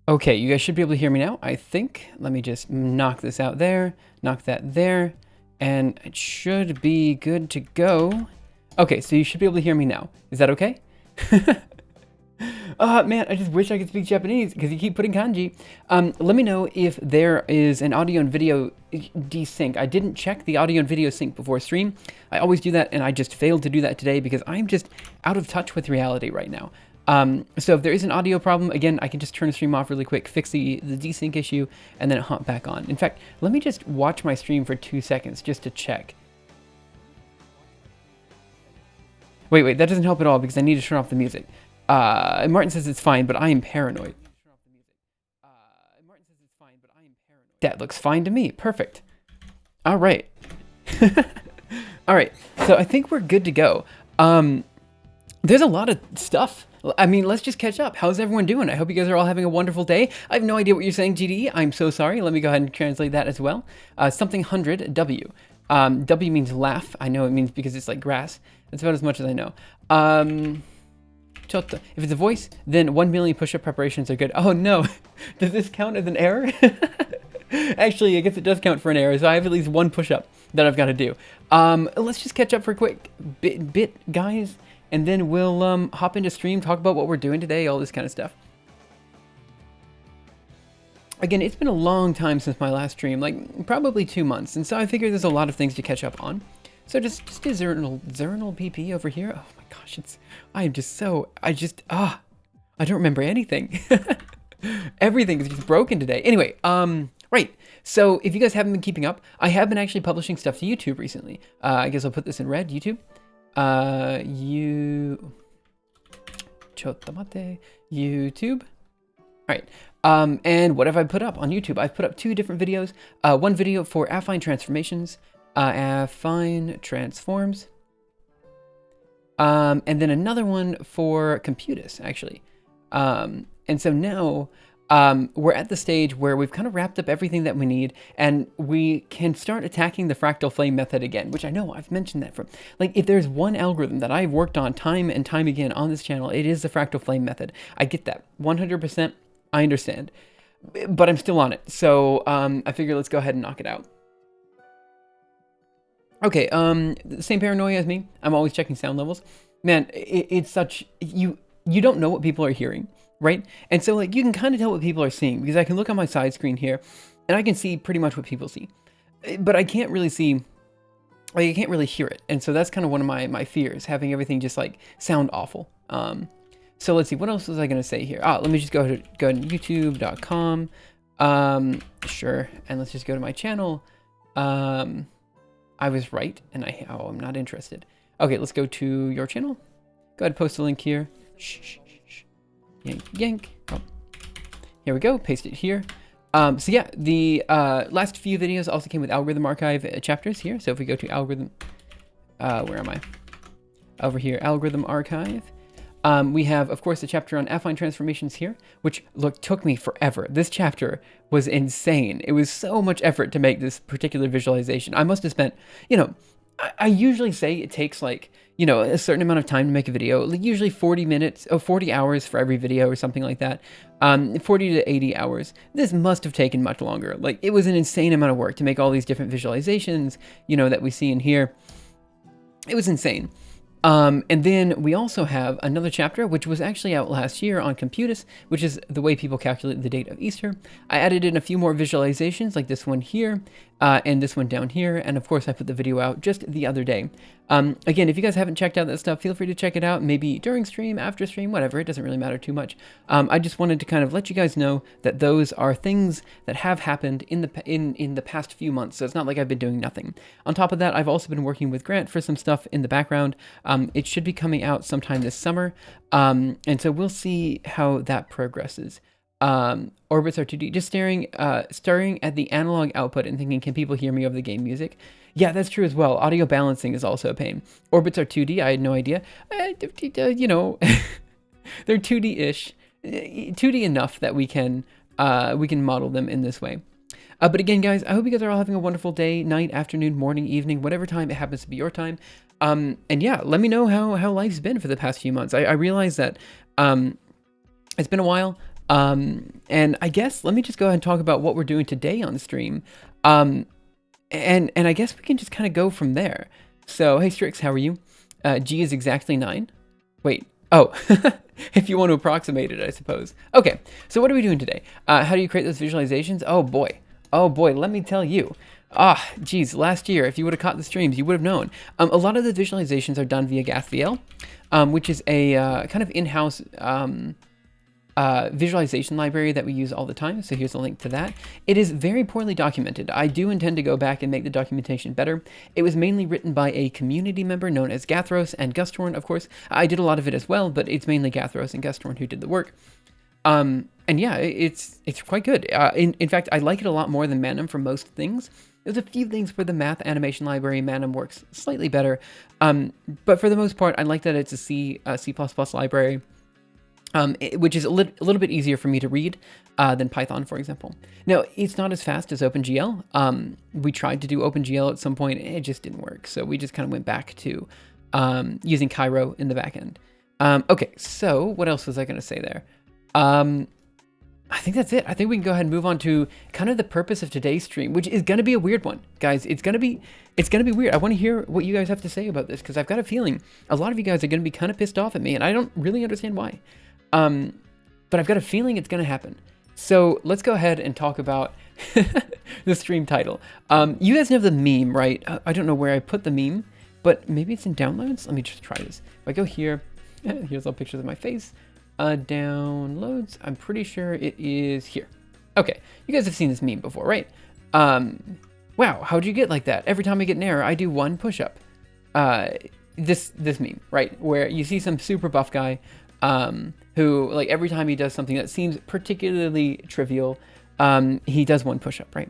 Okay, you guys should be able to hear me now, I think. Let me just knock this out there, knock that there, and it should be good to go. Okay, so you should be able to hear me now. Is that okay? Man, I just wish I could speak Japanese because you keep putting kanji. Let me know if there is an audio and video desync. I didn't check the audio and video sync before stream. I always do that, and I just failed to do that today because I'm just out of touch with reality right now. So if there is an audio problem, again, I can just turn the stream off really quick, fix the desync issue, and then hop back on. In fact, let me just watch my stream for 2 seconds just to check. Wait, that doesn't help at all because I need to turn off the music. Martin says it's fine, but I am paranoid. That looks fine to me. Perfect. All right. All right. So I think we're good to go. There's a lot of stuff. I mean, let's just catch up. How's everyone doing? I hope you guys are all having a wonderful day. I have no idea what you're saying, GDE. I'm so sorry. Let me go ahead and translate that as well. Something 100, W. W means laugh. I know it means because it's like grass. That's about as much as I know. If it's a voice, then 1 million push-up preparations are good. Oh no, does this count as an error? Actually, I guess it does count for an error, so I have at least 1 push-up that I've got to do. Let's just catch up for a quick bit, guys, and then we'll hop into stream, talk about what we're doing today, all this kind of stuff. Again, it's been a long time since my last stream, like probably 2 months, and so I figure there's a lot of things to catch up on. So just do Zernal PP over here. Oh my gosh, I don't remember anything. Everything is just broken today. Anyway, right. So if you guys haven't been keeping up, I have been actually publishing stuff to YouTube recently. I guess I'll put this in red, YouTube. YouTube. All right. And what have I put up on YouTube? I've put up 2 different videos. One video for affine transformations. Affine transforms. And then another one for Constitutes, actually. And so now we're at the stage where we've kind of wrapped up everything that we need, and we can start attacking the fractal flame method again, which I know I've mentioned that from. Like, if there's one algorithm that I've worked on time and time again on this channel, it is the fractal flame method. I get that. 100%. I understand. But I'm still on it. So I figure let's go ahead and knock it out. Okay, same paranoia as me. I'm always checking sound levels. Man, it's such, you don't know what people are hearing, right? And so like you can kind of tell what people are seeing because I can look on my side screen here and I can see pretty much what people see. But I can't really see, like I can't really hear it. And so that's kind of one of my fears, having everything just like sound awful. So let's see, what else was I gonna say here? Let me just go to youtube.com. Sure, and let's just go to my channel. I was right, and I'm not interested. Okay, let's go to your channel. Go ahead, post a link here. Shh. Yank, yank. Oh. Here we go, paste it here. So yeah, the last few videos also came with algorithm archive chapters here. So if we go to algorithm, where am I? Over here, algorithm archive. We have, of course, the chapter on affine transformations here, which took me forever. This chapter was insane. It was so much effort to make this particular visualization. I must have spent, I usually say it takes like, a certain amount of time to make a video, like usually 40 minutes, 40 hours for every video or something like that. 40 to 80 hours. This must have taken much longer. Like it was an insane amount of work to make all these different visualizations, that we see in here. It was insane. And then we also have another chapter, which was actually out last year on Constitutes, which is the way people calculate the date of Easter. I added in a few more visualizations like this one here, and this one down here. And of course I put the video out just the other day. Again, if you guys haven't checked out that stuff, feel free to check it out, maybe during stream, after stream, whatever. It doesn't really matter too much. I just wanted to kind of let you guys know that those are things that have happened in the past few months. So it's not like I've been doing nothing. On top of that, I've also been working with Grant for some stuff in the background. It should be coming out sometime this summer. And so we'll see how that progresses. Orbits are 2D. Just staring at the analog output and thinking, can people hear me over the game music? Yeah, that's true as well. Audio balancing is also a pain. Orbits are 2D. I had no idea. They're 2D-ish. 2D enough that we can model them in this way. But again, guys, I hope you guys are all having a wonderful day, night, afternoon, morning, evening, whatever time it happens to be your time. And yeah, let me know how life's been for the past few months. I realize that it's been a while. And I guess let me just go ahead and talk about what we're doing today on the stream. Um, and I guess we can just kind of go from there. So, hey Strix, how are you? G is exactly 9. Wait, oh, if you want to approximate it, I suppose. Okay, so what are we doing today? How do you create those visualizations? Oh boy, let me tell you. Geez, last year, if you would have caught the streams, you would have known. A lot of the visualizations are done via GathVL, which is a kind of in-house visualization library that we use all the time. So here's a link to that. It is very poorly documented. I do intend to go back and make the documentation better. It was mainly written by a community member known as Gathros and Gustorn, of course. I did a lot of it as well, but it's mainly Gathros and Gustorn who did the work. And yeah, it's quite good. In fact, I like it a lot more than Manum for most things. There's a few things where the math animation library Manum works slightly better. But for the most part, I like that it's a C++ library. Which is a little bit easier for me to read than Python, for example. Now, it's not as fast as OpenGL. We tried to do OpenGL at some point, and it just didn't work. So we just kind of went back to using Cairo in the back end. Okay, so what else was I going to say there? I think that's it. I think we can go ahead and move on to kind of the purpose of today's stream, which is going to be a weird one, guys. It's going to be weird. I want to hear what you guys have to say about this, because I've got a feeling a lot of you guys are going to be kind of pissed off at me, and I don't really understand why. But I've got a feeling it's going to happen. So let's go ahead and talk about the stream title. You guys know the meme, right? I don't know where I put the meme, but maybe it's in downloads. Let me just try this. If I go here, here's all pictures of my face. Downloads, I'm pretty sure it is here. Okay, you guys have seen this meme before, right? Wow, how'd you get like that? Every time I get an error, I do one push-up. This meme, right? Where you see some super buff guy, who, like, every time he does something that seems particularly trivial, he does one push-up, right?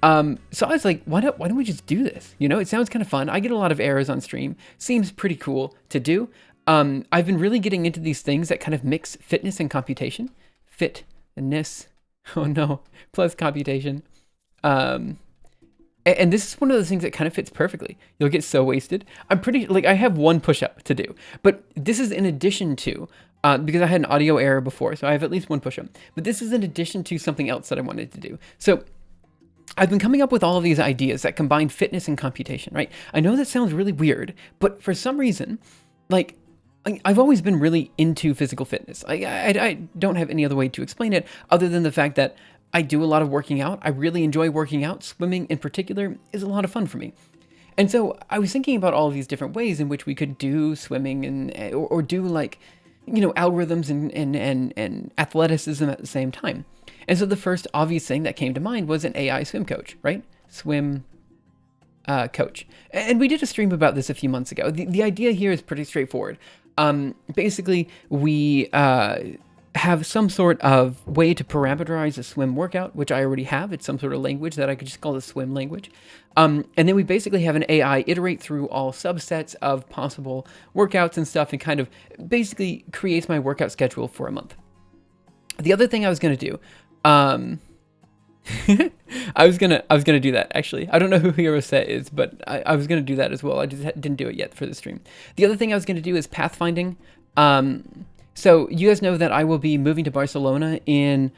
So I was like, why don't we just do this? You know, it sounds kind of fun. I get a lot of errors on stream. Seems pretty cool to do. I've been really getting into these things that kind of mix fitness and computation. Fitness, oh no, plus computation. And this is one of those things that kind of fits perfectly. You'll get so wasted. I have one push-up to do, but this is in addition to, because I had an audio error before, so I have at least one push-up. But this is in addition to something else that I wanted to do. So I've been coming up with all of these ideas that combine fitness and computation, right? I know that sounds really weird, but for some reason, like, I've always been really into physical fitness. I don't have any other way to explain it other than the fact that I do a lot of working out. I really enjoy working out. Swimming in particular is a lot of fun for me. And so I was thinking about all of these different ways in which we could do swimming or do, like, you know, algorithms and athleticism at the same time. And so the first obvious thing that came to mind was an AI swim coach, right? Swim coach. And we did a stream about this a few months ago. The idea here is pretty straightforward. Basically, we have some sort of way to parameterize a swim workout, which I already have. It's some sort of language that I could just call the swim language. And then we basically have an AI iterate through all subsets of possible workouts and stuff and kind of basically creates my workout schedule for a month. The other thing I was going to do, I was gonna do that, actually. I don't know who Hero Set is, but I was gonna do that as well. I just didn't do it yet for the stream. The other thing I was gonna do is pathfinding. So you guys know that I will be moving to Barcelona in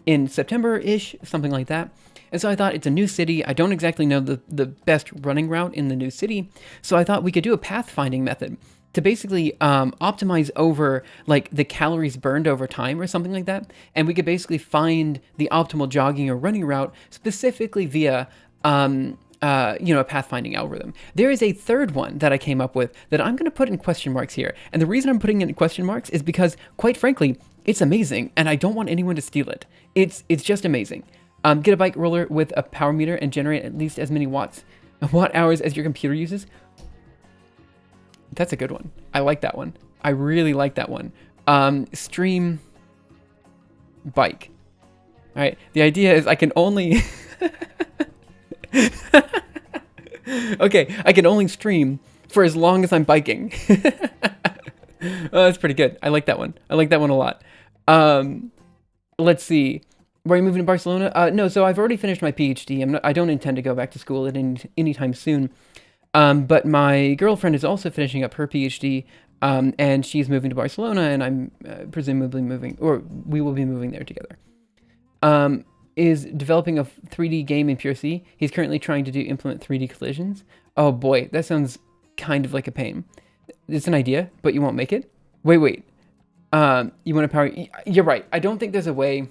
September-ish, something like that. And so I thought, it's a new city. I don't exactly know the best running route in the new city. So I thought we could do a pathfinding method to basically optimize over, like, the calories burned over time or something like that. And we could basically find the optimal jogging or running route specifically via, a pathfinding algorithm. There is a third one that I came up with that I'm going to put in question marks here. And the reason I'm putting it in question marks is because, quite frankly, it's amazing, and I don't want anyone to steal it. It's just amazing. Get a bike roller with a power meter and generate at least as many watt hours as your computer uses. That's a good one. I like that one. I really like that one. Stream bike. All right. The idea is I can only... Okay, I can only stream for as long as I'm biking. Oh, that's pretty good. I like that one. I like that one a lot. Let's see. Were you moving to Barcelona? No, so I've already finished my PhD. I don't intend to go back to school at anytime soon. But my girlfriend is also finishing up her PhD And she's moving to Barcelona, and I'm presumably moving, or we will be moving there together. Is developing a 3D game in Pure C. He's currently trying to implement 3D collisions. Oh boy, that sounds kind of like a pain. It's an idea, but you won't make it. Wait. You want to power... You're right. I don't think there's a way...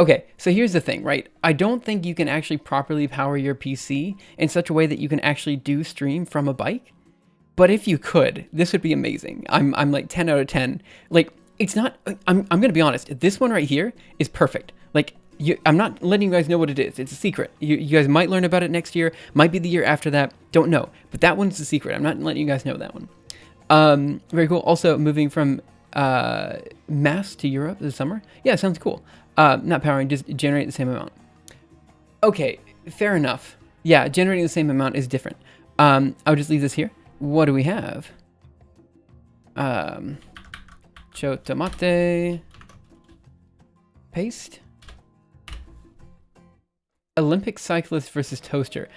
Okay, so here's the thing, right? I don't think you can actually properly power your PC in such a way that you can actually do stream from a bike. But if you could, this would be amazing. I'm like 10 out of 10. Like, it's not... I'm going to be honest. This one right here is perfect. Like, I'm not letting you guys know what it is. It's a secret. You guys might learn about it next year. Might be the year after that. Don't know. But that one's a secret. I'm not letting you guys know that one. Very cool. Also, moving from Mass to Europe this summer. Yeah, sounds cool. Not powering, just generate the same amount. Okay, fair enough. Yeah, generating the same amount is different. I'll just leave this here. What do we have? Chotomate. Paste. Olympic cyclist versus toaster.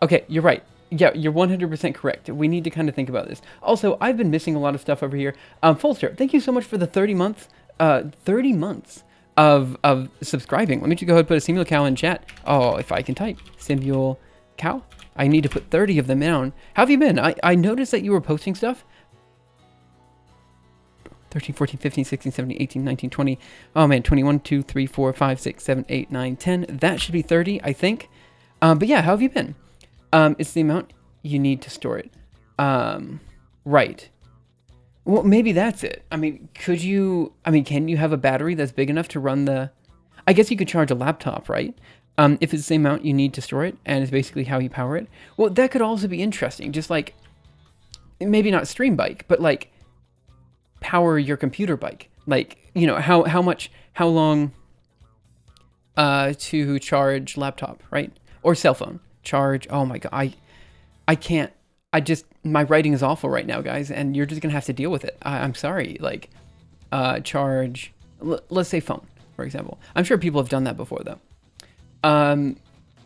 Okay, you're right. Yeah, you're 100% correct. We need to kind of think about this. Also, I've been missing a lot of stuff over here. Folster, thank you so much for the 30 months of subscribing. Let me just go ahead and put a Simul Cow in chat. Oh, if I can type. Simul Cow. I need to put 30 of them down. How have you been? I noticed that you were posting stuff. 13, 14, 15, 16, 17, 18, 19, 20. Oh man, 21, 2, 3, 4, 5, 6, 7, 8, 9, 10. That should be 30, I think. But yeah, how have you been? It's the amount you need to store it. Right. Well, maybe that's it. I mean, can you have a battery that's big enough to run the... I guess you could charge a laptop, right? If it's the same amount you need to store it, and it's basically how you power it. Well, that could also be interesting. Just like, maybe not stream bike, but like, power your computer bike. Like, you know, how long to charge laptop, right? Or cell phone. Charge. Oh my God. I can't. My writing is awful right now, guys, and you're just gonna have to deal with it. I'm sorry. Like, charge, let's say phone, for example. I'm sure people have done that before, though.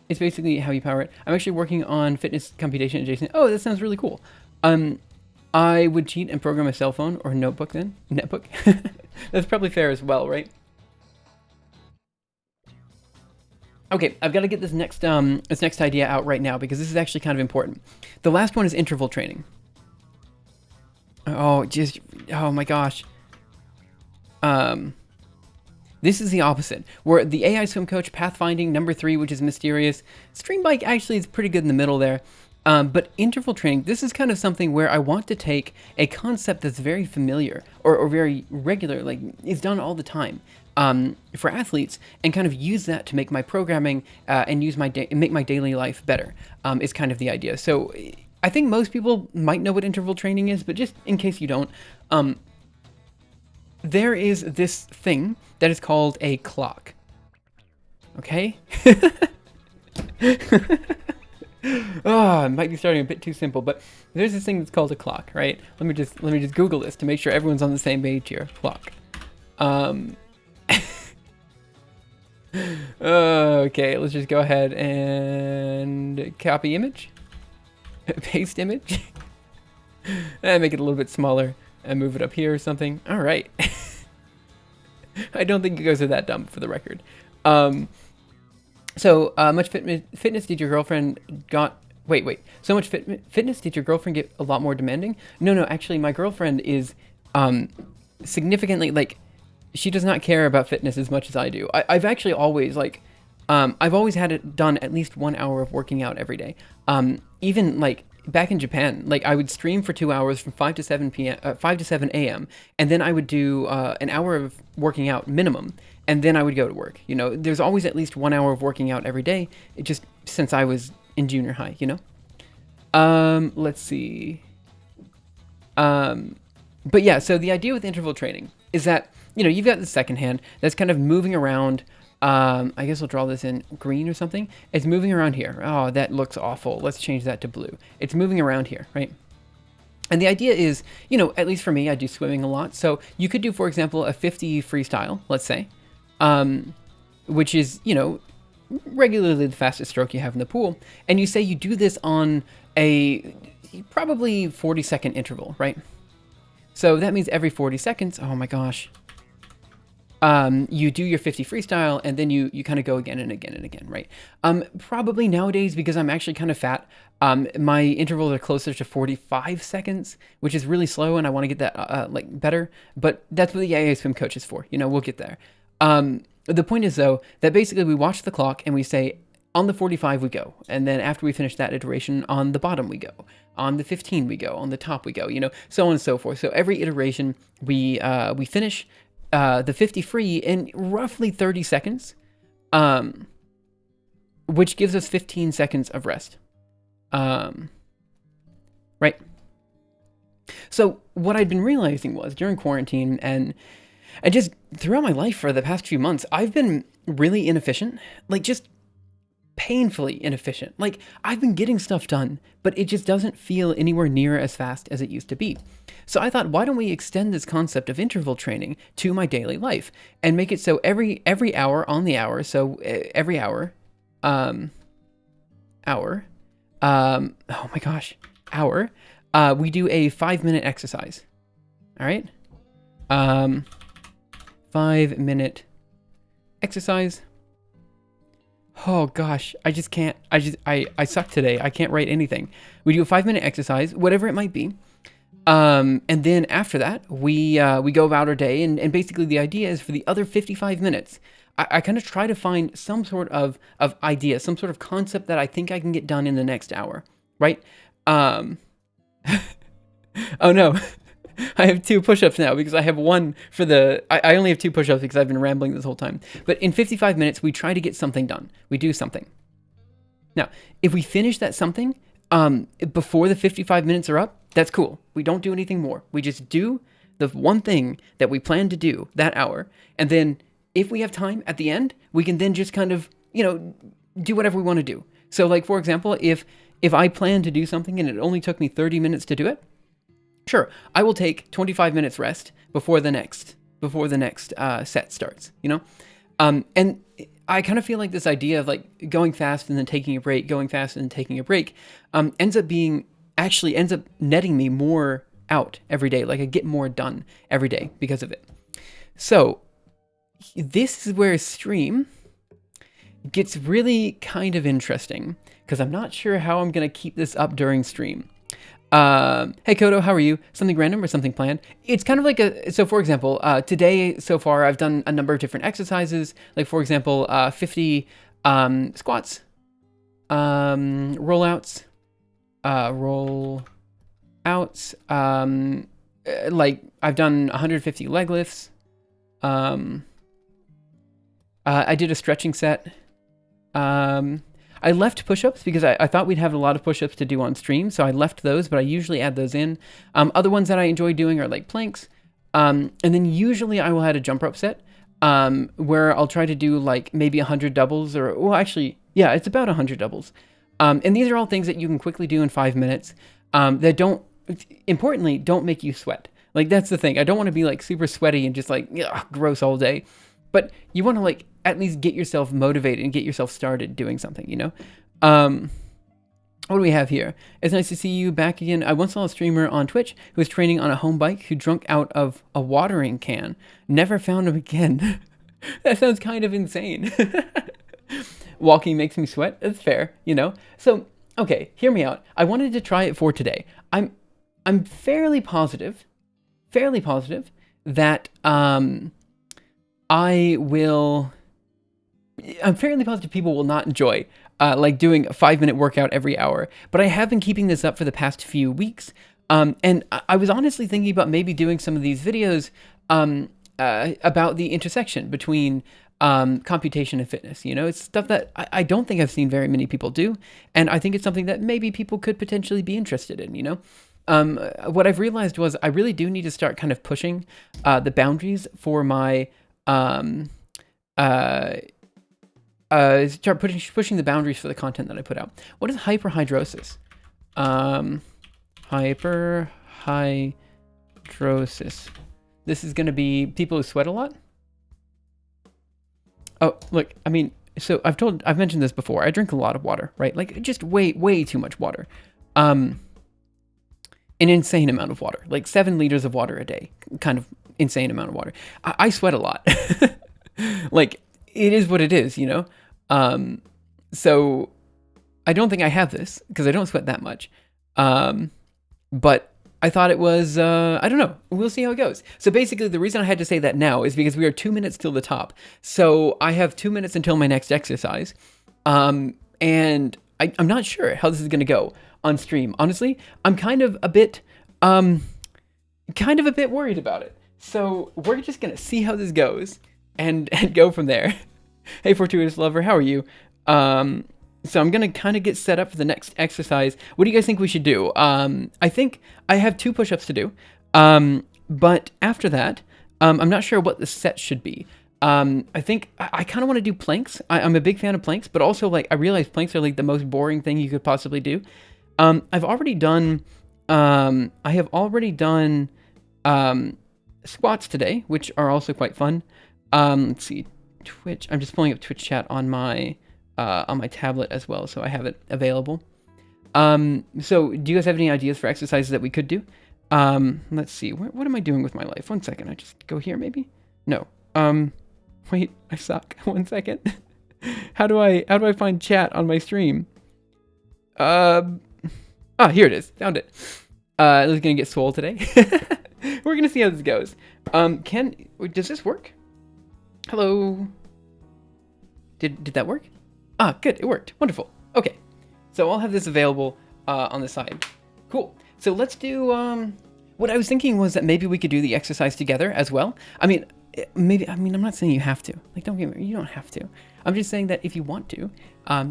It's basically how you power it. I'm actually working on fitness computation adjacent. Oh, that sounds really cool. I would cheat and program a cell phone or notebook then. Netbook. That's probably fair as well, right? Okay, I've got to get this next idea out right now because this is actually kind of important. The last one is interval training. Oh my gosh. This is the opposite, where the AI swim coach, pathfinding, number 3, which is mysterious. Stream bike actually is pretty good in the middle there. But interval training, this is kind of something where I want to take a concept that's very familiar or very regular, like is done all the time for athletes, and kind of use that to make my programming and use make my daily life better. Is kind of the idea. So I think most people might know what interval training is, but just in case you don't, there is this thing that is called a clock. Okay. Oh, it might be starting a bit too simple, but there's this thing that's called a clock, right? Let me just Google this to make sure everyone's on the same page here. Clock. Okay, let's just go ahead and copy image, paste image, and make it a little bit smaller and move it up here or something. All right. I don't think you guys are that dumb, for the record. So much fitness did your girlfriend got... Wait. So much fitness did your girlfriend get a lot more demanding? No, actually, my girlfriend is significantly, like, she does not care about fitness as much as I do. I've actually always, like, I've always had it done at least 1 hour of working out every day. Even, like, back in Japan, like, I would stream for 2 hours from 5 to 7 a.m., and then I would do an hour of working out minimum, and then I would go to work. You know, there's always at least 1 hour of working out every day, just since I was in junior high, you know? Let's see. But yeah, so the idea with interval training is that, you know, you've got the second hand that's kind of moving around. I guess I'll draw this in green or something. It's moving around here. Oh, that looks awful. Let's change that to blue. It's moving around here, right? And the idea is, you know, at least for me, I do swimming a lot. So you could do, for example, a 50 freestyle, let's say, which is, you know, regularly the fastest stroke you have in the pool. And you say you do this on a probably 40-second interval, right? So that means every 40 seconds, oh my gosh, you do your 50 freestyle, and then you kind of go again and again and again, right? Probably nowadays, because I'm actually kind of fat, my intervals are closer to 45 seconds, which is really slow, and I want to get that like better. But that's what the AA swim coach is for. We'll get there. The point is, though, that basically we watch the clock and we say, on the 45 we go, and then after we finish that iteration, on the bottom we go, on the 15 we go, on the top we go, so on and so forth. So every iteration we finish the 50 free in roughly 30 seconds, which gives us 15 seconds of rest. Right? So what I'd been realizing was during quarantine and just throughout my life for the past few months, I've been really inefficient, like just painfully inefficient. Like I've been getting stuff done, but it just doesn't feel anywhere near as fast as it used to be. So I thought, why don't we extend this concept of interval training to my daily life and make it so every hour on the hour, so every hour, oh my gosh, hour, we do a 5-minute exercise. All right? 5-minute exercise. Oh gosh, I just can't, I suck today. I can't write anything. We do a 5-minute exercise, whatever it might be. And then after that, we go about our day, and basically the idea is for the other 55 minutes, I kind of try to find some sort of idea, some sort of concept that I think I can get done in the next hour, right? Oh no, I have 2 push-ups now because I have one for I only have 2 push-ups because I've been rambling this whole time. But in 55 minutes, we try to get something done. We do something. Now, if we finish that something before the 55 minutes are up, that's cool. We don't do anything more. We just do the one thing that we plan to do that hour. And then if we have time at the end, we can then just kind of, do whatever we want to do. So like, for example, if I plan to do something and it only took me 30 minutes to do it, sure, I will take 25 minutes rest before the next set starts, And I kind of feel like this idea of like going fast and then taking a break, going fast and then taking a break, ends up netting me more out every day. Like I get more done every day because of it. So this is where stream gets really kind of interesting because I'm not sure how I'm going to keep this up during stream. Hey Kodo, how are you? Something random or something planned? It's kind of like so for example, today so far I've done a number of different exercises, like for example, 50 squats, rollouts, like I've done 150 leg lifts. I did a stretching set. I left push-ups because I thought we'd have a lot of push-ups to do on stream, so I left those, but I usually add those in. Other ones that I enjoy doing are like planks, and then usually I will add a jump rope set, where I'll try to do like maybe 100 doubles, or well, actually, yeah, it's about 100 doubles. And these are all things that you can quickly do in 5 minutes, that importantly, don't make you sweat. Like that's the thing. I don't want to be like super sweaty and just like gross all day. But you want to like at least get yourself motivated and get yourself started doing something, What do we have here? It's nice to see you back again. I once saw a streamer on Twitch who was training on a home bike who drunk out of a watering can. Never found him again. That sounds kind of insane. Walking makes me sweat. That's fair, So, okay, hear me out. I wanted to try it for today. I'm fairly positive that I'm fairly positive people will not enjoy like doing a 5-minute workout every hour, but I have been keeping this up for the past few weeks. And I was honestly thinking about maybe doing some of these videos about the intersection between computation and fitness. It's stuff that I don't think I've seen very many people do. And I think it's something that maybe people could potentially be interested in, What I've realized was I really do need to start kind of pushing the boundaries for my start pushing the boundaries for the content that I put out. What is hyperhidrosis? Hyperhidrosis. This is going to be people who sweat a lot. Oh, look, I mean, so I've mentioned this before. I drink a lot of water, right? Like just way too much water. an insane amount of water, like 7 liters of water a day, kind of insane amount of water. I sweat a lot. Like, it is what it is, you know? So I don't think I have this because I don't sweat that much. But I thought it was, I don't know. We'll see how it goes. So basically, the reason I had to say that now is because we are 2 minutes till the top. So I have 2 minutes until my next exercise. And I'm not sure how this is going to go on stream. Honestly, I'm kind of a bit worried about it. So we're just going to see how this goes and go from there. Hey, Fortuitous Lover, how are you? So I'm going to kind of get set up for the next exercise. What do you guys think we should do? I think I have 2 push-ups to do. But after that, I'm not sure what the set should be. I think I kind of want to do planks. I'm a big fan of planks, but also like I realize planks are like the most boring thing you could possibly do. I have already done squats today, which are also quite fun. Let's see, Twitch. I'm just pulling up Twitch chat on my tablet as well, so I have it available. So do you guys have any ideas for exercises that we could do? Let's see. What am I doing with my life? 1 second. I just go here, maybe? No. Wait, I suck. 1 second. How do I find chat on my stream? Here it is. Found it. This is gonna get swole today. We're gonna see how this goes. Does this work? Hello. Did that work? Good. It worked. Wonderful. Okay. So I'll have this available on the side. Cool. So let's do. What I was thinking was that maybe we could do the exercise together as well. I mean, I'm not saying you have to. Like, don't get me. You don't have to. I'm just saying that if you want to,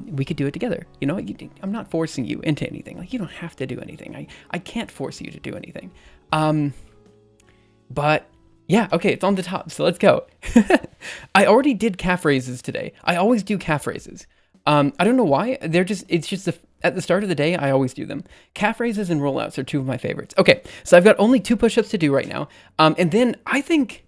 we could do it together. You know, I'm not forcing you into anything. Like, you don't have to do anything. I can't force you to do anything. But yeah, okay, it's on the top. So let's go. I already did calf raises today. I always do calf raises. I don't know why. It's just at the start of the day, I always do them. Calf raises and rollouts are 2 of my favorites. Okay, so I've got only 2 push-ups to do right now. And then I think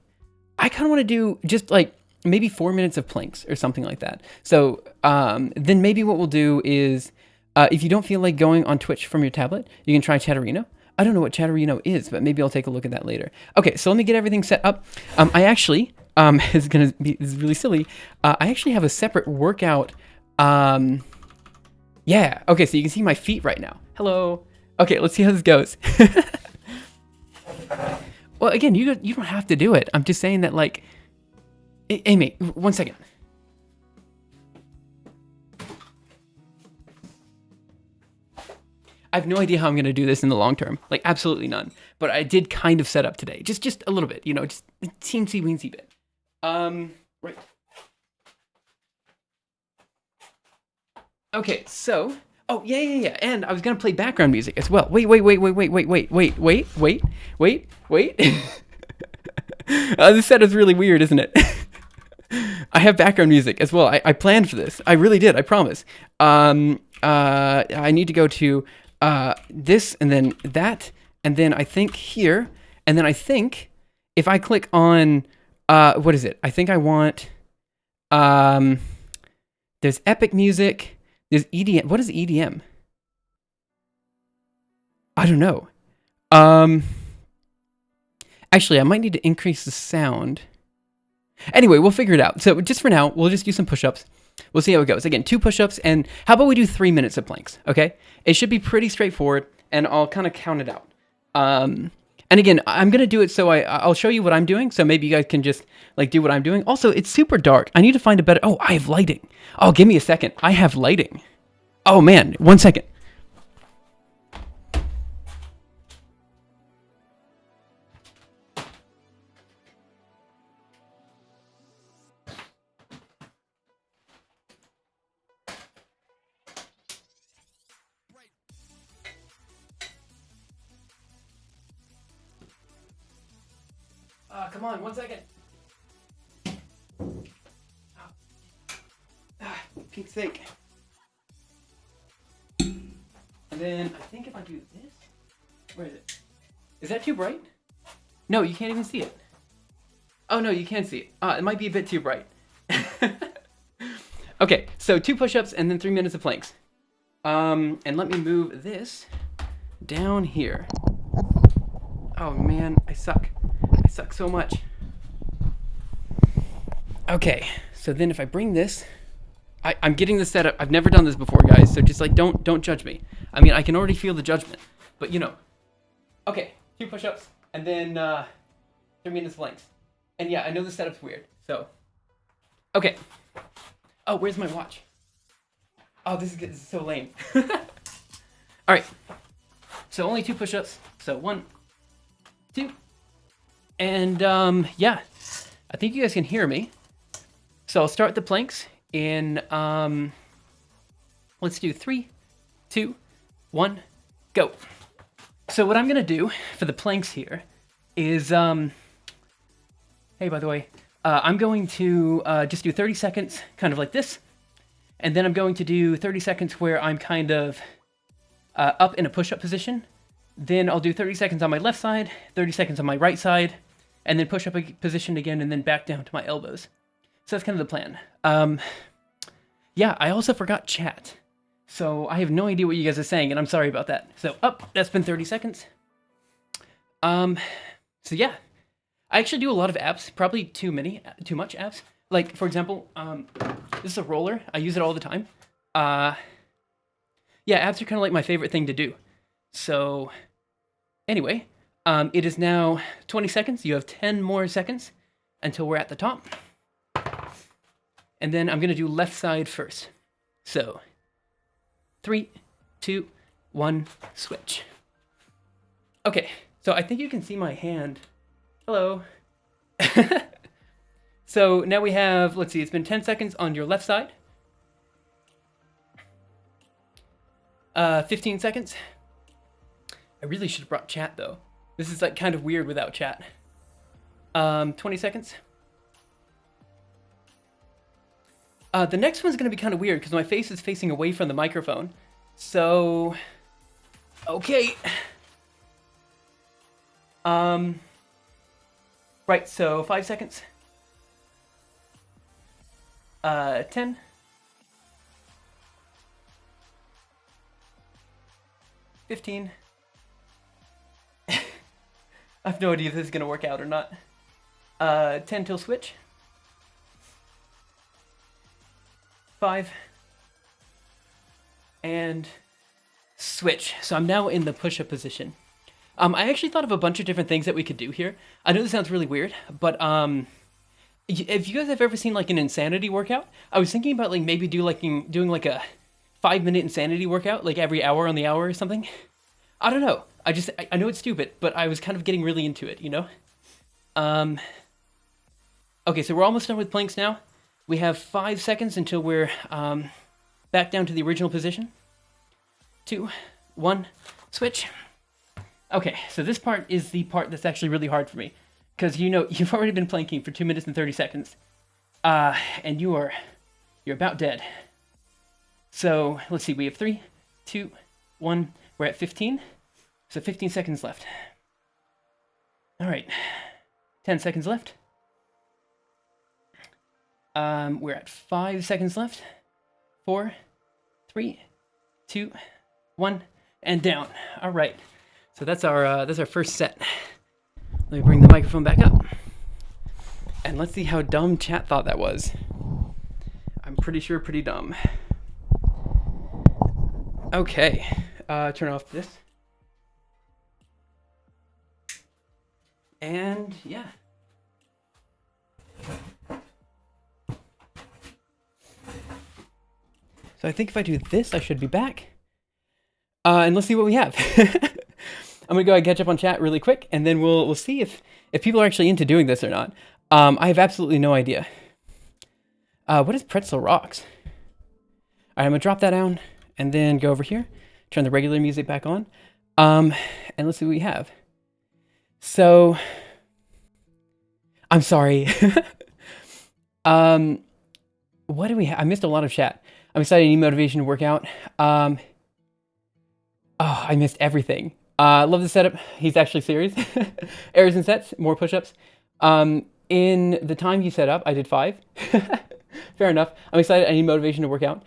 I kind of want to do just like maybe 4 minutes of planks or something like that. So then maybe what we'll do is, if you don't feel like going on Twitch from your tablet, you can try Chatterino. I don't know what Chatterino is, but maybe I'll take a look at that later. Okay, so let me get everything set up. I actually, this is really silly. I actually have a separate workout. Yeah, okay, so you can see my feet right now. Hello. Okay, let's see how this goes. Well, again, you don't have to do it. I'm just saying that, like, Amy, 1 second. I have no idea how I'm going to do this in the long term. Like, absolutely none. But I did kind of set up today. Just a little bit, you know, just a teensy-weensy bit. Right. Okay, so... Oh, yeah. And I was going to play background music as well. Wait. This set is really weird, isn't it? I have background music as well. I planned for this. I really did, I promise. I need to go to... this, and then that, and then I think here, and then I think if I click on, what is it? I think I want, there's epic music, there's EDM. What is EDM? I don't know. Actually, I might need to increase the sound. Anyway, we'll figure it out. So just for now, we'll just do some push-ups. We'll see how it goes. Again, 2 push-ups, and how about we do 3 minutes of planks, okay? It should be pretty straightforward, and I'll kind of count it out. And again, I'm going to do it so I'll show you what I'm doing, so maybe you guys can just, like, do what I'm doing. Also, it's super dark. I need to find a better... Oh, I have lighting. Oh, give me a second. I have lighting. Oh, man. 1 second. Come on, 1 second. Pete's sake. And then I think if I do this, where is it? Is that too bright? No, you can't even see it. Oh no, you can see it. It might be a bit too bright. Okay, so 2 push-ups and then 3 minutes of planks. And let me move this down here. Oh man, I suck. I suck so much. Okay, so then if I bring this, I'm getting this set up. I've never done this before, guys, so just like don't judge me. I mean, I can already feel the judgment, but you know. Okay, 2 push-ups, and then 3 minutes lengths. And yeah, I know the setup's weird, so. Okay. Oh, where's my watch? Oh, this is so lame. All right. So only 2 push-ups. So 1, 2, and yeah, I think you guys can hear me. So I'll start the planks in let's do 3, 2, 1, go. So what I'm gonna do for the planks here is hey, by the way, I'm going to just do 30 seconds, kind of like this, and then I'm going to do 30 seconds where I'm kind of up in a push-up position. Then I'll do 30 seconds on my left side, 30 seconds on my right side, and then push up a position again, and then back down to my elbows. So that's kind of the plan. Yeah, I also forgot chat. So I have no idea what you guys are saying, and I'm sorry about that. So that's been 30 seconds. So yeah, I actually do a lot of abs, probably too much abs. Like, for example, this is a roller. I use it all the time. Yeah, abs are kind of like my favorite thing to do. So anyway, it is now 20 seconds. You have 10 more seconds until we're at the top. And then I'm going to do left side first. So 3, 2, 1, switch. Okay, so I think you can see my hand. Hello. So now we have, let's see, it's been 10 seconds on your left side. 15 seconds. I really should have brought chat though. This is like kind of weird without chat. 20 seconds. The next one's gonna be kind of weird because my face is facing away from the microphone. So, okay. Right, so 5 seconds. 10. 15. I have no idea if this is gonna work out or not. 10 till switch. 5. And switch. So I'm now in the push-up position. I actually thought of a bunch of different things that we could do here. I know this sounds really weird, but if you guys have ever seen like an insanity workout, I was thinking about like maybe doing like a 5-minute insanity workout, like every hour on the hour or something. I don't know. I know it's stupid, but I was kind of getting really into it, you know? Okay, so we're almost done with planks now. We have 5 seconds until we're back down to the original position. 2, 1, switch. Okay, so this part is the part that's actually really hard for me. Because you know, you've already been planking for 2 minutes and 30 seconds. And you're about dead. So, let's see, we have 3, 2, 1, we're at 15. So 15 seconds left. All right, 10 seconds left. We're at 5 seconds left. 4, 3, 2, 1, and down. All right, so that's our first set. Let me bring the microphone back up. And let's see how dumb chat thought that was. I'm pretty sure pretty dumb. Okay, turn off this. And yeah. So I think if I do this, I should be back. And let's see what we have. I'm gonna go ahead and catch up on chat really quick, and then we'll see if people are actually into doing this or not. I have absolutely no idea. What is Pretzel Rocks? All right, I'm gonna drop that down, and then go over here, turn the regular music back on, and let's see what we have. So, I'm sorry. What do we have? I missed a lot of chat. I'm excited. I need motivation to work out. Oh, I missed everything. Love the setup. He's actually serious. Errors and sets, more push-ups. In the time you set up, I did 5. Fair enough. I'm excited. I need motivation to work out.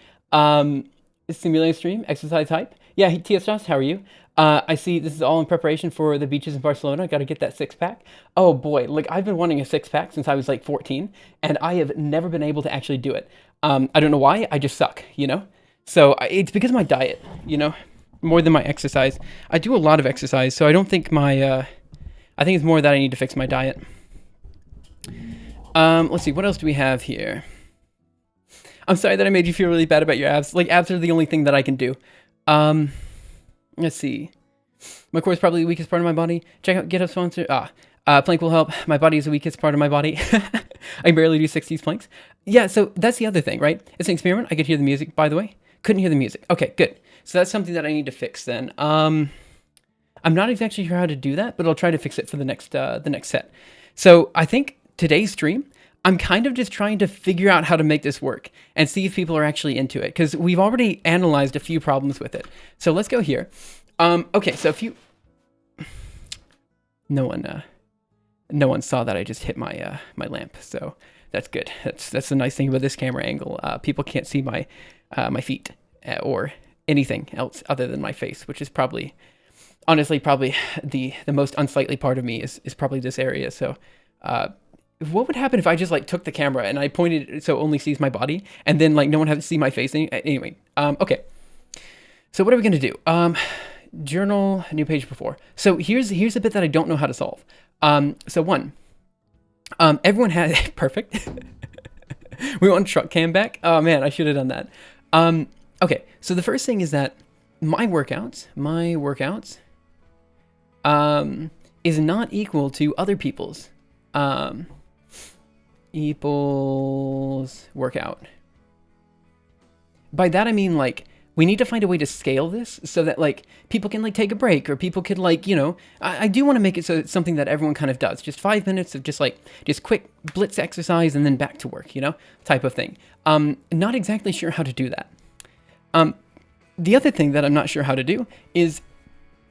Simulating stream, exercise hype. Yeah, hey, TS how are you? I see this is all in preparation for the beaches in Barcelona. Got to get that six pack. Oh boy, like I've been wanting a six pack since I was like 14, and I have never been able to actually do it. I don't know why. I just suck, you know. So it's because of my diet, you know, more than my exercise. I do a lot of exercise, so I don't think my. I think it's more that I need to fix my diet. Let's see, what else do we have here? I'm sorry that I made you feel really bad about your abs. Like abs are the only thing that I can do. Let's see. My core is probably the weakest part of my body. Check out GitHub sponsor. Plank will help. My body is the weakest part of my body. I can barely do 60s planks. Yeah, so that's the other thing, right? It's an experiment. I could hear the music, by the way. Couldn't hear the music. Okay, good. So that's something that I need to fix then. I'm not exactly sure how to do that, but I'll try to fix it for the next set. So I think today's stream, I'm kind of just trying to figure out how to make this work and see if people are actually into it, because we've already analyzed a few problems with it. So let's go here. Okay, so if you... No one saw that I just hit my my lamp, so that's good. That's the nice thing about this camera angle. People can't see my my feet or anything else other than my face, which is probably, honestly, probably the most unsightly part of me is probably this area. So what would happen if I just like took the camera and I pointed it so it only sees my body, and then like no one had to see my face anyway? Okay, so what are we gonna do? Journal, new page before. So here's a bit that I don't know how to solve. So one, everyone has perfect. We want truck cam back. Oh man, I should have done that. Okay, so the first thing is that my workouts, is not equal to other people's. Equals workout. By that I mean like we need to find a way to scale this so that like people can like take a break, or people could like, you know, I do want to make it so it's something that everyone kind of does. Just 5 minutes of just quick blitz exercise and then back to work, you know, type of thing. Not exactly sure how to do that. The other thing that I'm not sure how to do is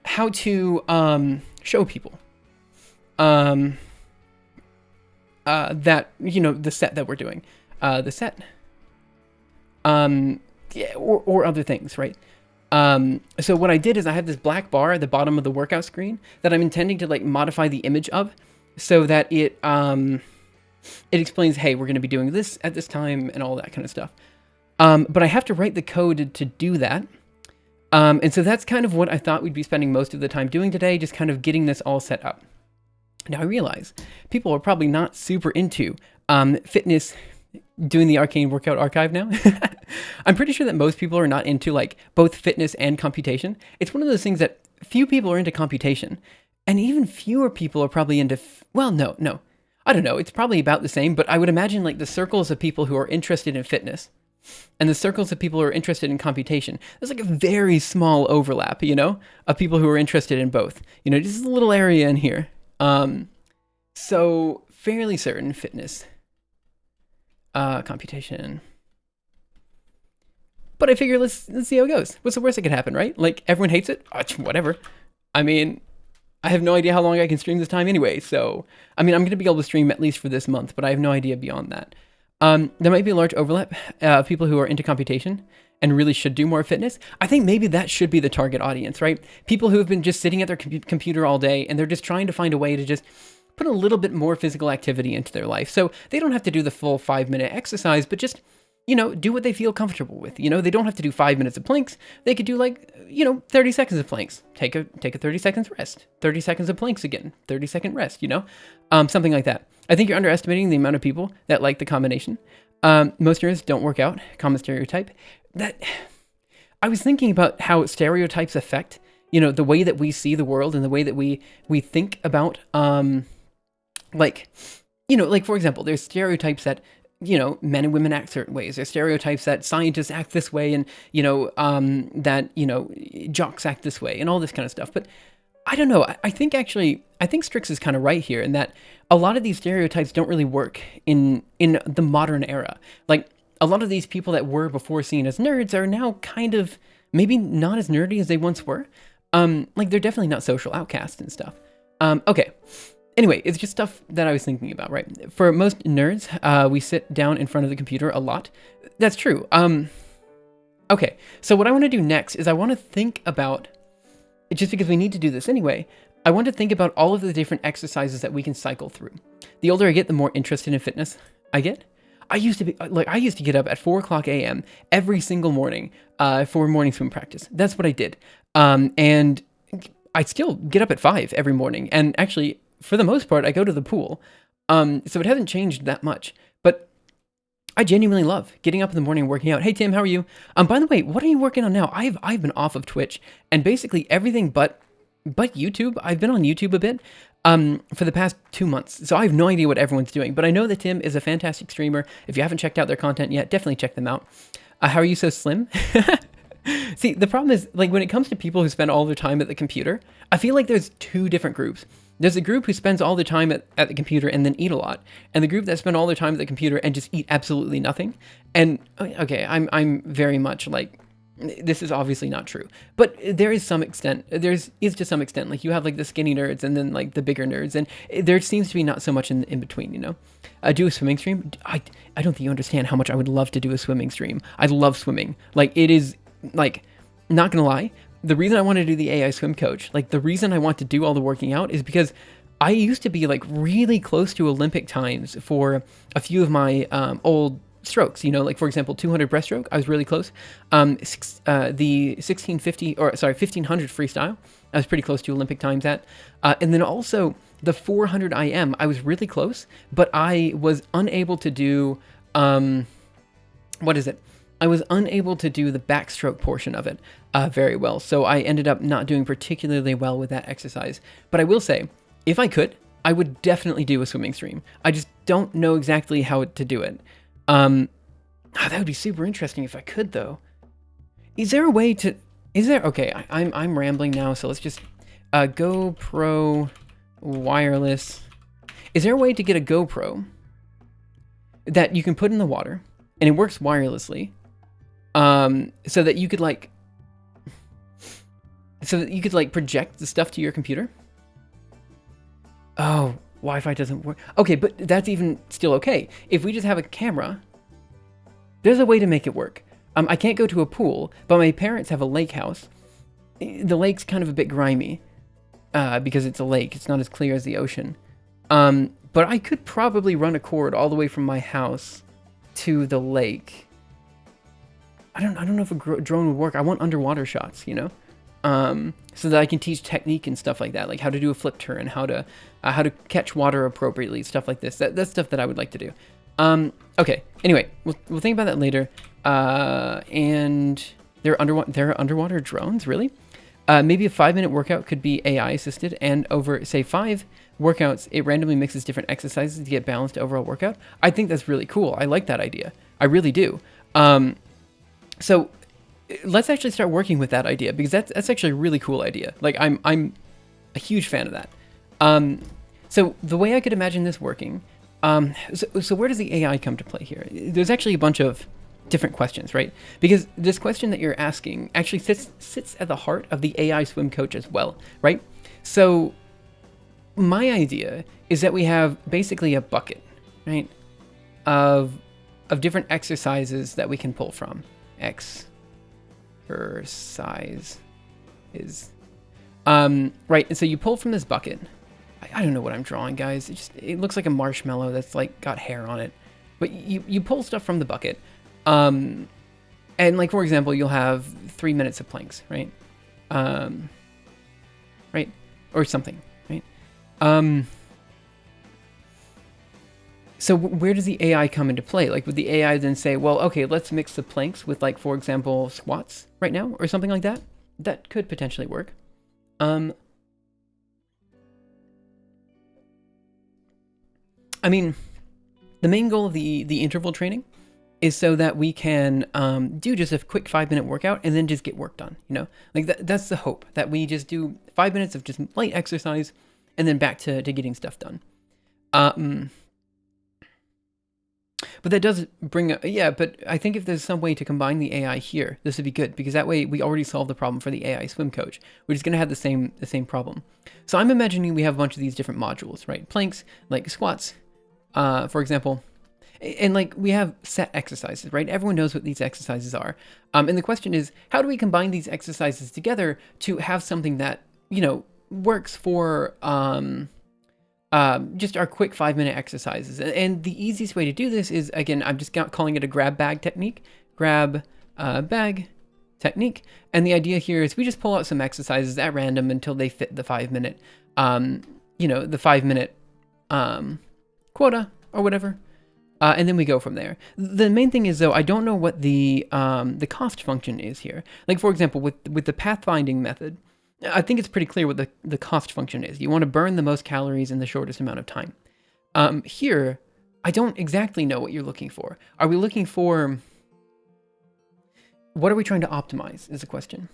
how to show people that, you know, the set that we're doing, yeah, or other things, right? So what I did is I have this black bar at the bottom of the workout screen that I'm intending to like modify the image of so that it explains, hey, we're going to be doing this at this time and all that kind of stuff. But I have to write the code to do that. And so that's kind of what I thought we'd be spending most of the time doing today, just kind of getting this all set up. Now I realize people are probably not super into fitness, doing the Arcane Workout Archive now. I'm pretty sure that most people are not into like both fitness and computation. It's one of those things that few people are into computation, and even fewer people are probably into, well, no. I don't know. It's probably about the same, but I would imagine like the circles of people who are interested in fitness and the circles of people who are interested in computation, there's like a very small overlap, you know, of people who are interested in both. You know, just a little area in here. So fairly certain fitness, computation. But I figure let's see how it goes. What's the worst that could happen, right? Like everyone hates it? Whatever. I mean, I have no idea how long I can stream this time anyway. So, I mean, I'm going to be able to stream at least for this month, but I have no idea beyond that. There might be a large overlap of people who are into computation and really should do more fitness. I think maybe that should be the target audience, right? People who have been just sitting at their computer all day and they're just trying to find a way to just put a little bit more physical activity into their life. So they don't have to do the full 5-minute exercise, but just, you know, do what they feel comfortable with. You know, they don't have to do 5 minutes of planks. They could do like, you know, 30 seconds of planks. Take a 30 seconds rest. 30 seconds of planks again. 30-second rest, you know? Something like that. I think you're underestimating the amount of people that like the combination. Most nerds don't work out. Common stereotype. That I was thinking about how stereotypes affect, you know, the way that we see the world and the way that we think about, like, you know, like for example, there's stereotypes that, you know, men and women act certain ways. There's stereotypes that scientists act this way, and, you know, that, you know, jocks act this way and all this kind of stuff. But I don't know. I think Strix is kind of right here in that a lot of these stereotypes don't really work in the modern era. Like a lot of these people that were before seen as nerds are now kind of maybe not as nerdy as they once were. Like they're definitely not social outcasts and stuff. Okay. Anyway, it's just stuff that I was thinking about, right? For most nerds, we sit down in front of the computer a lot. That's true. Okay, so what I want to do next is I want to think about, just because we need to do this anyway, I want to think about all of the different exercises that we can cycle through. The older I get, the more interested in fitness I get. I used to get up at 4 o'clock a.m. every single morning for morning swim practice. That's what I did. And I still get up at 5 every morning. And actually, for the most part, I go to the pool. So it hasn't changed that much. But I genuinely love getting up in the morning and working out. Hey, Tim, how are you? By the way, what are you working on now? I've been off of Twitch and basically everything but YouTube. I've been on YouTube a bit for the past 2 months. So I have no idea what everyone's doing. But I know that Tim is a fantastic streamer. If you haven't checked out their content yet, definitely check them out. How are you so slim? See, the problem is, like, when it comes to people who spend all their time at the computer, I feel like there's two different groups. There's a group who spends all their time at the computer and then eat a lot, and the group that spend all their time at the computer and just eat absolutely nothing. And okay, I'm very much like, this is obviously not true, but there is some extent, to some extent, like you have like the skinny nerds and then like the bigger nerds, and there seems to be not so much in between, you know? Do a swimming stream? I don't think you understand how much I would love to do a swimming stream. I love swimming. Like, it is, like, not gonna lie, the reason I want to do the AI swim coach, like the reason I want to do all the working out is because I used to be like really close to Olympic times for a few of my old strokes, you know, like for example, 200 breaststroke, I was really close. The 1500 freestyle, I was pretty close to Olympic times at. And then also the 400 IM, I was really close, but I was unable to do, I was unable to do the backstroke portion of it very well. So I ended up not doing particularly well with that exercise. But I will say, if I could, I would definitely do a swimming stream. I just don't know exactly how to do it. That would be super interesting if I could, though. Is there a way to... Okay, I'm rambling now, so let's just... GoPro wireless. Is there a way to get a GoPro that you can put in the water, and it works wirelessly, so that you could, like... project the stuff to your computer? Oh, Wi-Fi doesn't work. Okay, but that's even still okay. If we just have a camera, there's a way to make it work. I can't go to a pool, but my parents have a lake house. The lake's kind of a bit grimy, because it's a lake. It's not as clear as the ocean. But I could probably run a cord all the way from my house to the lake. I don't know if a drone would work. I want underwater shots, you know? So that I can teach technique and stuff like that, like how to do a flip turn, how to catch water appropriately, stuff like this. That's stuff that I would like to do. Okay. Anyway, we'll think about that later. And there are underwater drones, really? Maybe a 5-minute workout could be AI assisted, and over say 5 workouts, it randomly mixes different exercises to get balanced overall workout. I think that's really cool. I like that idea. I really do. So let's actually start working with that idea, because that's actually a really cool idea. Like, I'm a huge fan of that. So the way I could imagine this working, so where does the AI come to play here? There's actually a bunch of different questions, right? Because this question that you're asking actually sits at the heart of the AI swim coach as well, right? So my idea is that we have basically a bucket, right, of different exercises that we can pull from. Exercise is right, and so you pull from this bucket. I don't know what I'm drawing, guys. It looks like a marshmallow that's like got hair on it, but you pull stuff from the bucket, and like, for example, you'll have 3 minutes of planks, right? Right, or something, right? So where does the AI come into play? Like, would the AI then say, well, okay, let's mix the planks with, like, for example, squats right now, or something like that? That could potentially work. I mean, the main goal of the interval training is so that we can do just a quick 5-minute workout and then just get work done, you know? Like, that's the hope, that we just do 5 minutes of just light exercise and then back to getting stuff done. But that does bring up, yeah, but I think if there's some way to combine the AI here, this would be good, because that way we already solved the problem for the AI swim coach. We're just going to have the same problem. So I'm imagining we have a bunch of these different modules, right? Planks, like squats, for example. And like we have set exercises, right? Everyone knows what these exercises are. And the question is, how do we combine these exercises together to have something that, works for just our quick 5-minute exercises? And the easiest way to do this is, again, I'm just calling it a grab bag technique. Grab bag technique. And the idea here is we just pull out some exercises at random until they fit the 5-minute, the 5-minute quota or whatever. And then we go from there. The main thing is, though, I don't know what the cost function is here. Like, for example, with the pathfinding method, I think it's pretty clear what the cost function is. You want to burn the most calories in the shortest amount of time. Here, I don't exactly know what you're looking for. Are we looking for... What are we trying to optimize is the question.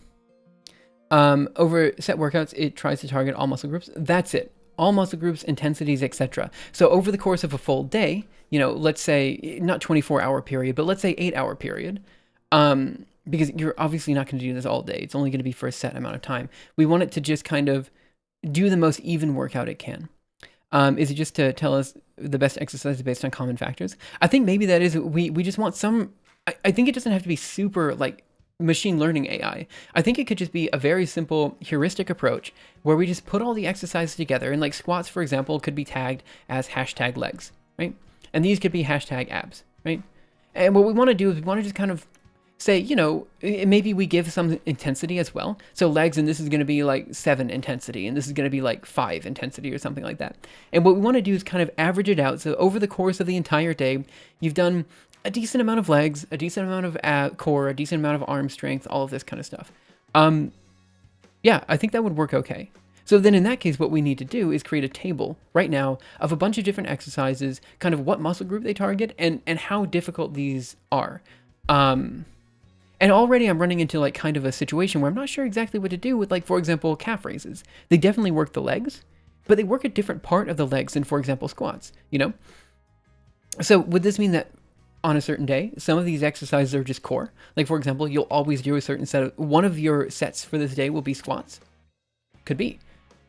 Over set workouts, it tries to target all muscle groups. That's it. All muscle groups, intensities, etc. So over the course of a full day, let's say not 24-hour period, but let's say 8-hour period, because you're obviously not going to do this all day. It's only going to be for a set amount of time. We want it to just kind of do the most even workout it can. Is it just to tell us the best exercise based on common factors? I think maybe that is, we just want some, I think it doesn't have to be super like machine learning AI. I think it could just be a very simple heuristic approach where we just put all the exercises together, and like squats, for example, could be tagged as #legs, right? And these could be #abs, right? And what we want to do is we want to just kind of say, maybe we give some intensity as well. So legs, and this is going to be like 7 intensity, and this is going to be like 5 intensity or something like that. And what we want to do is kind of average it out. So over the course of the entire day, you've done a decent amount of legs, a decent amount of core, a decent amount of arm strength, all of this kind of stuff. Yeah, I think that would work okay. So then in that case, what we need to do is create a table right now of a bunch of different exercises, kind of what muscle group they target and how difficult these are. And already I'm running into like kind of a situation where I'm not sure exactly what to do with, like, for example, calf raises. They definitely work the legs, but they work a different part of the legs than, for example, squats, So would this mean that on a certain day, some of these exercises are just core? Like, for example, you'll always do a certain one of your sets for this day will be squats. Could be.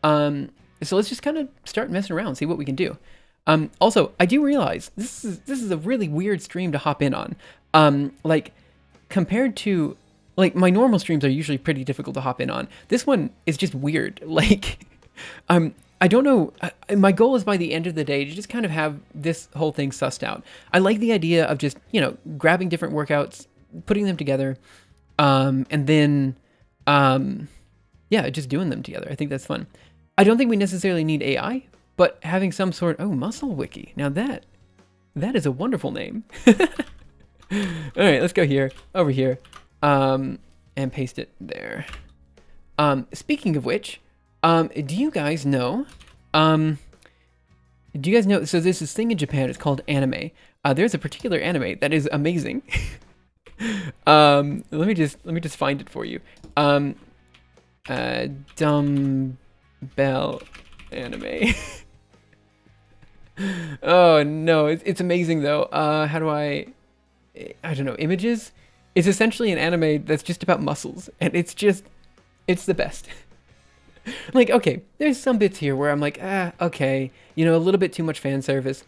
So let's just kind of start messing around, see what we can do. Also, I do realize this is a really weird stream to hop in on. Like, compared to, like, my normal streams are usually pretty difficult to hop in on. This one is just weird. Like, I don't know. My goal is by the end of the day to just kind of have this whole thing sussed out. I like the idea of just, grabbing different workouts, putting them together, and then, just doing them together. I think that's fun. I don't think we necessarily need AI, but having some sort, Muscle Wiki. Now that is a wonderful name. All right, let's go over here, and paste it there. Speaking of which, do you guys know, so there's this thing in Japan, it's called anime. There's a particular anime that is amazing. Let me just find it for you. Dumbbell anime. Oh no, it's amazing though. How do I don't know, images? It's essentially an anime that's just about muscles, and it's the best. Like, okay, there's some bits here where I'm like, okay, a little bit too much fan service.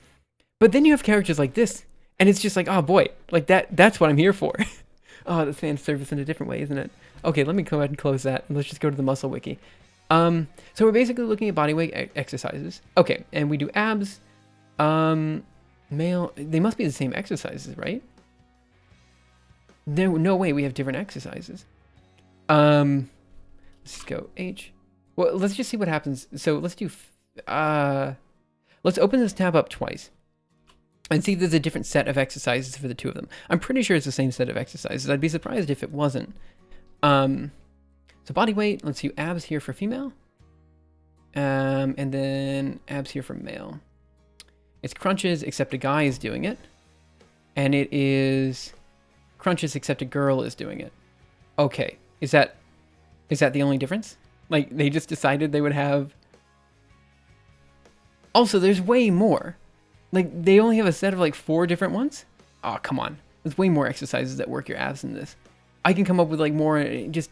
But then you have characters like this, and it's just like, oh boy, like that's what I'm here for. Oh, that's fan service in a different way, isn't it? Okay, let me go ahead and close that, and let's just go to the Muscle Wiki. So we're basically looking at bodyweight exercises. Okay, and we do abs, male, they must be the same exercises, right? No way we have different exercises. Let's just go H. Well, let's just see what happens. So let's do, let's open this tab up twice and see if there's a different set of exercises for the two of them. I'm pretty sure it's the same set of exercises. I'd be surprised if it wasn't. So body weight, let's do abs here for female. And then abs here for male. It's crunches, except a guy is doing it. And it is crunches, except a girl is doing it. Okay, is that the only difference? Like, they just decided they would have... Also, there's way more. Like, they only have a set of, like, 4 different ones? Oh, come on. There's way more exercises that work your abs than this. I can come up with, like, more, just...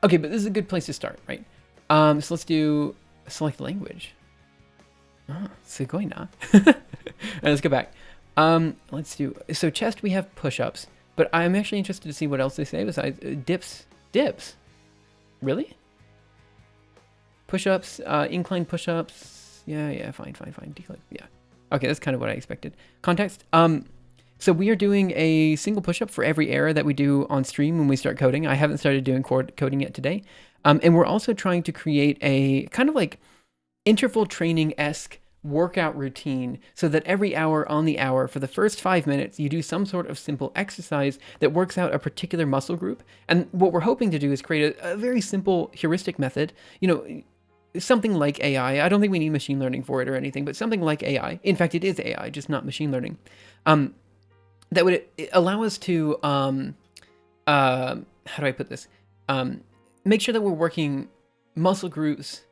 Okay, but this is a good place to start, right? So let's do select language. Oh, sugoi na. Alright, let's go back. Let's do, so chest we have push-ups, but I'm actually interested to see what else they say besides dips. Really? Push-ups, incline push-ups. Yeah, fine. Decline, yeah. Okay, that's kind of what I expected. Context. So we are doing a single push-up for every error that we do on stream when we start coding. I haven't started doing coding yet today. And we're also trying to create a kind of like interval training-esque workout routine so that every hour on the hour for the first 5 minutes, you do some sort of simple exercise that works out a particular muscle group. And what we're hoping to do is create a very simple heuristic method, something like AI. I don't think we need machine learning for it or anything, but something like AI. In fact, it is AI, just not machine learning. That would allow us to, how do I put this? Make sure that we're working muscle groups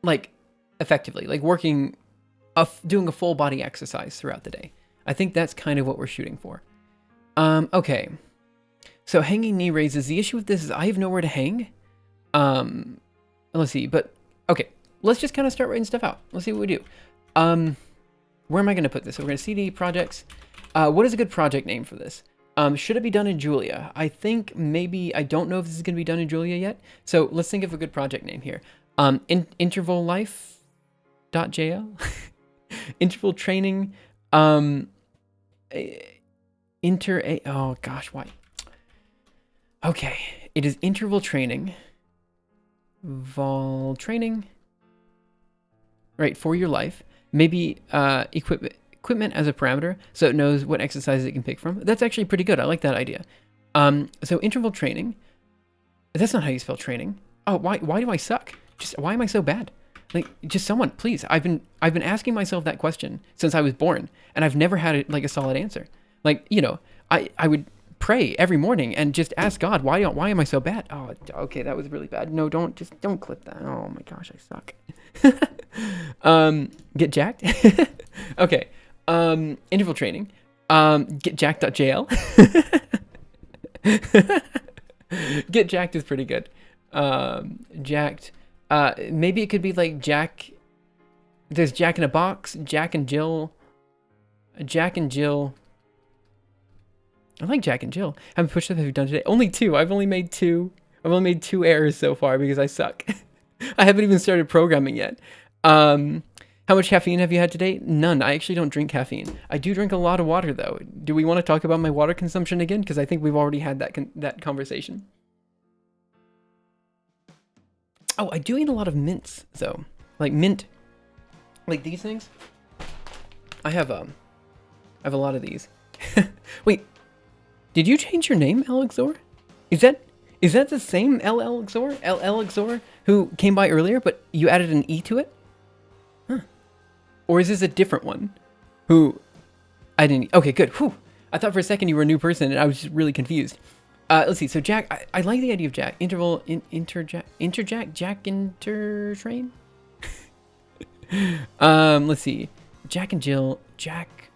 like effectively, like doing a full body exercise throughout the day. I think that's kind of what we're shooting for. Okay. So hanging knee raises. The issue with this is I have nowhere to hang. Let's see, but okay. Let's just kind of start writing stuff out. Let's see what we do. Where am I going to put this? So we're going to CD projects. What is a good project name for this? Should it be done in Julia? I think maybe, I don't know if this is going to be done in Julia yet. So let's think of a good project name here. Interval life.jl. Interval training. Oh gosh, why? Okay, it is interval training. Vol training. Right, for your life. Maybe equipment as a parameter, so it knows what exercises it can pick from. That's actually pretty good. I like that idea. So interval training. That's not how you spell training. Oh, why do I suck? Just why am I so bad? Like, just someone, please. I've been asking myself that question since I was born, and I've never had a solid answer. Like, I would pray every morning and just ask God, why am I so bad? Oh, okay, that was really bad. No, don't clip that. Oh my gosh, I suck. Get jacked. Okay. Interval training. Get jacked.jl. Get jacked is pretty good. Jacked. Maybe it could be like Jack. There's Jack in a Box, Jack and Jill. Jack and Jill. I like Jack and Jill. How many push-ups have you done today? Only 2. I've only made 2. I've only made 2 errors so far because I suck. I haven't even started programming yet. How much caffeine have you had today? None. I actually don't drink caffeine. I do drink a lot of water though. Do we want to talk about my water consumption again? Because I think we've already had that conversation. Oh, I do eat a lot of mints though. Like mint. Like these things. I have a lot of these. Wait. Did you change your name, Alexor? Is that the same Alexor who came by earlier, but you added an E to it? Huh. Or is this a different one? Who I didn't. Okay, good. Whew. I thought for a second you were a new person, and I was just really confused. Let's see. So Jack, I like the idea of Jack. Jack intertrain. Let's see. Jack and Jill. Jack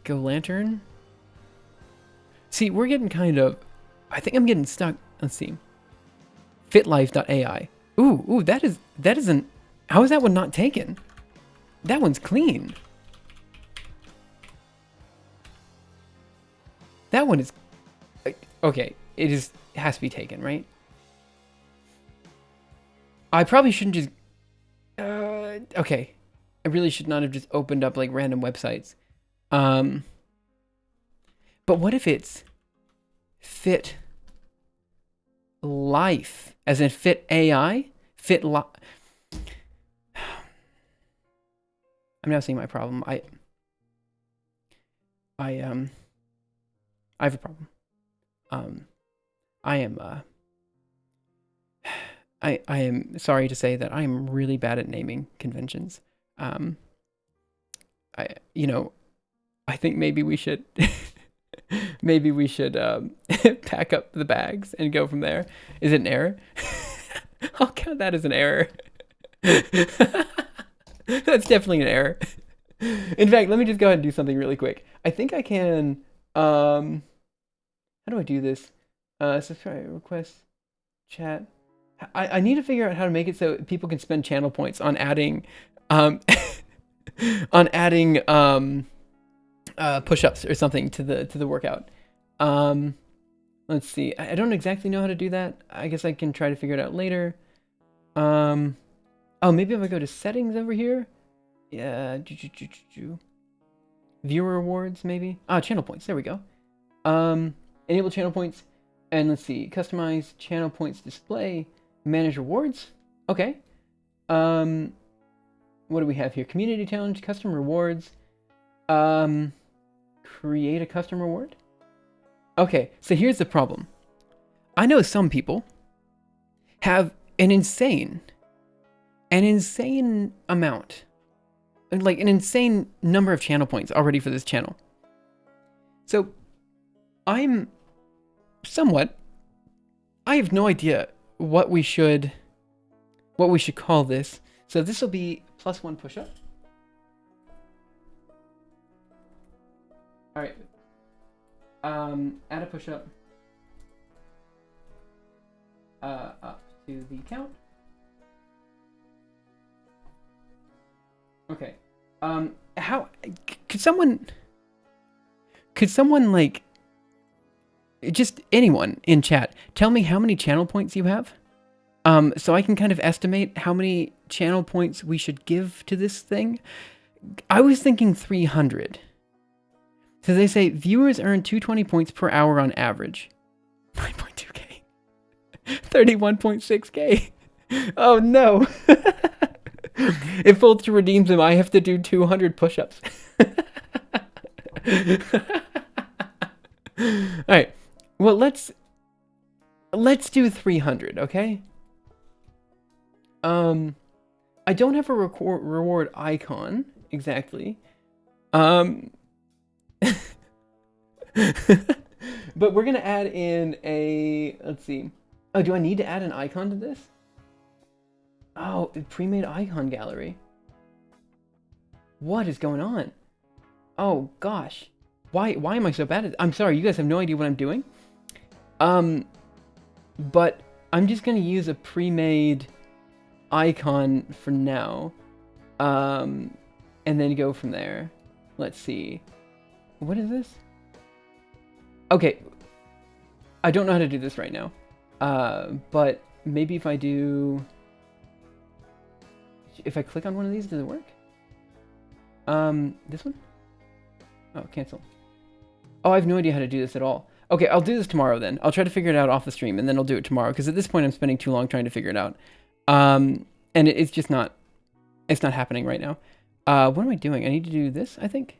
go lantern. See, we're getting kind of. I think I'm getting stuck. Let's see. Fitlife.ai. Ooh, that isn't. How is that one not taken? That one's clean. That one is. Okay, it has to be taken, right? I probably shouldn't just. Okay, I really should not have just opened up like random websites. But what if it's Fit Life, as in Fit AI, Fit Life? I'm now seeing my problem. I have a problem. I am sorry to say that I am really bad at naming conventions. I think maybe we should pack up the bags and go from there. Is it an error? I'll count that as an error. That's definitely an error. In fact, let me just go ahead and do something really quick. I think I can. How do I do this? Subscribe, request, chat. I need to figure out how to make it so people can spend channel points on adding on adding push-ups or something to the workout. Let's see. I don't exactly know how to do that. I guess I can try to figure it out later. Oh, maybe if I go to settings over here. Yeah. Viewer rewards, maybe. Ah, channel points. There we go. Enable channel points. And let's see. Customize channel points display. Manage rewards. Okay. What do we have here? Community challenge, custom rewards. Create a custom reward. Okay, so here's the problem. I know some people have an insane amount, like an insane number of channel points already for this channel. So I have no idea what we should call this. So this will be +1 push-up. All right. Add a push-up up to the count. Okay. How could someone like just anyone in chat tell me how many channel points you have? So I can kind of estimate how many channel points we should give to this thing. I was thinking 300. So they say viewers earn 220 points per hour on average. 9.2k. 31.6k. Oh no. If Ultra redeems him, I have to do 200 push-ups. Alright. Well, let's do 300, okay? I don't have a reward icon exactly. But we're gonna add in a, let's see. Oh, do I need to add an icon to this? Oh, pre-made icon gallery. What is going on? Oh gosh. Why am I so bad at it? I'm sorry, you guys have no idea what I'm doing. But I'm just gonna use a pre-made icon for now. And then go from there. Let's see. What is this? Okay. I don't know how to do this right now. But maybe if I do... If I click on one of these, does it work? This one? Oh, cancel. Oh, I have no idea how to do this at all. Okay, I'll do this tomorrow then. I'll try to figure it out off the stream, and then I'll do it tomorrow, because at this point I'm spending too long trying to figure it out. And it's just not... It's not happening right now. What am I doing? I need to do this, I think?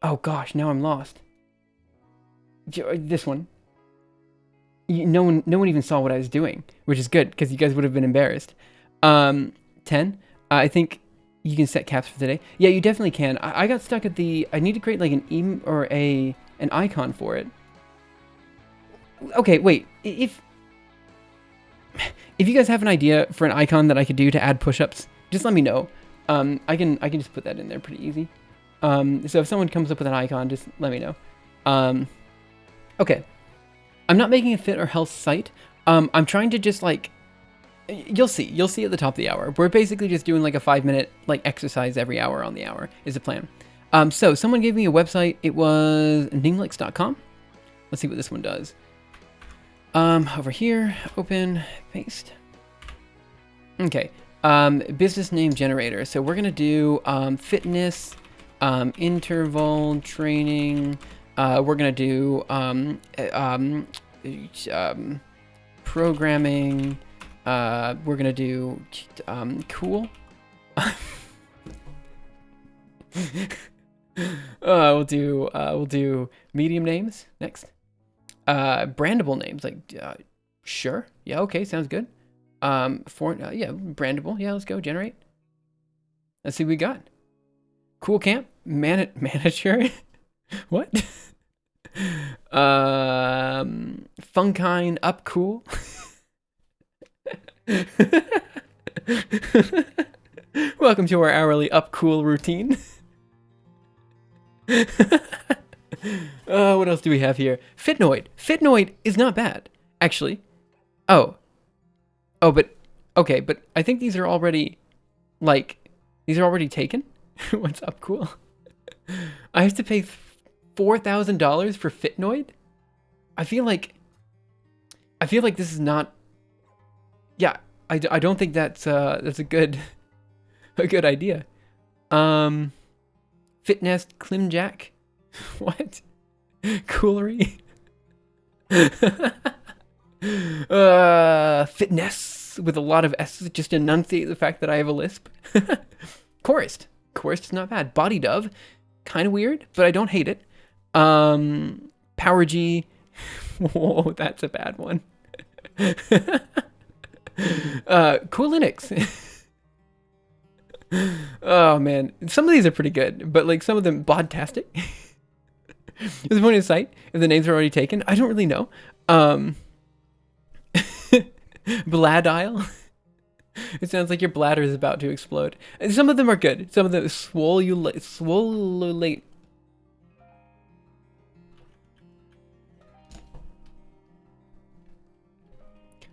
Oh gosh, now I'm lost. This one. No one even saw what I was doing, which is good, because you guys would have been embarrassed. 10. I think you can set caps for today. Yeah, you definitely can. I got stuck at the... I need to create like an or an icon for it. Okay, wait. If you guys have an idea for an icon that I could do to add push-ups, just let me know. I can just put that in there pretty easy. So if someone comes up with an icon, just let me know. Okay. I'm not making a fit or health site. I'm trying to just like... You'll see at the top of the hour. We're basically just doing like a 5-minute like exercise every hour on the hour is the plan. So someone gave me a website. It was ninglix.com. Let's see what this one does. Over here, open, paste. Okay. Business name generator. So we're gonna do fitness, interval training. We're gonna do programming. We're gonna do cool. We'll do medium names next. Brandable names like sure, yeah, okay, sounds good. Yeah, brandable, yeah, let's go generate. Let's see what we got. Cool camp manager. What? Funkine up cool. Welcome to our hourly up cool routine. What else do we have here? Fitnoid. Fitnoid is not bad, actually. Oh, but okay, but I think these are already taken. What's up, cool? I have to pay $4,000 for Fitnoid? I feel like this is not. Yeah, I don't think that's a good idea. Fitness Klimjack? What? Coolery? Fitness with a lot of S's, just enunciate the fact that I have a lisp. Chorist is not bad. Body Dove, kind of weird, but I don't hate it. Power G. Whoa, that's a bad one. Cool Linux. Oh man, some of these are pretty good, but like some of them bodtastic. There's one in sight. If the names are already taken, I don't really know. Bladile. It sounds like your bladder is about to explode. And some of them are good. Some of them swolulate.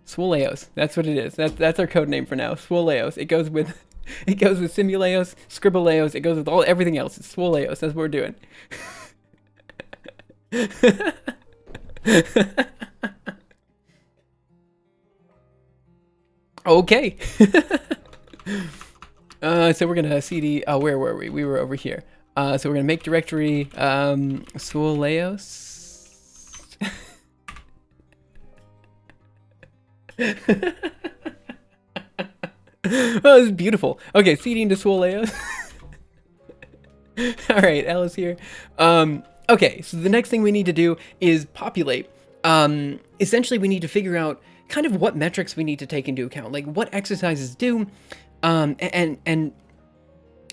Swoleos. That's what it is. That's our code name for now. Swoleos. It goes with Simuleos, Scribbleos. It goes with everything else. It's Swoleos. That's what we're doing. Okay. So we're gonna cd. Oh, where were we? We were over here. So we're gonna make directory Swoleos. Oh, this is beautiful. Okay, cd into Swoleos. All right, Alice here. Okay, so the next thing we need to do is populate. Essentially, we need to figure out kind of what metrics we need to take into account, like what exercises do, and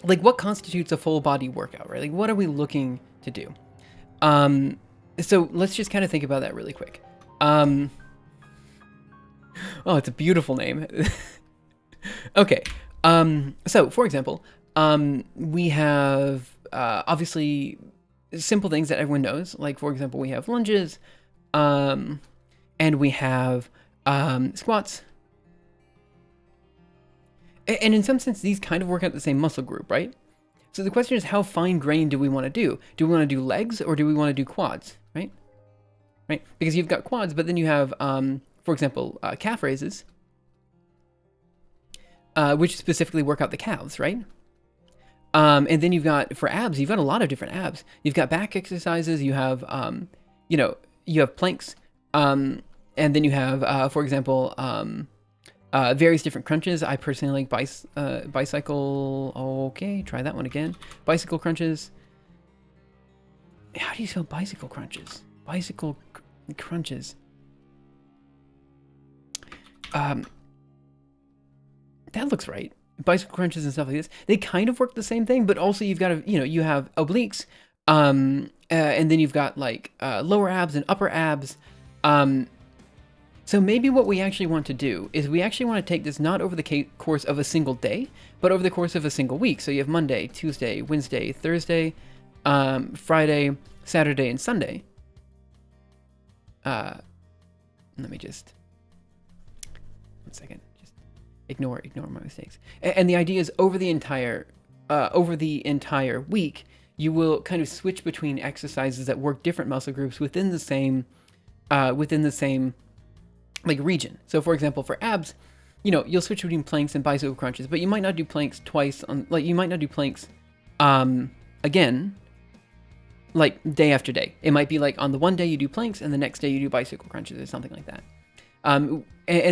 like what constitutes a full body workout, right? Like what are we looking to do? So let's just kind of think about that really quick. Oh, it's a beautiful name. Okay. So for example, we have obviously simple things that everyone knows. Like for example, we have lunges, and we have squats. And in some sense, these kind of work out the same muscle group, right? So the question is, how fine-grained do we want to do? Do we want to do legs or do we want to do quads, right? Right? Because you've got quads, but then you have, for example, calf raises, which specifically work out the calves, right? And then you've got, for abs, you've got a lot of different abs. You've got back exercises, you have, you have planks, and then you have, for example, various different crunches. I personally like bicycle. Okay, try that one again. Bicycle crunches. How do you spell bicycle crunches? Bicycle crunches. That looks right. Bicycle crunches and stuff like this. They kind of work the same thing, but also you've got to, you have obliques, and then you've got like lower abs and upper abs. So maybe what we actually want to do is we actually want to take this not over the course of a single day, but over the course of a single week. So you have Monday, Tuesday, Wednesday, Thursday, Friday, Saturday, and Sunday. Let me just, one second, just ignore my mistakes. And the idea is over the entire week, you will kind of switch between exercises that work different muscle groups within the same like region. So for example, for abs, you'll switch between planks and bicycle crunches, but you might not do planks twice you might not do planks again, like day after day. It might be like on the one day you do planks and the next day you do bicycle crunches or something like that. And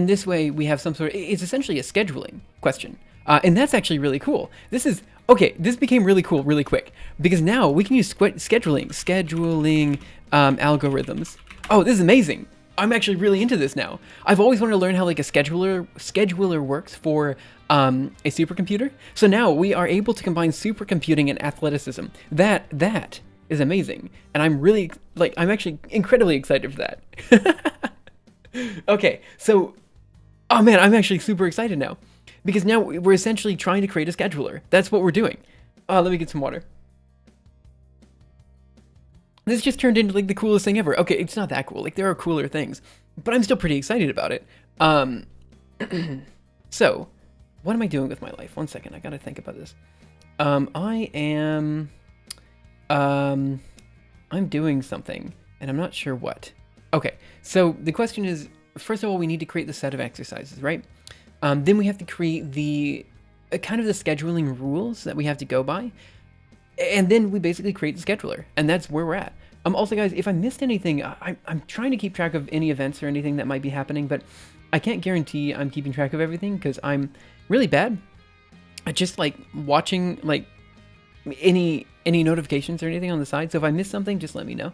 this way we have some sort of, it's essentially a scheduling question. And that's actually really cool. This became really cool really quick because now we can use scheduling algorithms. Oh, this is amazing. I'm actually really into this now. I've always wanted to learn how like a scheduler works for a supercomputer. So now we are able to combine supercomputing and athleticism. That is amazing. And I'm actually incredibly excited for that. Okay, so, oh man, I'm actually super excited now. Because now we're essentially trying to create a scheduler. That's what we're doing. Let me get some water. This just turned into like the coolest thing ever. Okay, it's not that cool. Like there are cooler things, but I'm still pretty excited about it. So what am I doing with my life? One second, I gotta think about this. I am, um, I'm doing something, and I'm not sure what. Okay, so the question is, first of all, we need to create the set of exercises, right? Then we have to create the kind of the scheduling rules that we have to go by, and then we basically create the scheduler, and that's where we're at. Also, guys, if I missed anything, I'm trying to keep track of any events or anything that might be happening, but I can't guarantee I'm keeping track of everything because I'm really bad at just like watching like any notifications or anything on the side. So if I miss something, just let me know.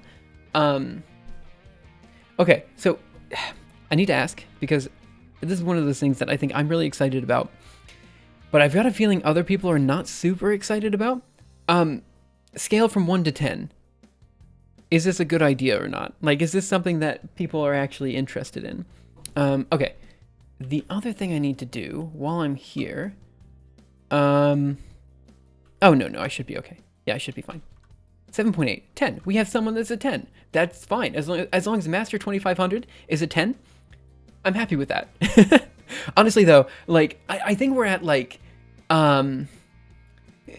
Okay, so I need to ask because this is one of those things that I think I'm really excited about, but I've got a feeling other people are not super excited about. Scale from 1 to 10. Is this a good idea or not? Like, is this something that people are actually interested in? Okay. The other thing I need to do while I'm here, oh, no, I should be okay. Yeah, I should be fine. 7.8, 10. We have someone that's a 10. That's fine. As long as Master 2500 is a 10, I'm happy with that. Honestly, though, like, I think we're at, like,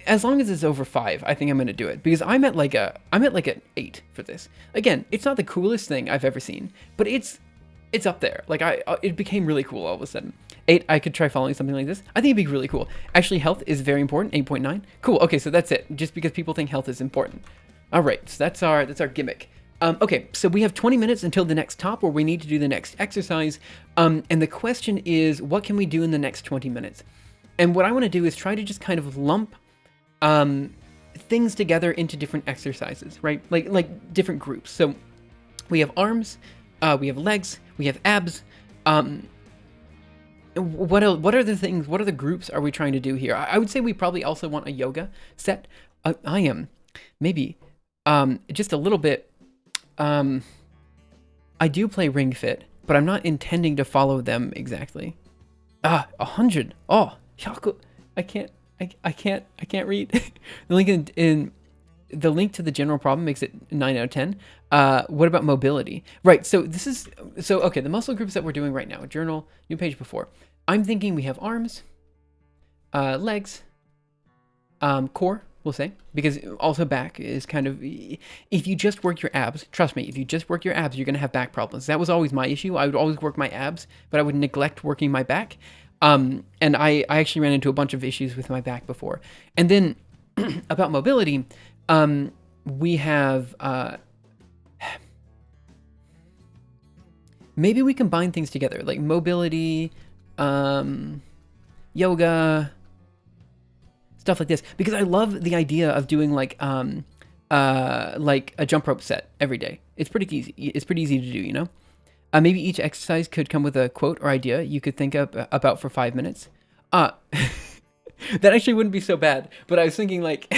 as long as it's over 5, I think I'm gonna do it because I'm at like an 8 for this. Again, it's not the coolest thing I've ever seen, but it's up there. Like it became really cool all of a sudden. 8, I could try following something like this. I think it'd be really cool. Actually, health is very important. 8.9. Cool. Okay, so that's it. Just because people think health is important. All right, so that's our gimmick. Okay, so we have 20 minutes until the next top where we need to do the next exercise. And the question is, what can we do in the next 20 minutes? And what I want to do is try to just kind of lump things together into different exercises, right? Like different groups. So we have arms, we have legs, we have abs. What are the things? What are the groups are we trying to do here? I would say we probably also want a yoga set. I am maybe just a little bit. I do play Ring Fit, but I'm not intending to follow them exactly. 100. Oh, Shaku. I can't read. The link in the link to the general problem makes it 9 out of 10. What about mobility? Right. So okay. The muscle groups that we're doing right now. Journal, new page before. I'm thinking we have arms, legs, core. We'll say because also back is kind of. If you just work your abs, trust me. If you just work your abs, you're gonna have back problems. That was always my issue. I would always work my abs, but I would neglect working my back. And I actually ran into a bunch of issues with my back before. And then about mobility, we have, maybe we combine things together, like mobility, yoga, stuff like this, because I love the idea of doing like a jump rope set every day. It's pretty easy. It's pretty easy to do, you know? Maybe each exercise could come with a quote or idea you could think about for 5 minutes. That actually wouldn't be so bad. But I was thinking, like,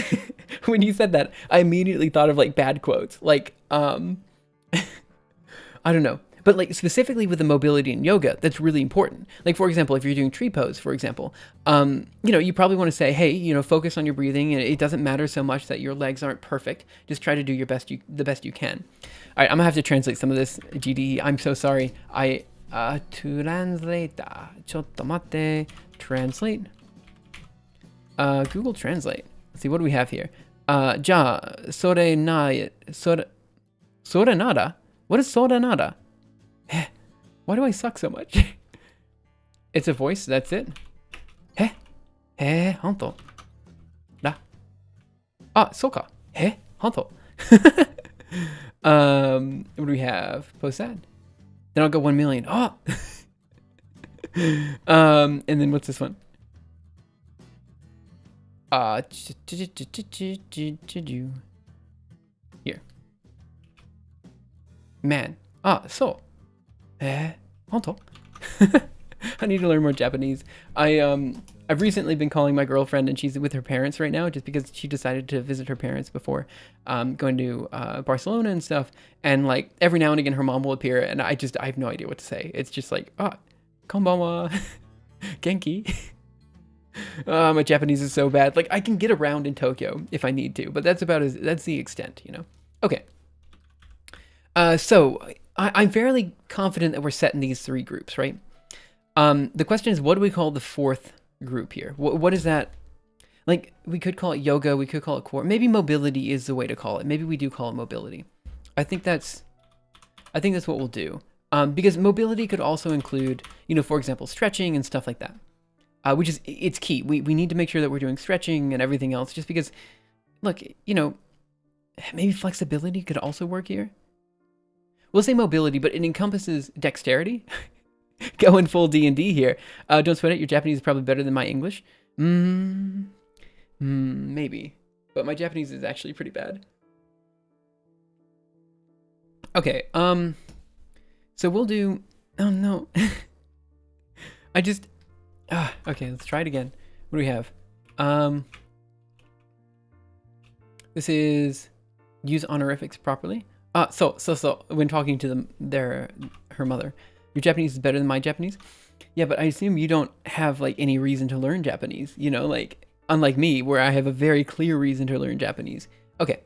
when you said that, I immediately thought of, like, bad quotes. Like, I don't know. But, like, specifically with the mobility in yoga, that's really important. Like, for example, if you're doing tree pose, for example, you probably want to say, hey, focus on your breathing. And it doesn't matter so much that your legs aren't perfect. Just try to do the best you can. All right, I'm gonna have to translate some of this GDE. I'm so sorry. Translate. Translate. Google Translate. Let's see, what do we have here? Sore nada? What is sore nada? Why do I suck so much? It's a voice, that's it. Honto. Da. Soka. Honto. What do we have? Post that. Then I'll go 1 million. Oh. And then what's this one? Here. Man. So. Honto. I need to learn more Japanese. I've recently been calling my girlfriend, and she's with her parents right now, just because she decided to visit her parents before going to Barcelona and stuff. And like every now and again, her mom will appear, and I have no idea what to say. It's just like, konbanwa, genki. My Japanese is so bad. Like I can get around in Tokyo if I need to, but that's the extent, Okay. So I'm fairly confident that we're set in these 3 groups, right? The question is, what do we call the 4th group here? What is that? Like, we could call it yoga, we could call it core. Maybe mobility is the way to call it. Maybe we do call it mobility. I think that's what we'll do. Because mobility could also include, for example, stretching and stuff like that. Which is, it's key. We need to make sure that we're doing stretching and everything else, just because, look, maybe flexibility could also work here. We'll say mobility, but it encompasses dexterity. Going full D&D here. Don't sweat it, your Japanese is probably better than my English. Maybe. But my Japanese is actually pretty bad. Okay, so we'll do, oh no. Okay, let's try it again. What do we have? This is use honorifics properly. So when talking to her mother, your Japanese is better than my Japanese. Yeah, but I assume you don't have like any reason to learn Japanese, like unlike me, where I have a very clear reason to learn Japanese. Okay.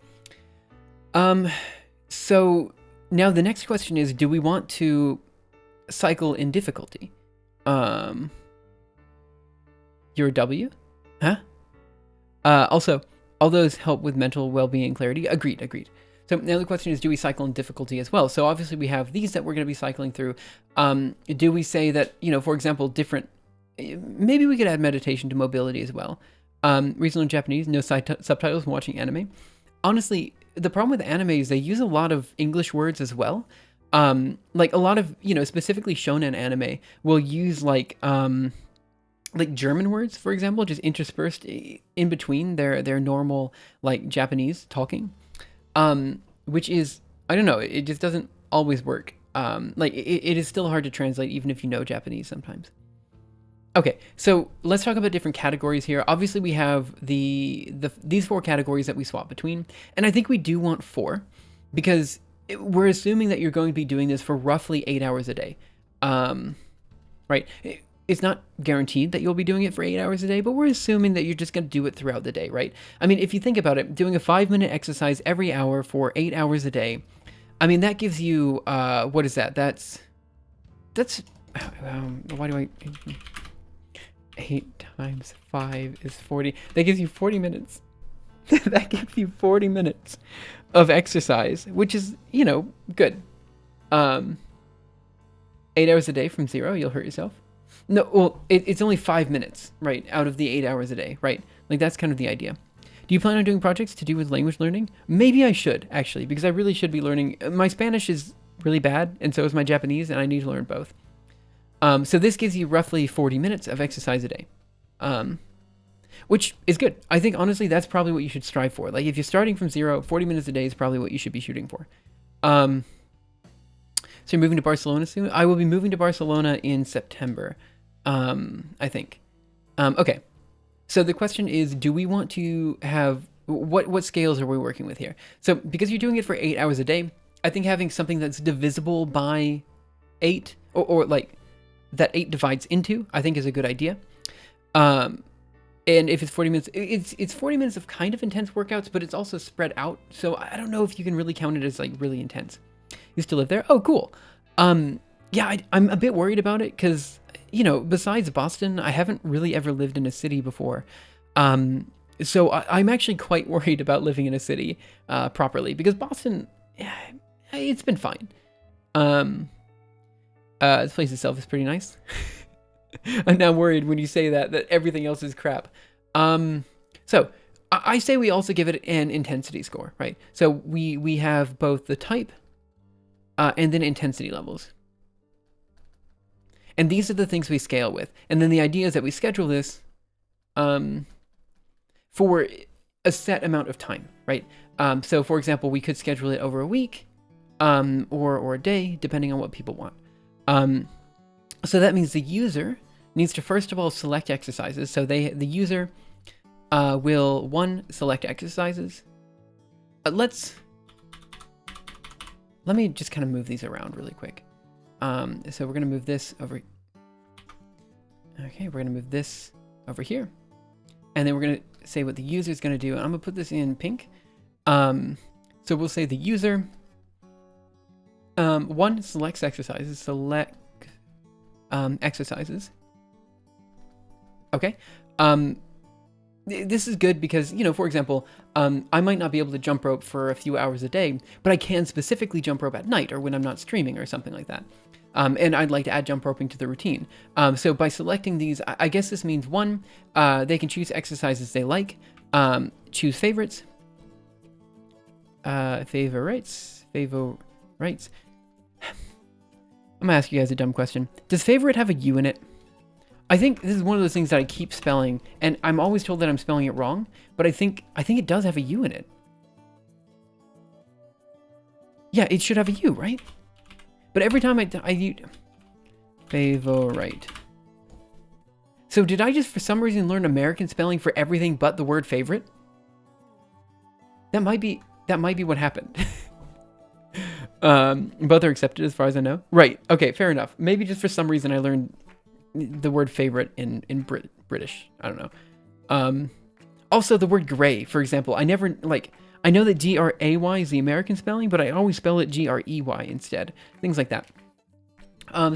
So now the next question is, do we want to cycle in difficulty? You're a W? Huh? Also, all those help with mental well-being and clarity. Agreed. So now the question is, do we cycle in difficulty as well? So obviously we have these that we're going to be cycling through. Do we say that, for example, maybe we could add meditation to mobility as well. Regional in Japanese, no subtitles when watching anime. Honestly, the problem with anime is they use a lot of English words as well. Like a lot of, specifically shonen anime will use like German words, for example, just interspersed in between their normal like Japanese talking. Which is, I don't know, it just doesn't always work. It is still hard to translate even if you know Japanese sometimes. Okay, so let's talk about different categories here. Obviously we have these 4 categories that we swap between, and I think we do want 4 because we're assuming that you're going to be doing this for roughly 8 hours a day. Right? It's not guaranteed that you'll be doing it for 8 hours a day, but we're assuming that you're just going to do it throughout the day, right? I mean, if you think about it, doing a 5-minute exercise every hour for 8 hours a day, I mean, that gives you, what is that? That's, why do I, 8 times 5 is 40. That gives you 40 minutes. That gives you 40 minutes of exercise, which is, good. 8 hours a day from 0, you'll hurt yourself. No, well, it's only 5 minutes, right, out of the 8 hours a day, right? Like, that's kind of the idea. Do you plan on doing projects to do with language learning? Maybe I should, actually, because I really should be learning. My Spanish is really bad, and so is my Japanese, and I need to learn both. So this gives you roughly 40 minutes of exercise a day, which is good. I think, honestly, that's probably what you should strive for. Like, if you're starting from 0, 40 minutes a day is probably what you should be shooting for. So you're moving to Barcelona soon? I will be moving to Barcelona in September. I think. Okay. So the question is, do we want to have, what scales are we working with here? So because you're doing it for 8 hours a day, I think having something that's divisible by 8, or like that 8 divides into, I think is a good idea. And if it's 40 minutes, it's 40 minutes of kind of intense workouts, but it's also spread out. So I don't know if you can really count it as like really intense. You still live there? Oh, cool. Yeah, I'm a bit worried about it because, besides Boston, I haven't really ever lived in a city before. So I'm actually quite worried about living in a city properly because Boston, it's been fine. This place itself is pretty nice. I'm now worried when you say that everything else is crap. So I say we also give it an intensity score, right? So we have both the type and then intensity levels. And these are the things we scale with. And then the idea is that we schedule this for a set amount of time, right? So for example, we could schedule it over a week or a day, depending on what people want. So that means the user needs to first of all select exercises. So the user will select exercises. Let me just kind of move these around really quick. So we're going to move this over. Okay, we're going to move this over here. And then we're going to say what the user is going to do. And I'm going to put this in pink. So we'll say the user, selects exercises, exercises. Okay. this is good because, for example, I might not be able to jump rope for a few hours a day, but I can specifically jump rope at night or when I'm not streaming or something like that. And I'd like to add jump roping to the routine. So by selecting these, I guess this means one, they can choose exercises they like, choose favorites, favorites. I'm gonna ask you guys a dumb question. Does favorite have a U in it? I think this is one of those things that I keep spelling, and I'm always told that I'm spelling it wrong, but I think it does have a U in it. Yeah, it should have a U, right? But every time I use favorite. So did I just for some reason learn American spelling for everything but the word favorite? That might be what happened. Both are accepted as far as I know. Right. Okay, fair enough. Maybe just for some reason I learned the word favorite in British. I don't know. Also the word gray, for example, I never I know that Gray is the American spelling, but I always spell it Grey instead. Things like that.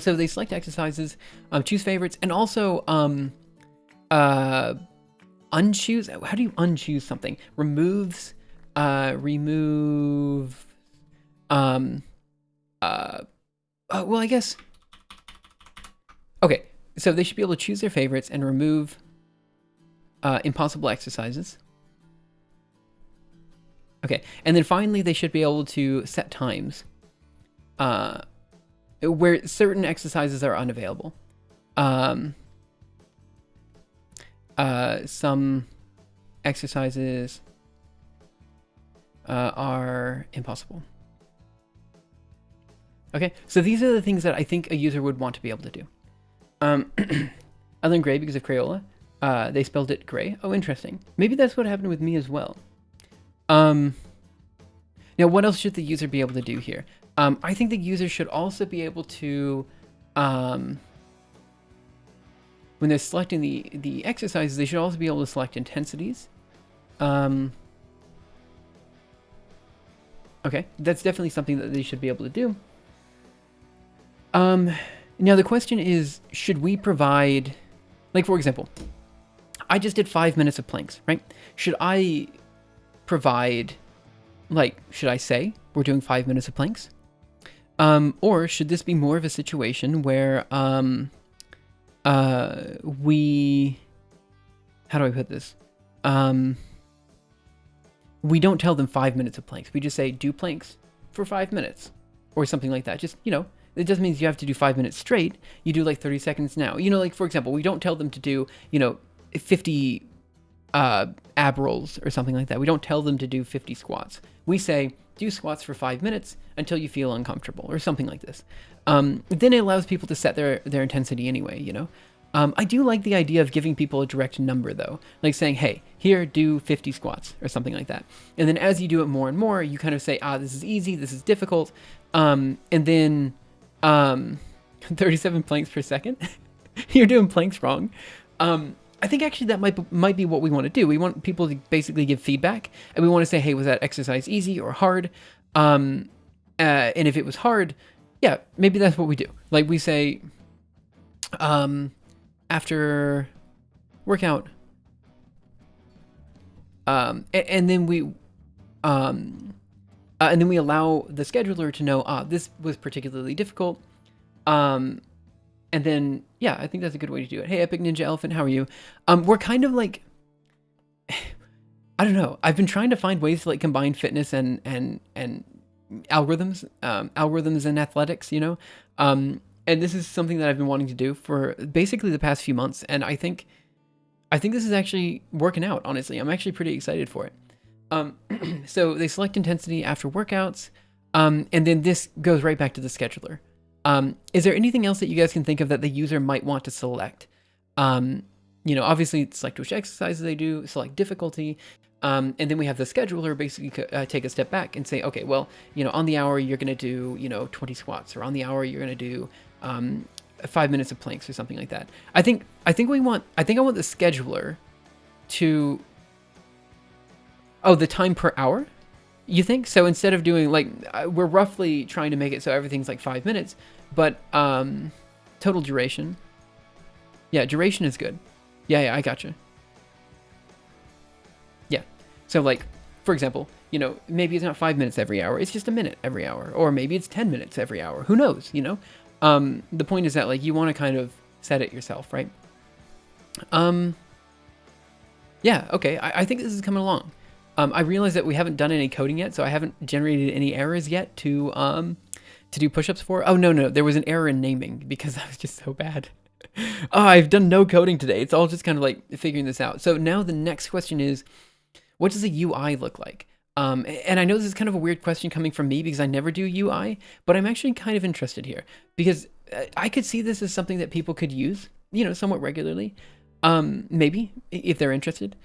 So they select exercises, choose favorites, and also unchoose. How do you unchoose something? Removes, remove. Well, I guess. Okay, so they should be able to choose their favorites and remove impossible exercises. Okay, and then finally they should be able to set times where certain exercises are unavailable. Some exercises are impossible. Okay, so these are the things that I think a user would want to be able to do. I learned gray because of Crayola. They spelled it gray. Oh, interesting. Maybe that's what happened with me as well. Now, what else should the user be able to do here? I think the user should also be able to, when they're selecting the exercises, they should also be able to select intensities. Okay, that's definitely something that they should be able to do. Now the question is, should we provide, like for example, I just did 5 minutes of planks, right? Should I provide, should I say we're doing 5 minutes of planks? Or should this be more of a situation where, we, how do I put this? We don't tell them 5 minutes of planks. We just say, do planks for 5 minutes or something like that. Just, it just means you have to do 5 minutes straight. You do 30 seconds now. For example, we don't tell them to do, 50 ab rolls or something like that. We don't tell them to do 50 squats. We say, do squats for 5 minutes until you feel uncomfortable or something like this. Then it allows people to set their intensity anyway, I do like the idea of giving people a direct number though, like saying, hey, here, do 50 squats or something like that. And then as you do it more and more, you kind of say, this is easy, this is difficult. And then 37 planks per second. You're doing planks wrong. I think actually that might be what we want to do. We want people to basically give feedback, and we want to say, hey, was that exercise easy or hard? And if it was hard, yeah, maybe that's what we do. Like we say, after workout, and then we allow the scheduler to know, this was particularly difficult. And then, yeah, I think that's a good way to do it. Hey, Epic Ninja Elephant, how are you? We're kind of like, I don't know. I've been trying to find ways to combine fitness and algorithms and athletics, and this is something that I've been wanting to do for basically the past few months. And I think this is actually working out, honestly. I'm actually pretty excited for it. So they select intensity after workouts. And then this goes right back to the scheduler. Is there anything else that you guys can think of that the user might want to select? Obviously select which exercises they do, select difficulty. And then we have the scheduler basically take a step back and say, okay, well, on the hour you're going to do, 20 squats, or on the hour you're going to do 5 minutes of planks or something like that. I think I want the scheduler to, the time per hour. You think? So instead of doing we're roughly trying to make it so everything's 5 minutes, but total duration. Yeah, duration is good. Yeah, I gotcha. So like, for example, you know, maybe it's not 5 minutes every hour, it's just a minute every hour, or maybe it's 10 minutes every hour. Who knows, you know? The point is that like you want to kind of set it yourself, right? Yeah, okay, I think this is coming along. I realize that we haven't done any coding yet, so I haven't generated any errors yet to do push-ups for. Oh, no, there was an error in naming because I was just so bad. Oh, I've done no coding today. It's all just kind of like figuring this out. So now the next question is, what does a UI look like? And I know this is kind of a weird question coming from me because I never do UI, but I'm actually kind of interested here because I could see this as something that people could use, you know, somewhat regularly. Maybe if they're interested.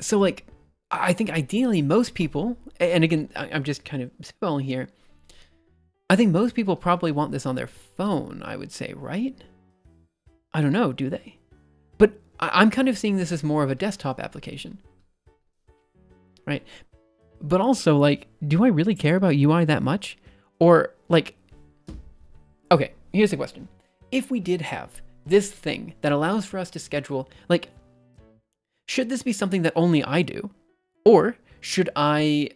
So like, I think ideally most people, and again, I'm just kind of spitballing here. I think most people probably want this on their phone, I would say, right? I don't know, do they? But I'm kind of seeing this as more of a desktop application, right? But also, like, do I really care about UI that much? Or, like, okay, here's the question. If we did have this thing that allows for us to schedule, like, should this be something that only I do? Or should or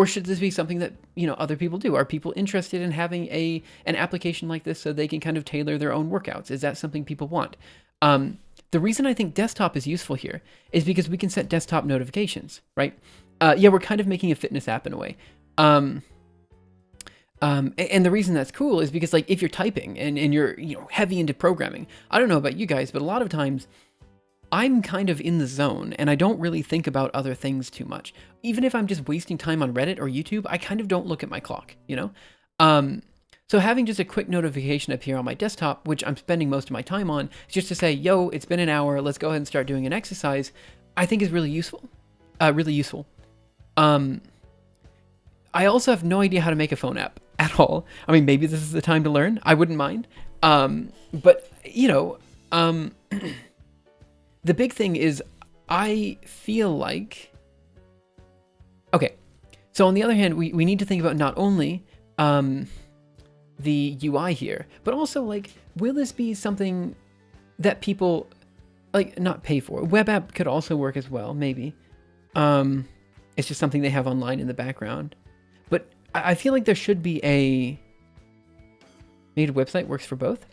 should this be something that, you know, other people do? Are people interested in having an application like this so they can kind of tailor their own workouts? Is that something people want? The reason I think desktop is useful here is because we can set desktop notifications, right? Yeah, we're kind of making a fitness app in a way. And the reason that's cool is because, like, if you're typing and you're, you know, heavy into programming, I don't know about you guys, but a lot of times I'm kind of in the zone and I don't really think about other things too much. Even if I'm just wasting time on Reddit or YouTube, I kind of don't look at my clock, you know? So having just a quick notification up here on my desktop, which I'm spending most of my time on, just to say, yo, it's been an hour, let's go ahead and start doing an exercise, I think is really useful. Really useful. I also have no idea how to make a phone app at all. I mean, maybe this is the time to learn. I wouldn't mind. But, you know, the big thing is I feel like, okay, so on the other hand, we need to think about not only the UI here, but also, like, will this be something that people, like, not pay for? Web app could also work as well, maybe. It's just something they have online in the background. But I feel like there should be maybe a website works for both.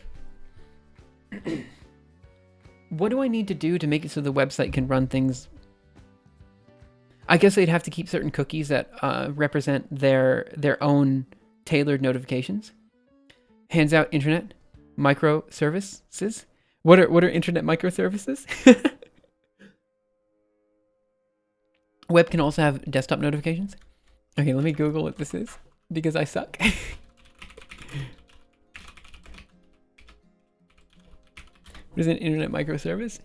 What do I need to do to make it so the website can run things? I guess they'd have to keep certain cookies that represent their own tailored notifications. Hands out internet microservices. What are internet microservices? Web can also have desktop notifications. Okay, let me Google what this is because I suck. What is an internet microservice?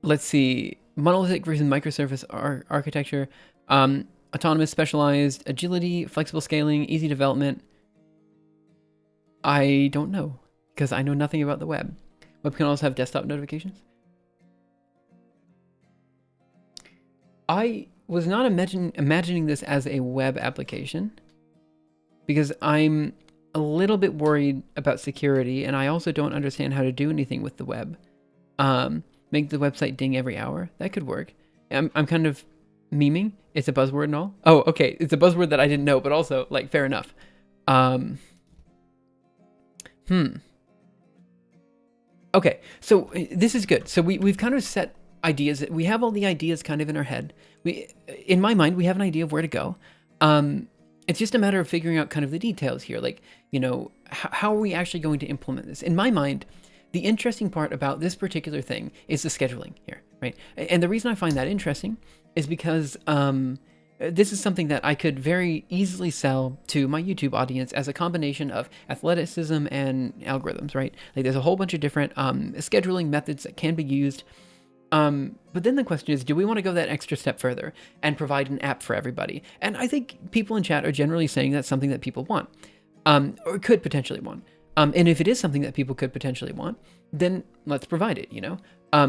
Let's see. Monolithic versus microservice architecture. Autonomous, specialized, agility, flexible scaling, easy development. I don't know because I know nothing about the web. Web can also have desktop notifications. I was not imagining this as a web application because I'm a little bit worried about security, and I also don't understand how to do anything with the web. Make the website ding every hour. That could work. I'm kind of memeing. It's a buzzword and all. Oh, okay. It's a buzzword that I didn't know, but also, like, fair enough. Okay, so this is good. So we've kind of set ideas. We have all the ideas kind of in our head. In my mind, we have an idea of where to go. It's just a matter of figuring out kind of the details here. Like, you know, how are we actually going to implement this? In my mind, the interesting part about this particular thing is the scheduling here, right? And the reason I find that interesting is because this is something that I could very easily sell to my YouTube audience as a combination of athleticism and algorithms, right? Like, there's a whole bunch of different scheduling methods that can be used. But then the question is, do we want to go that extra step further and provide an app for everybody? And I think people in chat are generally saying that's something that people want, or could potentially want. And if it is something that people could potentially want, then let's provide it, you know?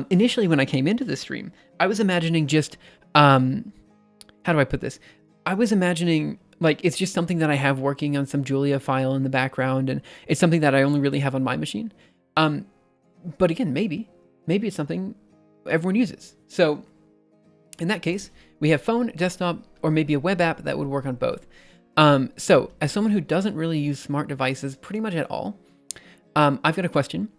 Initially, when I came into the stream, I was imagining just, how do I put this? I was imagining, like, it's just something that I have working on some Julia file in the background, and it's something that I only really have on my machine. But again, maybe, maybe it's something everyone uses. So in that case, we have phone, desktop, or maybe a web app that would work on both. So as someone who doesn't really use smart devices pretty much at all, I've got a question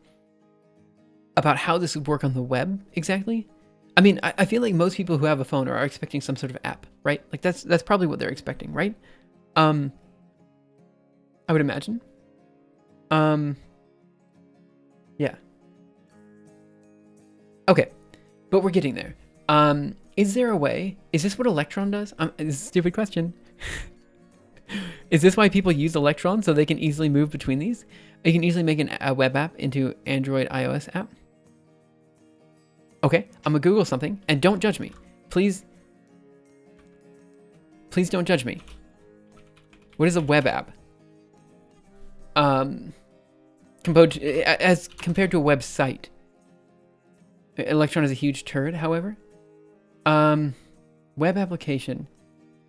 about how this would work on the web exactly. I mean, I feel like most people who have a phone are expecting some sort of app, right? Like that's probably what they're expecting, right? I would imagine. Yeah. Okay, but we're getting there. Is there a way? Is this what Electron does? This is a stupid question. Is this why people use Electron, so they can easily move between these? You can easily make a web app into Android iOS app. Okay, I'm gonna Google something, and don't judge me. Please don't judge me. What is a web app? As compared to a website. Electron is a huge turd, however. Web application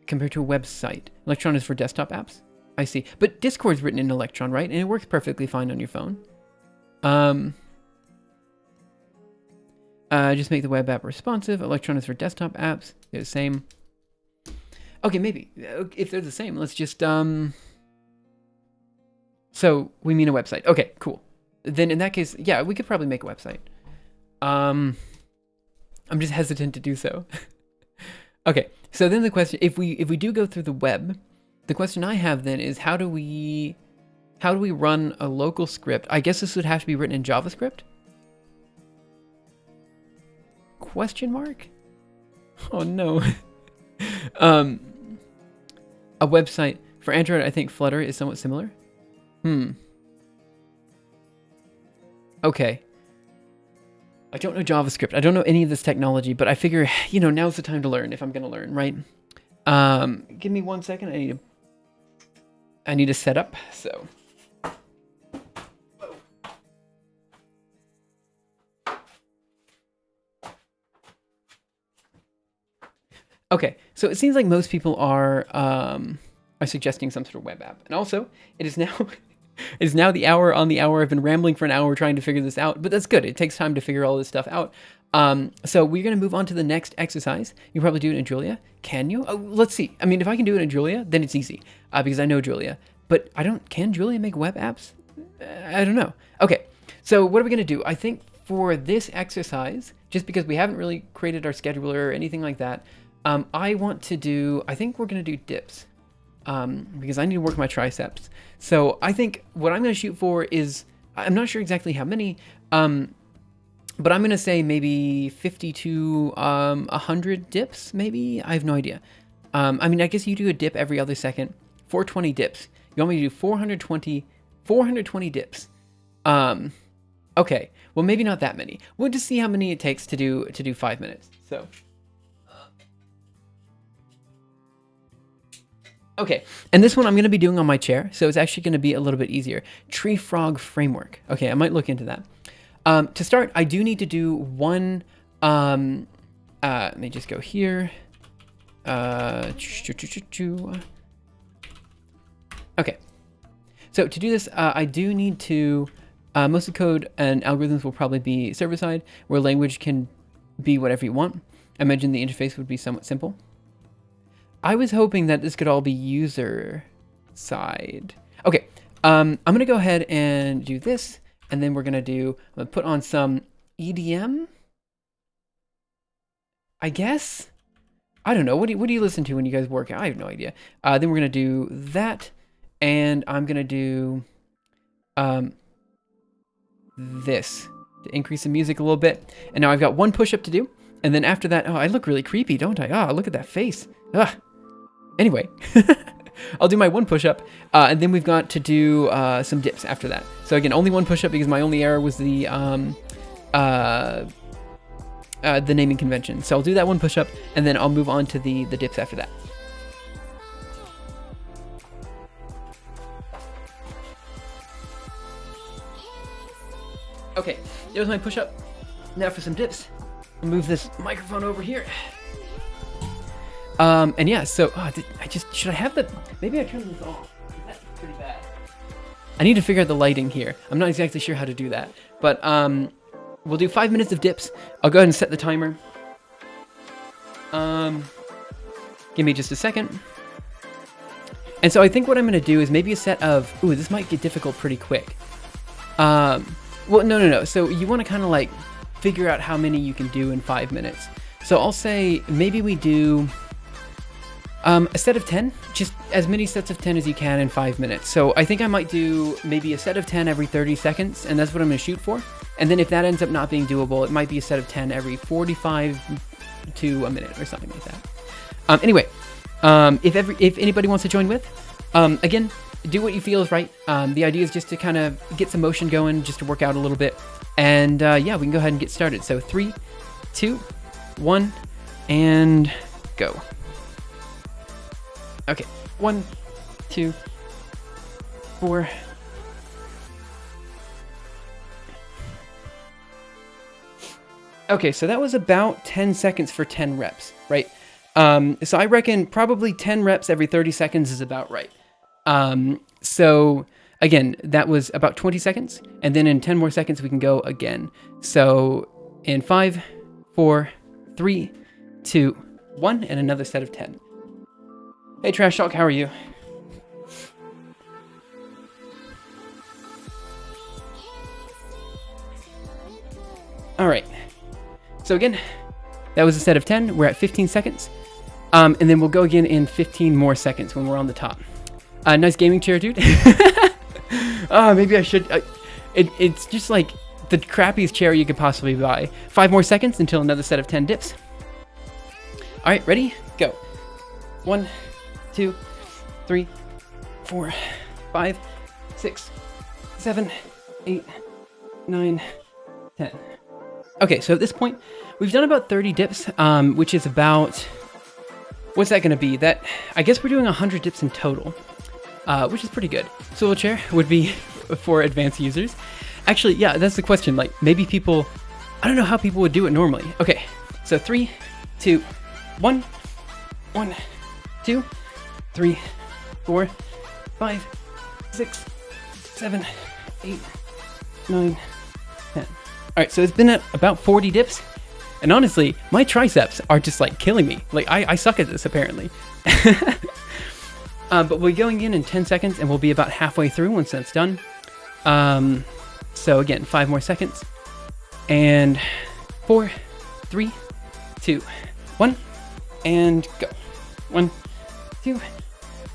compared to a website. Electron is for desktop apps. I see. But Discord's written in Electron, right? And it works perfectly fine on your phone. Just make the web app responsive. Electron is for desktop apps. They're the same. Okay, maybe. If they're the same, let's just... So, we mean a website. Okay, cool. Then in that case, yeah, we could probably make a website. I'm just hesitant to do so. Okay, so then the question, if we do go through the web, the question I have then is how do we run a local script? I guess this would have to be written in JavaScript? Question mark? Oh no. A website for Android, I think Flutter is somewhat similar. Okay. I don't know JavaScript. I don't know any of this technology, but I figure, now's the time to learn if I'm going to learn, right? Give me 1 second. I need to set up, so. Okay, so it seems like most people are suggesting some sort of web app. And also, it is now the hour on the hour. I've been rambling for an hour trying to figure this out, but that's good. It takes time to figure all this stuff out. So we're going to move on to the next exercise. You probably do it in Julia. Can you? Oh, let's see. I mean, if I can do it in Julia, then it's easy because I know Julia. But can Julia make web apps? I don't know. Okay, so what are we going to do? I think for this exercise, just because we haven't really created our scheduler or anything like that, I think we're going to do dips. Because I need to work my triceps. So I think what I'm going to shoot for is, I'm not sure exactly how many, but I'm going to say maybe 50 to 100 dips, maybe? I have no idea. I mean, I guess you do a dip every other second. 420 dips. You want me to do 420 dips. Okay, well, maybe not that many. We'll just see how many it takes to do 5 minutes. So... Okay, and this one I'm going to be doing on my chair, so it's actually going to be a little bit easier. Tree Frog Framework. Okay, I might look into that. To start, I do need to do one, let me just go here. Okay, so to do this, I do need to, most of the code and algorithms will probably be server-side, where language can be whatever you want. I imagine the interface would be somewhat simple. I was hoping that this could all be user side. Okay, I'm gonna go ahead and do this, and then I'm gonna put on some EDM, I guess? I don't know, what do you listen to when you guys work? I have no idea. Then we're gonna do that, and I'm gonna do this to increase the music a little bit. And now I've got one push-up to do, and then after that, oh, I look really creepy, don't I? Oh, look at that face. Ugh. Anyway, I'll do my one push-up, and then we've got to do some dips after that. So again, only one push-up because my only error was the naming convention. So I'll do that one push-up, and then I'll move on to the dips after that. Okay, there's my push-up. Now for some dips. I'll move this microphone over here. And yeah, so should I have maybe I turn this off. That's pretty bad. I need to figure out the lighting here. I'm not exactly sure how to do that, but we'll do 5 minutes of dips. I'll go ahead and set the timer. Give me just a second. And so I think what I'm going to do is maybe a set of... Ooh, this might get difficult pretty quick. Well, no. So you want to kind of like figure out how many you can do in 5 minutes. So I'll say maybe we do a set of 10, just as many sets of 10 as you can in 5 minutes. So I think I might do maybe a set of 10 every 30 seconds, and that's what I'm going to shoot for. And then if that ends up not being doable, it might be a set of 10 every 45 to a minute or something like that. Anyway, if anybody wants to join with, again, do what you feel is right. The idea is just to kind of get some motion going, just to work out a little bit. And yeah, we can go ahead and get started. So 3, 2, 1, and go. Okay, 1, 2, 4. Okay, so that was about 10 seconds for 10 reps, right? So I reckon probably 10 reps every 30 seconds is about right. So again, that was about 20 seconds, and then in 10 more seconds we can go again. So in 5, 4, 3, 2, 1, and another set of 10. Hey Trash Talk, how are you? All right. So again, that was a set of 10. We're at 15 seconds. And then we'll go again in 15 more seconds when we're on the top. Nice gaming chair, dude. Maybe I should. It's just like the crappiest chair you could possibly buy. 5 more seconds until another set of 10 dips. All right, ready? Go. 1, 2, 3, 4, 5, 6, 7, 8, 9, 10. Okay, so at this point, we've done about 30 dips, which is about, what's that going to be? That, I guess we're doing 100 dips in total, which is pretty good. Swivel chair would be for advanced users. Actually, yeah, that's the question. Like, maybe people, I don't know how people would do it normally. Okay, so 3, 2, 1, 1, 2, 3, 4, 5, 6, 7, 8, 9, 10. All right, so it's been at about 40 dips, and honestly, my triceps are just like killing me. Like I suck at this apparently. But we're going in 10 seconds, and we'll be about halfway through once that's done. So again, 5 more seconds, and 4, 3, 2, 1, and go. 1, 2,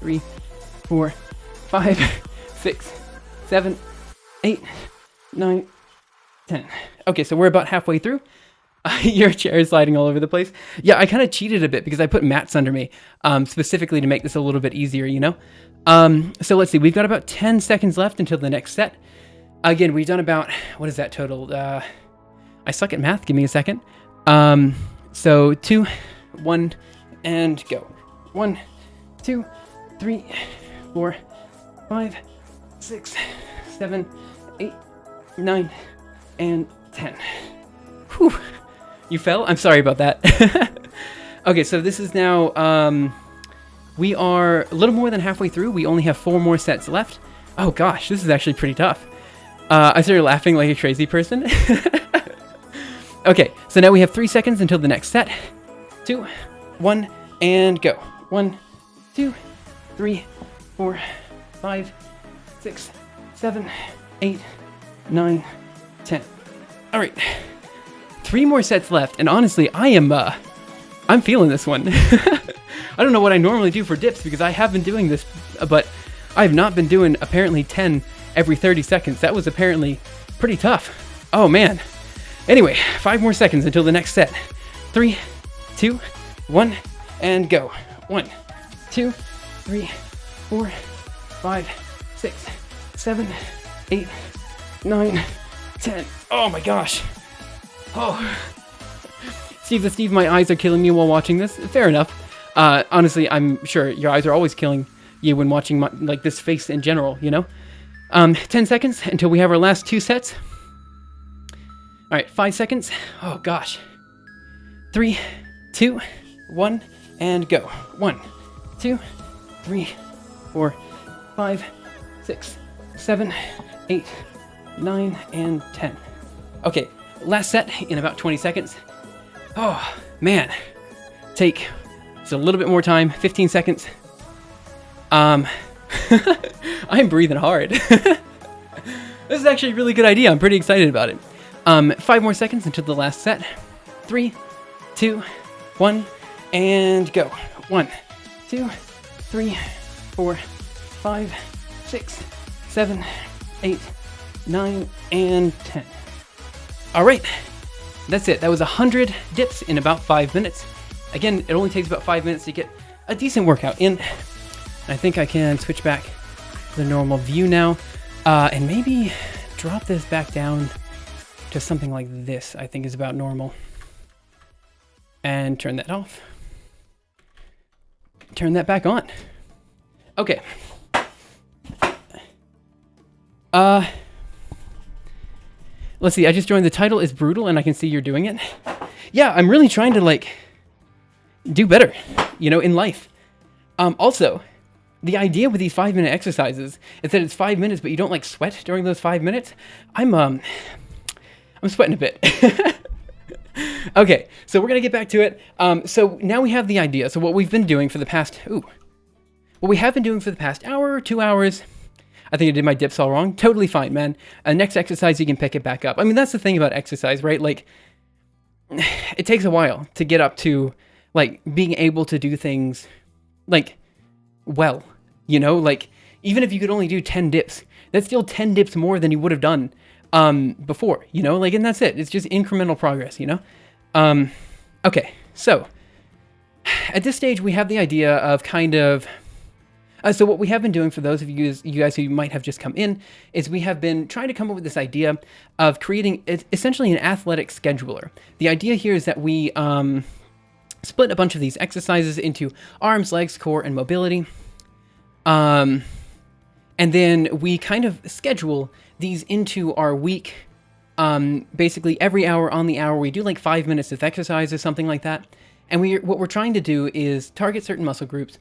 3, 4, 5, 6, 7, 8, 9, 10. Okay, so we're about halfway through. Your chair is sliding all over the place. Yeah, I kind of cheated a bit because I put mats under me, specifically to make this a little bit easier, you know? So let's see, we've got about 10 seconds left until the next set. Again, we've done about, what is that total? I suck at math, give me a second. So 2, 1, and go. 1, 2, 3, 4, 5, 6, 7, 8, 9, and 10. Whew. You fell? I'm sorry about that. Okay, so this is now, we are a little more than halfway through. We only have 4 more sets left. Oh gosh, this is actually pretty tough. I started laughing like a crazy person. Okay, so now we have 3 seconds until the next set. 2, 1, and go. 1, 2, 3, 4, 5, 6, 7, 8, 9, 10. All right, 3 more sets left, and honestly, I'm feeling this one. I don't know what I normally do for dips because I have been doing this, but I have not been doing apparently 10 every 30 seconds. That was apparently pretty tough. Oh man. Anyway, 5 more seconds until the next set. 3, 2, 1, and go. 1, 2, 3, 4, 5, 6, 7, 8, 9, 10. Oh my gosh. Oh. Steve, my eyes are killing me while watching this. Fair enough. Honestly, I'm sure your eyes are always killing you when watching like this face in general, you know? 10 seconds until we have our last 2 sets. All right, 5 seconds. Oh gosh. 3, 2, 1, and go. 1, 2, 3, 4, 5, 6, 7, 8, 9, and 10. Okay, last set in about 20 seconds. Oh, man. Take just a little bit more time, 15 seconds. I'm breathing hard. This is actually a really good idea. I'm pretty excited about it. 5 more seconds until the last set. 3, 2, 1, and go. 1, 2, 3, 4, 5, 6, 7, 8, 9, and 10. All right, that's it. That was 100 dips in about 5 minutes. Again, it only takes about 5 minutes to get a decent workout in. I think I can switch back to the normal view now, and maybe drop this back down to something like this, I think is about normal. And turn that off. Turn that back on. Okay. Let's see, I just joined. The title is brutal and I can see you're doing it. Yeah, I'm really trying to like do better, you know, in life. Also, the idea with these 5-minute exercises is that it's 5 minutes, but you don't like sweat during those 5 minutes. I'm sweating a bit. Okay, so we're gonna get back to it. So now we have the idea. So what we've been doing for the past, what we have been doing for the past hour, 2 hours, I think I did my dips all wrong. Totally fine, man. Next exercise, you can pick it back up. I mean, that's the thing about exercise, right? Like, it takes a while to get up to, like, being able to do things, like, well, you know? Like, even if you could only do 10 dips, that's still 10 dips more than you would have done before, you know? Like, and that's it. It's just incremental progress, you know? Okay, so, at this stage, we have the idea of kind of... so what we have been doing for those of you guys who might have just come in is we have been trying to come up with this idea of creating essentially an athletic scheduler. The idea here is that we split a bunch of these exercises into arms, legs, core, and mobility. And then we kind of schedule these into our week. Basically every hour on the hour, we do like 5 minutes of exercise or something like that. And what we're trying to do is target certain muscle groups,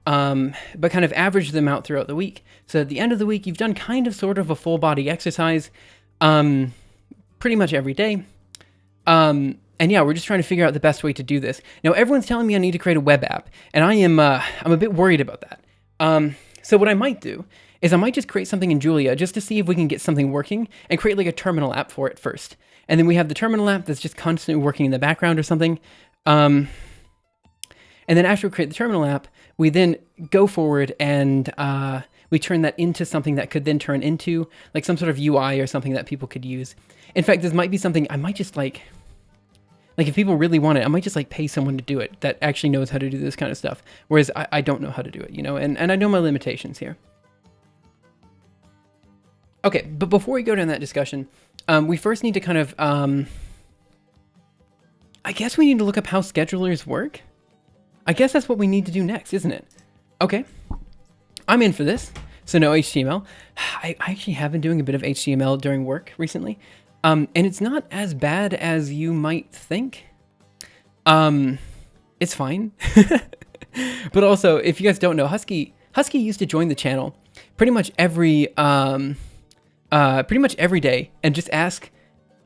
but kind of average them out throughout the week. So at the end of the week, you've done kind of sort of a full body exercise, pretty much every day. And yeah, we're just trying to figure out the best way to do this. Now, everyone's telling me I need to create a web app, and I'm a bit worried about that. So what I might do is I might just create something in Julia just to see if we can get something working and create like a terminal app for it first. And then we have the terminal app that's just constantly working in the background or something. And then after we create the terminal app, we then go forward and we turn that into something that could then turn into like some sort of UI or something that people could use. In fact, this might be something I might just like if people really want it, I might just like pay someone to do it that actually knows how to do this kind of stuff. Whereas I don't know how to do it, you know, and I know my limitations here. Okay, but before we go down that discussion, we first need to kind of, I guess we need to look up how schedulers work. I guess that's what we need to do next, isn't it? Okay, I'm in for this. So no HTML. I actually have been doing a bit of HTML during work recently. And it's not as bad as you might think. It's fine. But also, if you guys don't know, Husky used to join the channel pretty much every day and just ask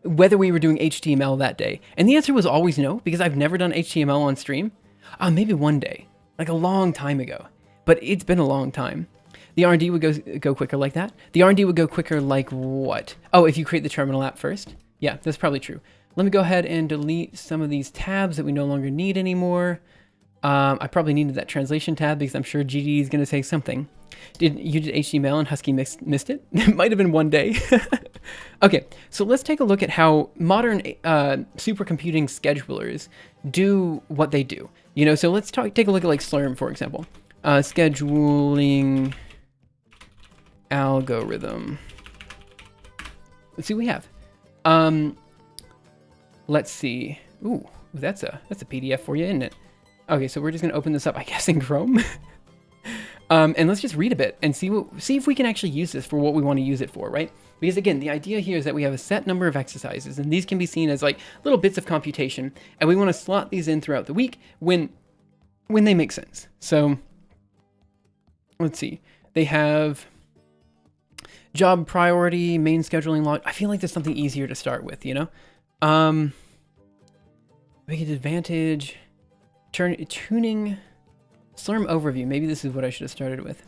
whether we were doing HTML that day. And the answer was always no, because I've never done HTML on stream. Maybe one day, like a long time ago, but it's been a long time. The R&D would go quicker like that. The R&D would go quicker like what? Oh, if you create the terminal app first. Yeah, that's probably true. Let me go ahead and delete some of these tabs that we no longer need anymore. I probably needed that translation tab because I'm sure GD is going to say something. You did HTML and Husky missed it? It might have been one day. Okay, so let's take a look at how modern supercomputing schedulers do what they do. You know, so let's take a look at like Slurm, for example. Scheduling algorithm. Let's see what we have. Let's see. Ooh, that's a PDF for you, isn't it? Okay, so we're just gonna open this up, I guess, in Chrome. And let's just read a bit and see if we can actually use this for what we want to use it for, right? Because again, the idea here is that we have a set number of exercises, and these can be seen as like little bits of computation, and we want to slot these in throughout the week when they make sense. So let's see. They have job priority, main scheduling log. I feel like there's something easier to start with, you know? Um, Biggest advantage, tuning, Slurm overview. Maybe this is what I should have started with.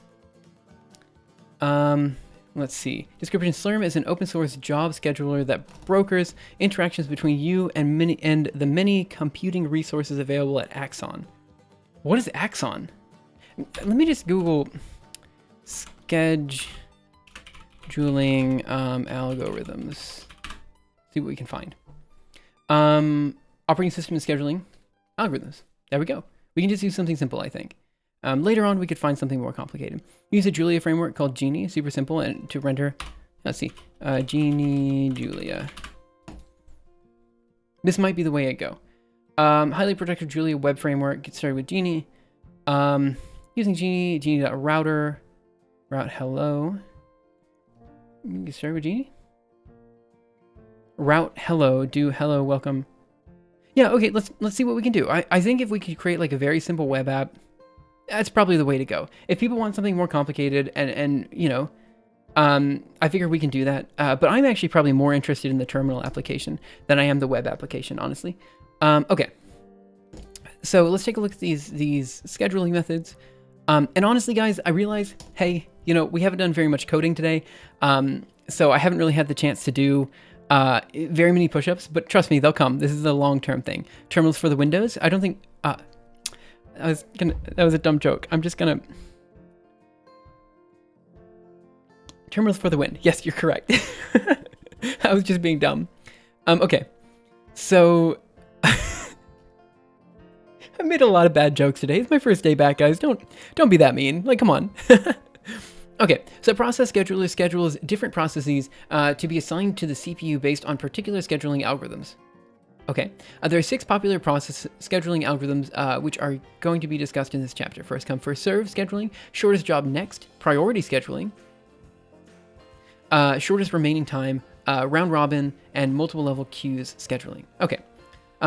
Let's see. Description: Slurm is an open source job scheduler that brokers interactions between you and the many computing resources available at Axon. What is Axon? Let me just Google scheduling algorithms. See what we can find. Operating system and scheduling algorithms. There we go. We can just do something simple, I think. Later on, we could find something more complicated. Use a Julia framework called Genie, super simple, and to render, let's see, Genie, Julia. This might be the way I go. Highly productive Julia web framework, get started with Genie. Using Genie, Genie.router, route hello. Get started with Genie. Route hello, do hello, welcome. Yeah, okay, let's see what we can do. I think if we could create like a very simple web app, that's probably the way to go. If people want something more complicated and you know, I figure we can do that. But I'm actually probably more interested in the terminal application than I am the web application, honestly. Okay. So let's take a look at these scheduling methods. And honestly, guys, I realize, hey, you know, we haven't done very much coding today. So I haven't really had the chance to do very many push-ups, but trust me, they'll come. This is a long-term thing. Terminals for the Windows. I don't think, that was a dumb joke. I'm just gonna, terminals for the win. Yes, you're correct. I was just being dumb. Okay. So I made a lot of bad jokes today. It's my first day back, guys. Don't be that mean. Like, come on. Okay, so process scheduler schedules different processes to be assigned to the CPU based on particular scheduling algorithms. Okay, there are 6 popular process scheduling algorithms which are going to be discussed in this chapter. First come, first serve scheduling, shortest job next, priority scheduling, shortest remaining time, round robin, and multiple level queues scheduling. Okay.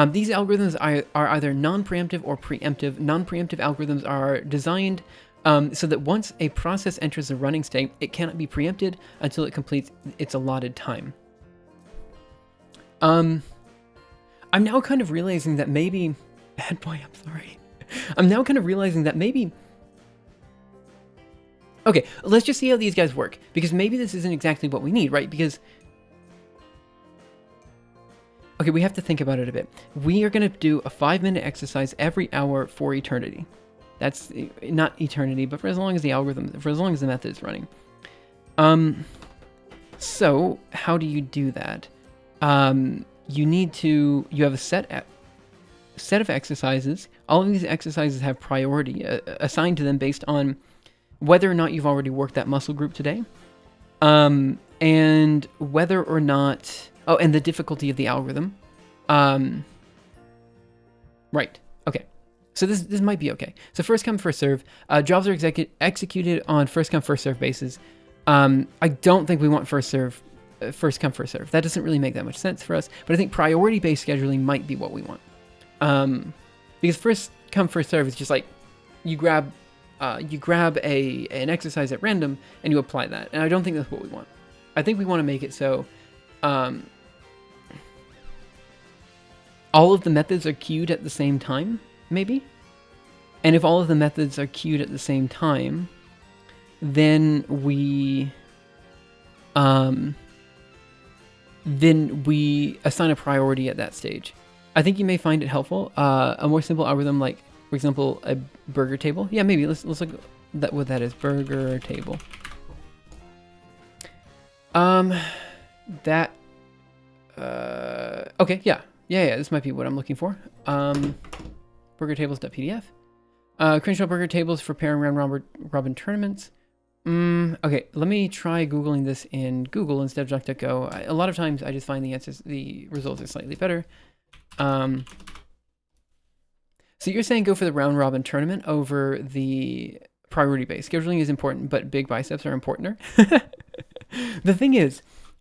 These algorithms are either non-preemptive or preemptive. Non-preemptive algorithms are designed so that once a process enters a running state, it cannot be preempted until it completes its allotted time. I'm now kind of realizing that maybe... Bad boy, I'm sorry. I'm now kind of realizing that maybe... Okay, let's just see how these guys work, because maybe this isn't exactly what we need, right? Because... Okay, we have to think about it a bit. We are going to do a 5-minute exercise every hour for eternity. That's not eternity, but for as long as the algorithm, for as long as the method is running. So how do you do that? You have a set of exercises. All of these exercises have priority assigned to them based on whether or not you've already worked that muscle group today. And whether or not, and the difficulty of the algorithm. Right. Okay. So this might be okay. So first come, first serve. Jobs are executed on first come, first serve basis. I don't think we want first come, first serve. That doesn't really make that much sense for us. But I think priority-based scheduling might be what we want. Because first come, first serve is just like you grab an exercise at random and you apply that. And I don't think that's what we want. I think we want to make it so all of the methods are queued at the same time, maybe? And if all of the methods are queued at the same time, then we assign a priority at that stage. I think you may find it helpful. A more simple algorithm like, for example, a burger table. Yeah, maybe. Let's look at what that is. Burger table. Okay, yeah. Yeah, this might be what I'm looking for. Burgertables.pdf. Crenshaw burger tables for pairing round robin tournaments. Okay, let me try Googling this in Google instead of DuckDuckGo. A lot of times I just find the results are slightly better. So you're saying go for the round robin tournament over the priority base. Scheduling is important, but big biceps are importanter. The thing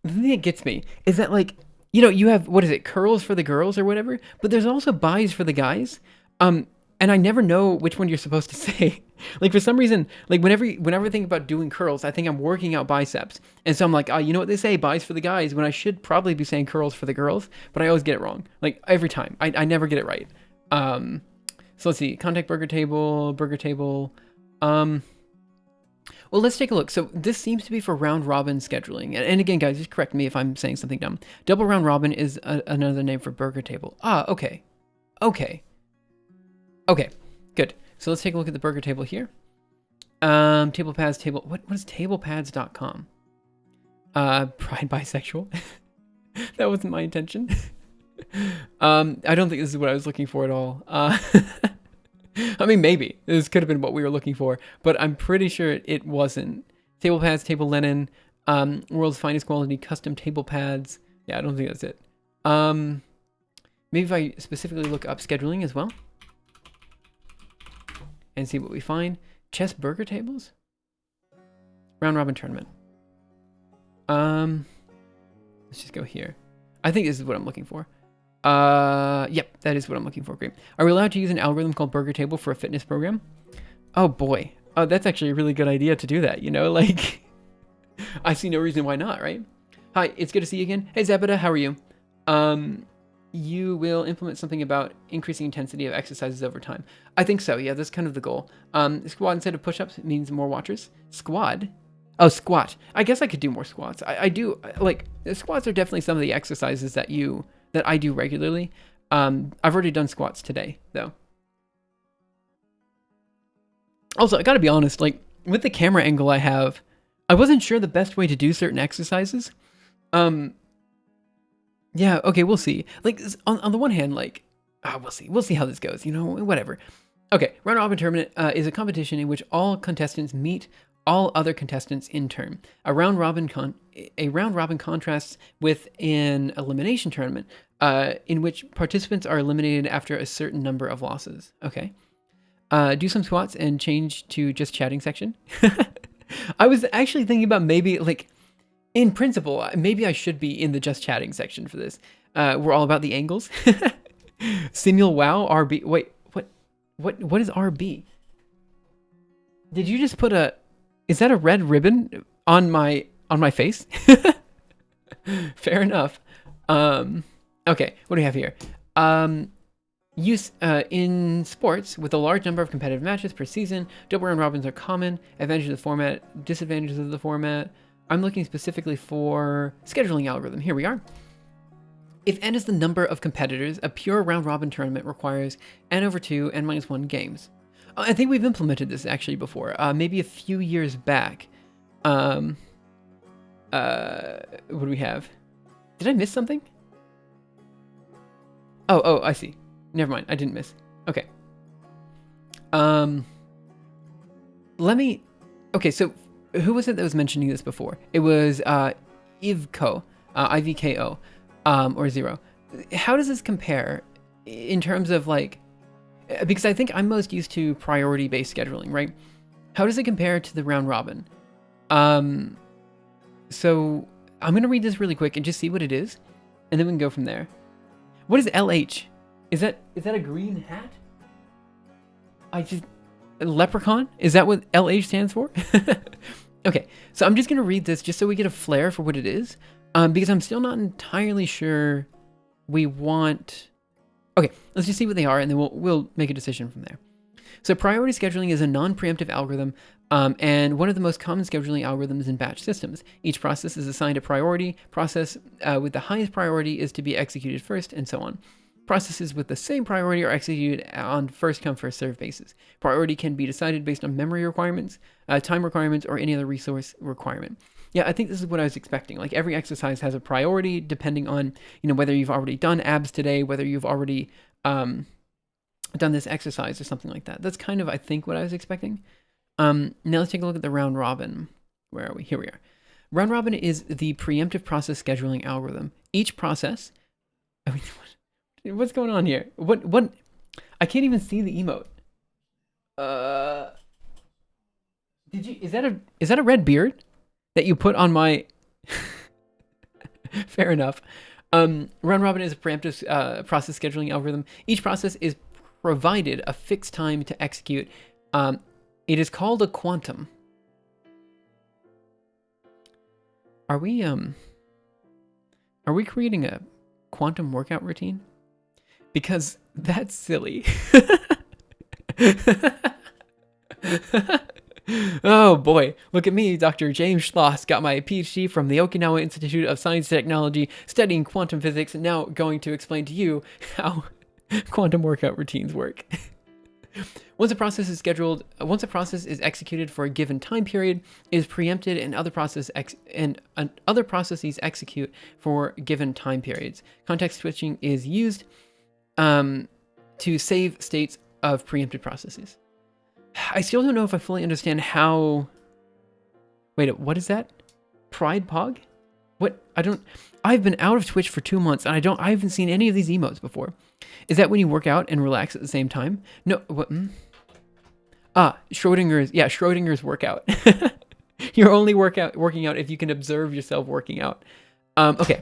that gets me is that, like, you know, you have, what is it, curls for the girls or whatever, but there's also buys for the guys. And and I never know which one you're supposed to say. Like for some reason, like whenever I think about doing curls, I think I'm working out biceps, and so I'm like, oh, you know what they say, bis for the guys, when I should probably be saying curls for the girls, but I always get it wrong. Like every time, I never get it right. So let's see, contact burger table. Well, let's take a look. So this seems to be for round robin scheduling. And again, guys, just correct me if I'm saying something dumb. Double round robin is another name for burger table. Ah, okay. Okay, good. So let's take a look at the burger table here. Table pads, what is tablepads.com? Pride bisexual. That wasn't my intention. I don't think this is what I was looking for at all. I mean, maybe this could have been what we were looking for, but I'm pretty sure it wasn't. Table pads, table linen, world's finest quality custom table pads. Yeah, I don't think that's it. Maybe if I specifically look up scheduling as well and see what we find. Chess burger tables? Round robin tournament. Let's just go here. I think this is what I'm looking for. Yep, that is what I'm looking for. Great. Are we allowed to use an algorithm called burger table for a fitness program? Oh boy. Oh, that's actually a really good idea to do that, you know, like I see no reason why not, right? Hi, it's good to see you again. Hey Zebeda, how are you? You will implement something about increasing intensity of exercises over time. I think so, yeah, that's kind of the goal. Squat instead of push-ups means more watchers. Squad? Oh, squat. I guess I could do more squats. I do, like, squats are definitely some of the exercises that I do regularly. I've already done squats today, though. Also, I gotta be honest, like, with the camera angle I have, I wasn't sure the best way to do certain exercises. Yeah, okay, we'll see. Like, on the one hand, like, we'll see. We'll see how this goes, you know, whatever. Okay, round robin tournament is a competition in which all contestants meet all other contestants in turn. A round robin contrasts with an elimination tournament in which participants are eliminated after a certain number of losses. Okay. Do some squats and change to just chatting section. I was actually thinking about maybe, like, in principle, maybe I should be in the just chatting section for this. We're all about the angles. Simul wow RB. Wait, what is RB? Did you just put is that a red ribbon on my face? Fair enough. Okay, what do we have here? Use in sports with a large number of competitive matches per season. Double round robins are common. Advantages of the format, disadvantages of the format. I'm looking specifically for scheduling algorithm. Here we are. If n is the number of competitors, a pure round robin tournament requires n over 2, n minus 1 games. I think we've implemented this actually before, maybe a few years back. What do we have? Did I miss something? Oh, I see. Never mind, I didn't miss. Okay. Okay, so who was it that was mentioning this before? It was Ivko, IVKO, or Zero. How does this compare in terms of, like, because I think I'm most used to priority-based scheduling, right? How does it compare to the round robin? So I'm going to read this really quick and just see what it is, and then we can go from there. What is LH? Is that a green hat? Leprechaun? Is that what LH stands for? Okay, so I'm just going to read this just so we get a flair for what it is, because I'm still not entirely sure we want... Okay, let's just see what they are, and then we'll make a decision from there. So priority scheduling is a non-preemptive algorithm, and one of the most common scheduling algorithms in batch systems. Each process is assigned a priority. Process with the highest priority is to be executed first, and so on. Processes with the same priority are executed on first-come, first-served basis. Priority can be decided based on memory requirements, time requirements, or any other resource requirement. Yeah, I think this is what I was expecting. Like, every exercise has a priority depending on, you know, whether you've already done abs today, whether you've already done this exercise or something like that. That's kind of, I think, what I was expecting. Now let's take a look at the round robin. Where are we? Here we are. Round robin is the preemptive process scheduling algorithm. Each process... I mean, what's going on here? What? I can't even see the emote. Is that a red beard that you put on my... Fair enough. Round robin is a preemptive process scheduling algorithm. Each process is provided a fixed time to execute. It is called a quantum. Are we creating a quantum workout routine? Because that's silly. Oh boy, look at me, Dr. James Schloss, got my PhD from the Okinawa Institute of Science and Technology, studying quantum physics, and now going to explain to you how quantum workout routines work. Once a process is executed for a given time period, it is preempted, and other processes execute for given time periods. Context switching is used to save states of preempted processes. I still don't know if I fully understand how... Wait, what is that? Pride Pog? What? I've been out of Twitch for 2 months, and I haven't seen any of these emotes before. Is that when you work out and relax at the same time? No, what? Schrodinger's workout. You're only working out if you can observe yourself working out. Okay,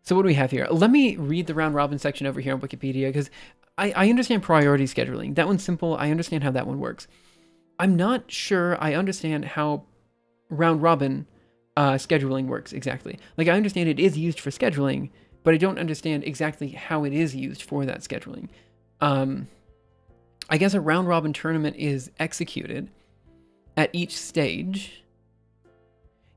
so what do we have here? Let me read the round robin section over here on Wikipedia, because I understand priority scheduling. That one's simple. I understand how that one works. I'm not sure I understand how round robin scheduling works exactly. Like, I understand it is used for scheduling, but I don't understand exactly how it is used for that scheduling. I guess a round robin tournament is executed at each stage.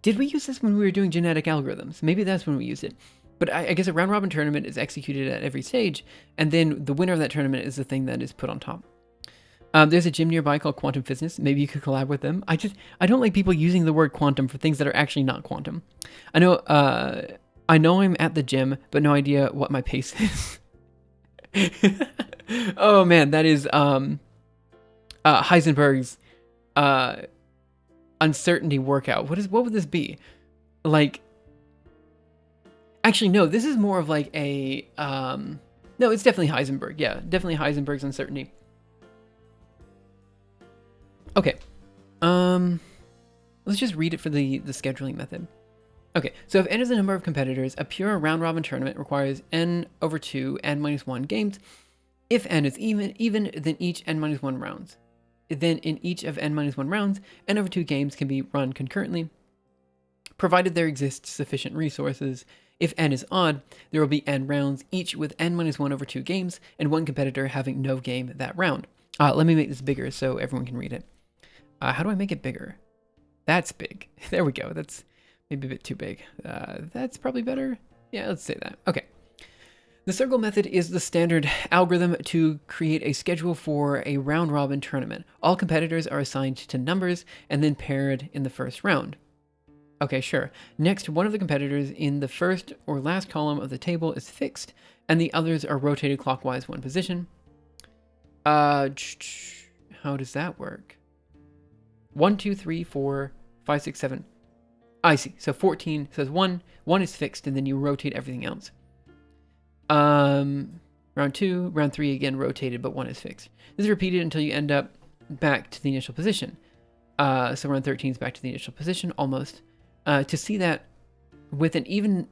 Did we use this when we were doing genetic algorithms? Maybe that's when we used it. But I guess a round robin tournament is executed at every stage, and then the winner of that tournament is the thing that is put on top. There's a gym nearby called Quantum Fitness. Maybe you could collab with them. I don't like people using the word quantum for things that are actually not quantum. I know I'm at the gym, but no idea what my pace is. Oh man, that is Heisenberg's uncertainty workout. What would this be? Like, actually, no, this is more of like a, no, it's definitely Heisenberg. Yeah, definitely Heisenberg's uncertainty. Okay, let's just read it for the scheduling method. Okay, so if n is the number of competitors, a pure round-robin tournament requires n/2 n-1 games. If n is even, then each n-1 rounds. Then in each of n-1 rounds, n/2 games can be run concurrently, provided there exists sufficient resources. If n is odd, there will be n rounds, each with n-1/2 games, and one competitor having no game that round. Let me make this bigger so everyone can read it. How do I make it bigger? That's big. There we go. That's maybe a bit too big. That's probably better. Yeah, let's say that. Okay. The circle method is the standard algorithm to create a schedule for a round-robin tournament. All competitors are assigned to numbers and then paired in the first round. Okay, sure. Next, one of the competitors in the first or last column of the table is fixed, and the others are rotated clockwise one position. How does that work? 1, 2, 3, 4, 5, 6, 7. I see. So 14 says one is fixed, and then you rotate everything else. Round 2, round 3 again rotated, but 1 is fixed. This is repeated until you end up back to the initial position. So round 13 is back to the initial position, almost. To see that with an even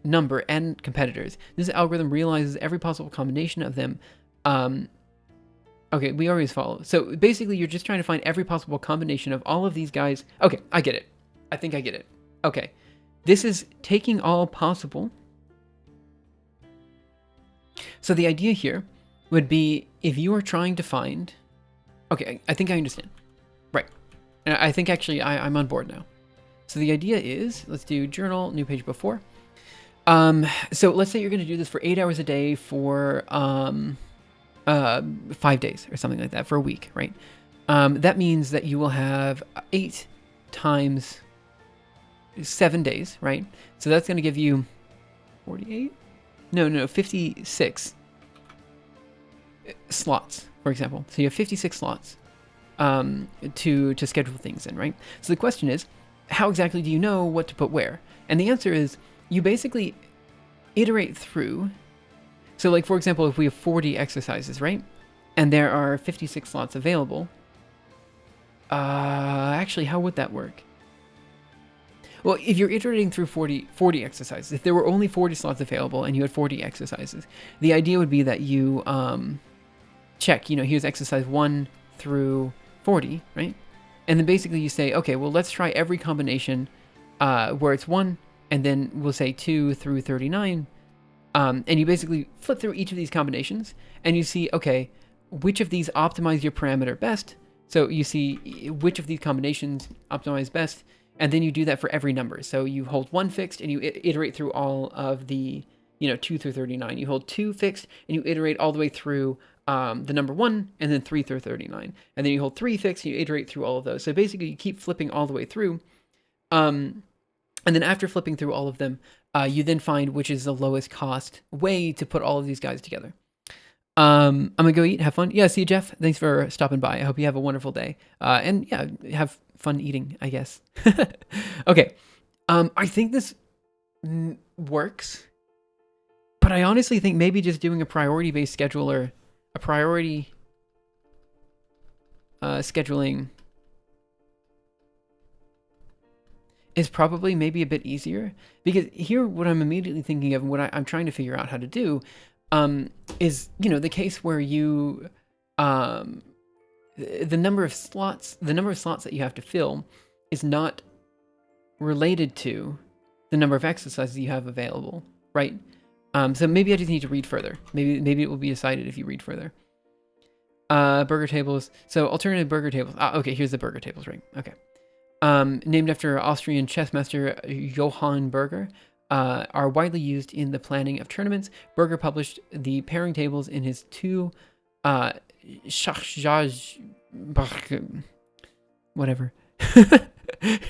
number n competitors, this algorithm realizes every possible combination of them. Okay, we always follow. So basically, you're just trying to find every possible combination of all of these guys. Okay, I get it. I think I get it. Okay, this is taking all possible. So the idea here would be if you are trying to find... Okay, I think I understand. Right. And I think actually I'm on board now. So the idea is, let's do journal, new page before. So let's say you're going to do this for 8 hours a day for 5 days or something like that for a week, right? That means that you will have 8 times 7 days, right? So that's going to give you 48? No, 56 slots, for example. So you have 56 slots to schedule things in, right? So the question is, how exactly do you know what to put where? And the answer is, you basically iterate through. So like, for example, if we have 40 exercises, right? And there are 56 slots available. Actually, how would that work? Well, if you're iterating through 40 exercises, if there were only 40 slots available and you had 40 exercises, the idea would be that you check, here's exercise 1 through 40, right? And then basically you say, okay, well, let's try every combination where it's 1, and then we'll say 2 through 39. And you basically flip through each of these combinations, and you see, okay, which of these optimize your parameter best. So you see which of these combinations optimize best, and then you do that for every number. So you hold 1 fixed, and you iterate through all of the, 2 through 39. You hold 2 fixed, and you iterate all the way through the number 1, and then 3 through 39. And then you hold 3 fixed, and you iterate through all of those. So basically, you keep flipping all the way through. And then after flipping through all of them, you then find which is the lowest cost way to put all of these guys together. I'm gonna go eat, have fun. Yeah, see you, Jeff. Thanks for stopping by. I hope you have a wonderful day. And yeah, have fun eating, I guess. Okay. I think this works, but I honestly think maybe just doing a priority-based scheduler, a priority scheduling is probably maybe a bit easier, because here what I'm immediately thinking of and what I'm trying to figure out how to do is, the case where you, the number of slots that you have to fill is not related to the number of exercises you have available, right? So maybe I just need to read further. Maybe it will be decided if you read further. Burger tables. So alternative burger tables. Okay, here's the burger tables, right? Okay. Named after Austrian chess master Johann Berger, are widely used in the planning of tournaments. Berger published the pairing tables in his 2 whatever,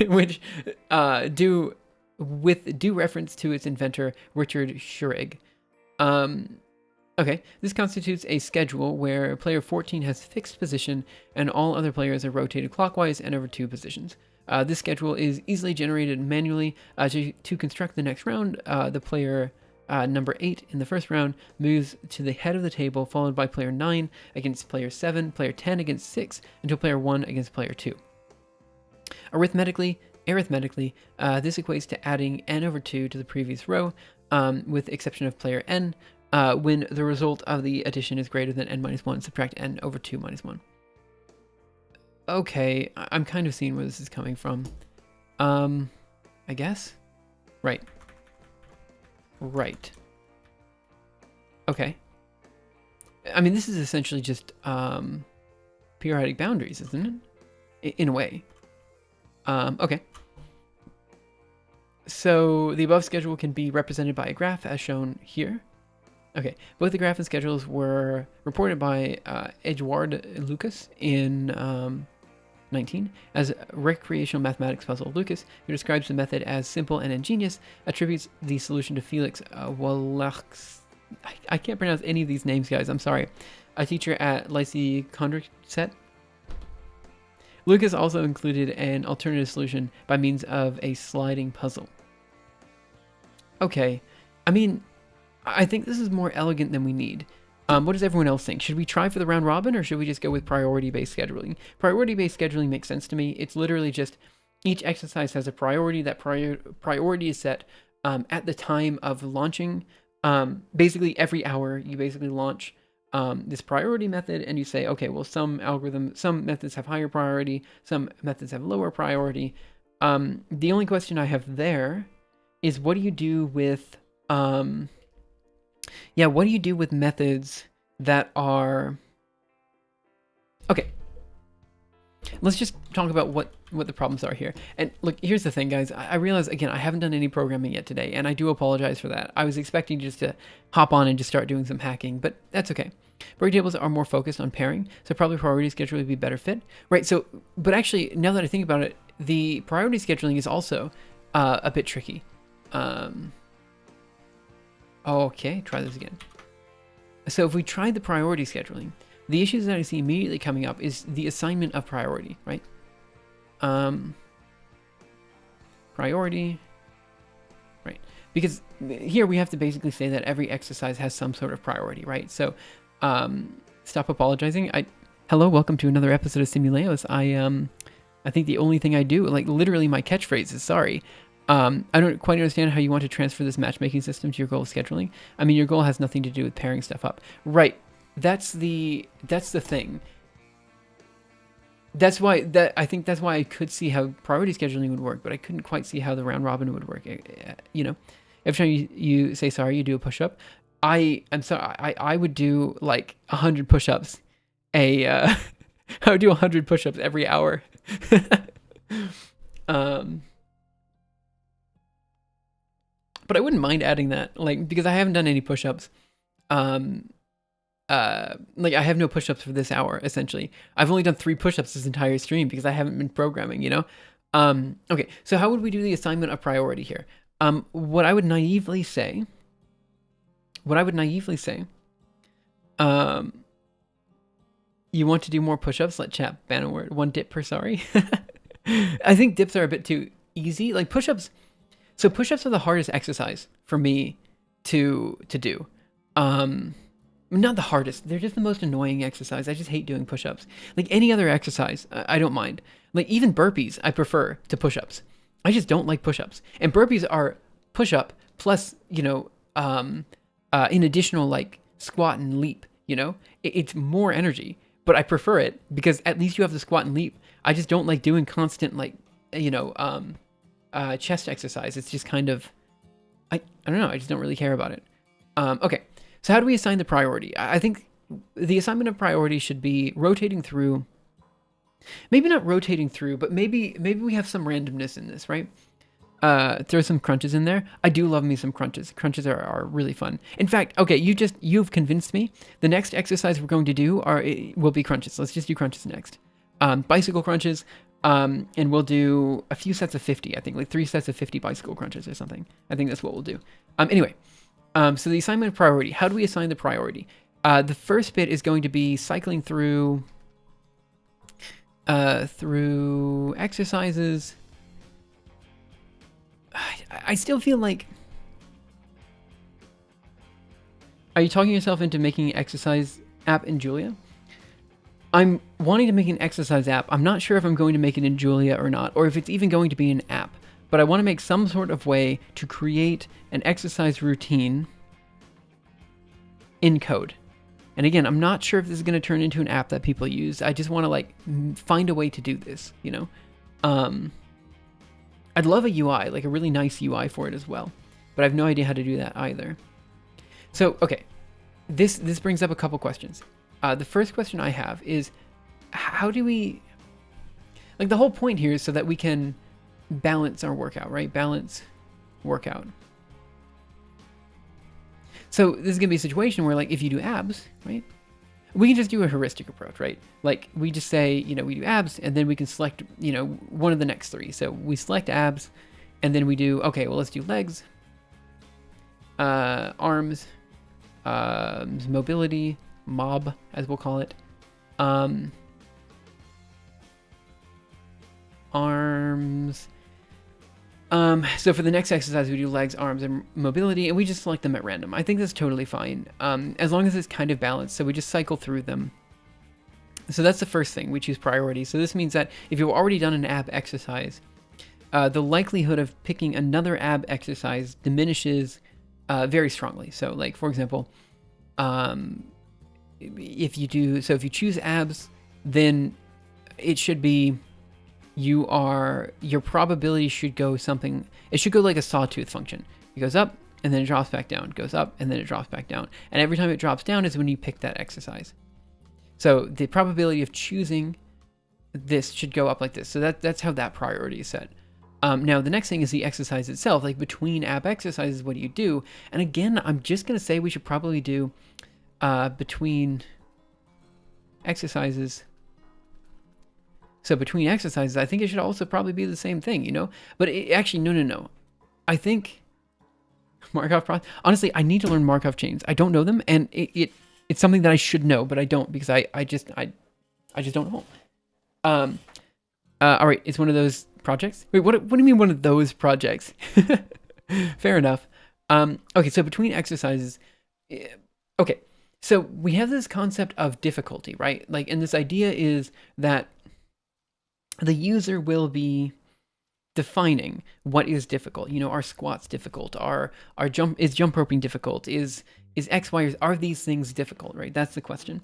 which do reference to its inventor Richard Schureg. Okay, this constitutes a schedule where player 14 has fixed position and all other players are rotated clockwise and over 2 positions. This schedule is easily generated manually. To construct the next round, the player number 8 in the first round moves to the head of the table, followed by player 9 against player 7, player 10 against 6, until player 1 against player 2. Arithmetically, this equates to adding n over 2 to the previous row, with the exception of player n, when the result of the addition is greater than n minus 1, subtract n over 2 minus 1. Okay, I'm kind of seeing where this is coming from. I guess? Right. Okay. I mean, this is essentially just periodic boundaries, isn't it? In a way. Okay. So the above schedule can be represented by a graph as shown here. Okay, both the graph and schedules were reported by Eduard Lucas in 19 as recreational mathematics puzzle. Lucas, who describes the method as simple and ingenious, attributes the solution to Felix Wallachs. I can't pronounce any of these names, guys. I'm sorry. A teacher at Lycée Condorcet. Lucas also included an alternative solution by means of a sliding puzzle. Okay, I mean, I think this is more elegant than we need. What does everyone else think? Should we try for the round robin, or should we just go with priority-based scheduling? Priority-based scheduling makes sense to me. It's literally just each exercise has a priority. That priority is set at the time of launching. Basically, every hour, you basically launch this priority method, and you say, okay, well, some methods have higher priority, some methods have lower priority. The only question I have there is, what do you do with what do you do with methods that are... Okay, let's just talk about what the problems are here. And look, here's the thing, guys. I realize, again, I haven't done any programming yet today, and I do apologize for that. I was expecting just to hop on and just start doing some hacking, but that's okay. Break tables are more focused on pairing, so probably priority scheduling would be better fit. Right, so, but actually, now that I think about it, the priority scheduling is also a bit tricky. Okay, try this again. So if we tried the priority scheduling, the issues that I see immediately coming up is the assignment of priority, right? Priority, right? Because here we have to basically say that every exercise has some sort of priority, right? So, stop apologizing. Hello, welcome to another episode of Simuleos. I think the only thing I do, like literally my catchphrase is sorry. I don't quite understand how you want to transfer this matchmaking system to your goal of scheduling. I mean, your goal has nothing to do with pairing stuff up. Right. that's the thing. That's why I think that's why I could see how priority scheduling would work, but I couldn't quite see how the round robin would work. You know, every time you say sorry, you do a push up. I'm sorry. I would do like 100 push ups. I would do 100 push ups every hour. um, but I wouldn't mind adding that, like, because I haven't done any push ups. Um, like I have no push-ups for this hour, essentially. I've only done 3 push-ups this entire stream because I haven't been programming, you know? Okay, so how would we do the assignment of priority here? What I would naively say, you want to do more push-ups? Let chat ban a word. 1 dip per sorry. I think dips are a bit too easy. Like push-ups, so push-ups are the hardest exercise for me to do. Not the hardest. They're just the most annoying exercise. I just hate doing push-ups. Like any other exercise, I don't mind. Like even burpees, I prefer to push-ups. I just don't like push-ups. And burpees are push-up plus, you know, an additional like squat and leap, you know? It's more energy, but I prefer it because at least you have the squat and leap. I just don't like doing constant like, you know, chest exercise. It's just kind of, I don't know. I just don't really care about it. Okay. So how do we assign the priority? I think the assignment of priority should be rotating through, maybe not rotating through, but maybe we have some randomness in this, right? Throw some crunches in there. I do love me some crunches. Crunches are really fun. In fact, okay, you've convinced me. The next exercise we're going to do will be crunches. Let's just do crunches next. Bicycle crunches, and we'll do a few sets of 50, I think, like 3 sets of 50 bicycle crunches or something. I think that's what we'll do. Anyway. So the assignment of priority, how do we assign the priority? The first bit is going to be cycling through exercises. I still feel like, are you talking yourself into making an exercise app in Julia? I'm wanting to make an exercise app. I'm not sure if I'm going to make it in Julia or not, or if it's even going to be an app. But I want to make some sort of way to create an exercise routine in code. And again, I'm not sure if this is going to turn into an app that people use. I just want to like find a way to do this, you know? I'd love a UI, like a really nice UI for it as well. But I have no idea how to do that either. So, okay. This brings up a couple questions. The first question I have is, how do we... Like the whole point here is so that we can balance our workout, right? Balance workout. So this is going to be a situation where like if you do abs, right? We can just do a heuristic approach, right? Like we just say, you know, we do abs and then we can select, you know, one of the next 3. So we select abs and then we do, okay, well, let's do legs, arms, mobility, mob, as we'll call it, arms. So for the next exercise, we do legs, arms, and mobility, and we just select them at random. I think that's totally fine, as long as it's kind of balanced. So we just cycle through them. So that's the first thing. We choose priority. So this means that if you've already done an ab exercise, the likelihood of picking another ab exercise diminishes very strongly. So like, for example, if you choose abs, then it should be, your probability should go something, it should go like a sawtooth function. It goes up and then it drops back down, goes up and then it drops back down. And every time it drops down is when you pick that exercise. So the probability of choosing this should go up like this. So that's how that priority is set. Now the next thing is the exercise itself. Like between ab exercises, what do you do? And again, I'm just going to say we should probably do between exercises. So between exercises, I think it should also probably be the same thing, you know? But actually, no. I think Markov process. Honestly, I need to learn Markov chains. I don't know them, and it's something that I should know, but I don't because I just don't know. All right, it's one of those projects. Wait, what do you mean one of those projects? Fair enough. Okay, so between exercises, okay, so we have this concept of difficulty, right? Like, and this idea is that the user will be defining what is difficult. Are squats difficult? Are jump roping difficult? Is X, Y, are these things difficult, right? That's the question.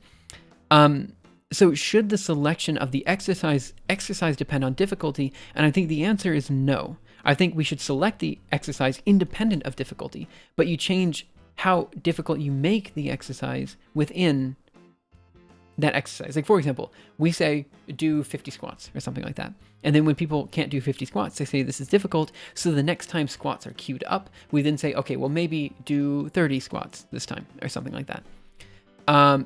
So should the selection of the exercise depend on difficulty? And I think the answer is no. I think we should select the exercise independent of difficulty, but you change how difficult you make the exercise within that exercise. Like, for example, we say do 50 squats or something like that. And then when people can't do 50 squats, they say this is difficult. So the next time squats are queued up, we then say, okay, well, maybe do 30 squats this time or something like that.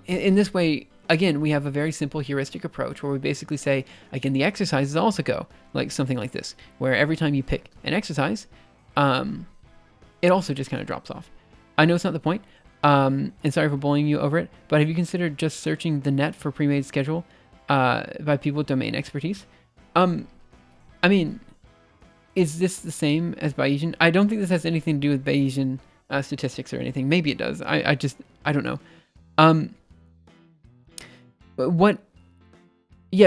In this way, again, we have a very simple heuristic approach where we basically say, again, the exercises also go like something like this, where every time you pick an exercise, it also just kind of drops off. I know it's not the point, and sorry for bullying you over it, but have you considered just searching the net for pre-made schedule by people with domain expertise? I mean, is this the same as Bayesian? I don't think this has anything to do with Bayesian statistics or anything. Maybe it does. I don't know.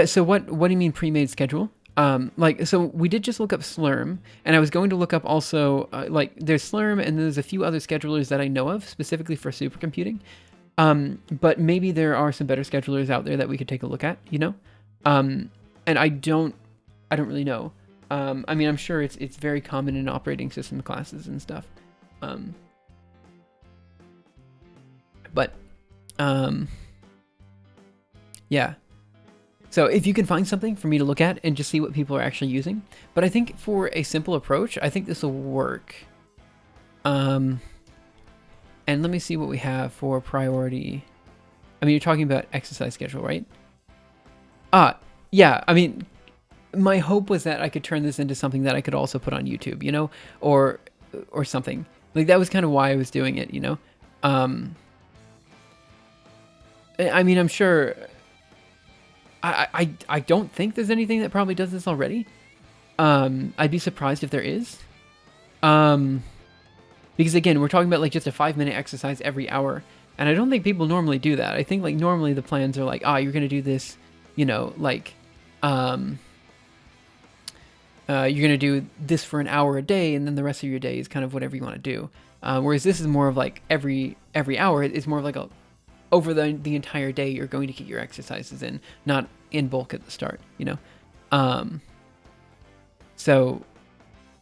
So what do you mean pre-made schedule? So we did just look up Slurm, and I was going to look up also, there's Slurm and there's a few other schedulers that I know of specifically for supercomputing. But maybe there are some better schedulers out there that we could take a look at, and I don't really know. I mean, I'm sure it's very common in operating system classes and stuff. Yeah. So if you can find something for me to look at and just see what people are actually using. But I think for a simple approach, I think this will work. And let me see what we have for priority. I mean, you're talking about exercise schedule, right? Yeah. I mean, my hope was that I could turn this into something that I could also put on YouTube, or something. Like, that was kind of why I was doing it, I mean, I'm sure... I don't think there's anything that probably does this already. I'd be surprised if there is. Because again, we're talking about like just a 5-minute exercise every hour. And I don't think people normally do that. I think like normally the plans are like, you're going to do this, you're going to do this for an hour a day. And then the rest of your day is kind of whatever you want to do. Whereas this is more of like every hour, it's more of like over the entire day, you're going to get your exercises in, not in bulk at the start, So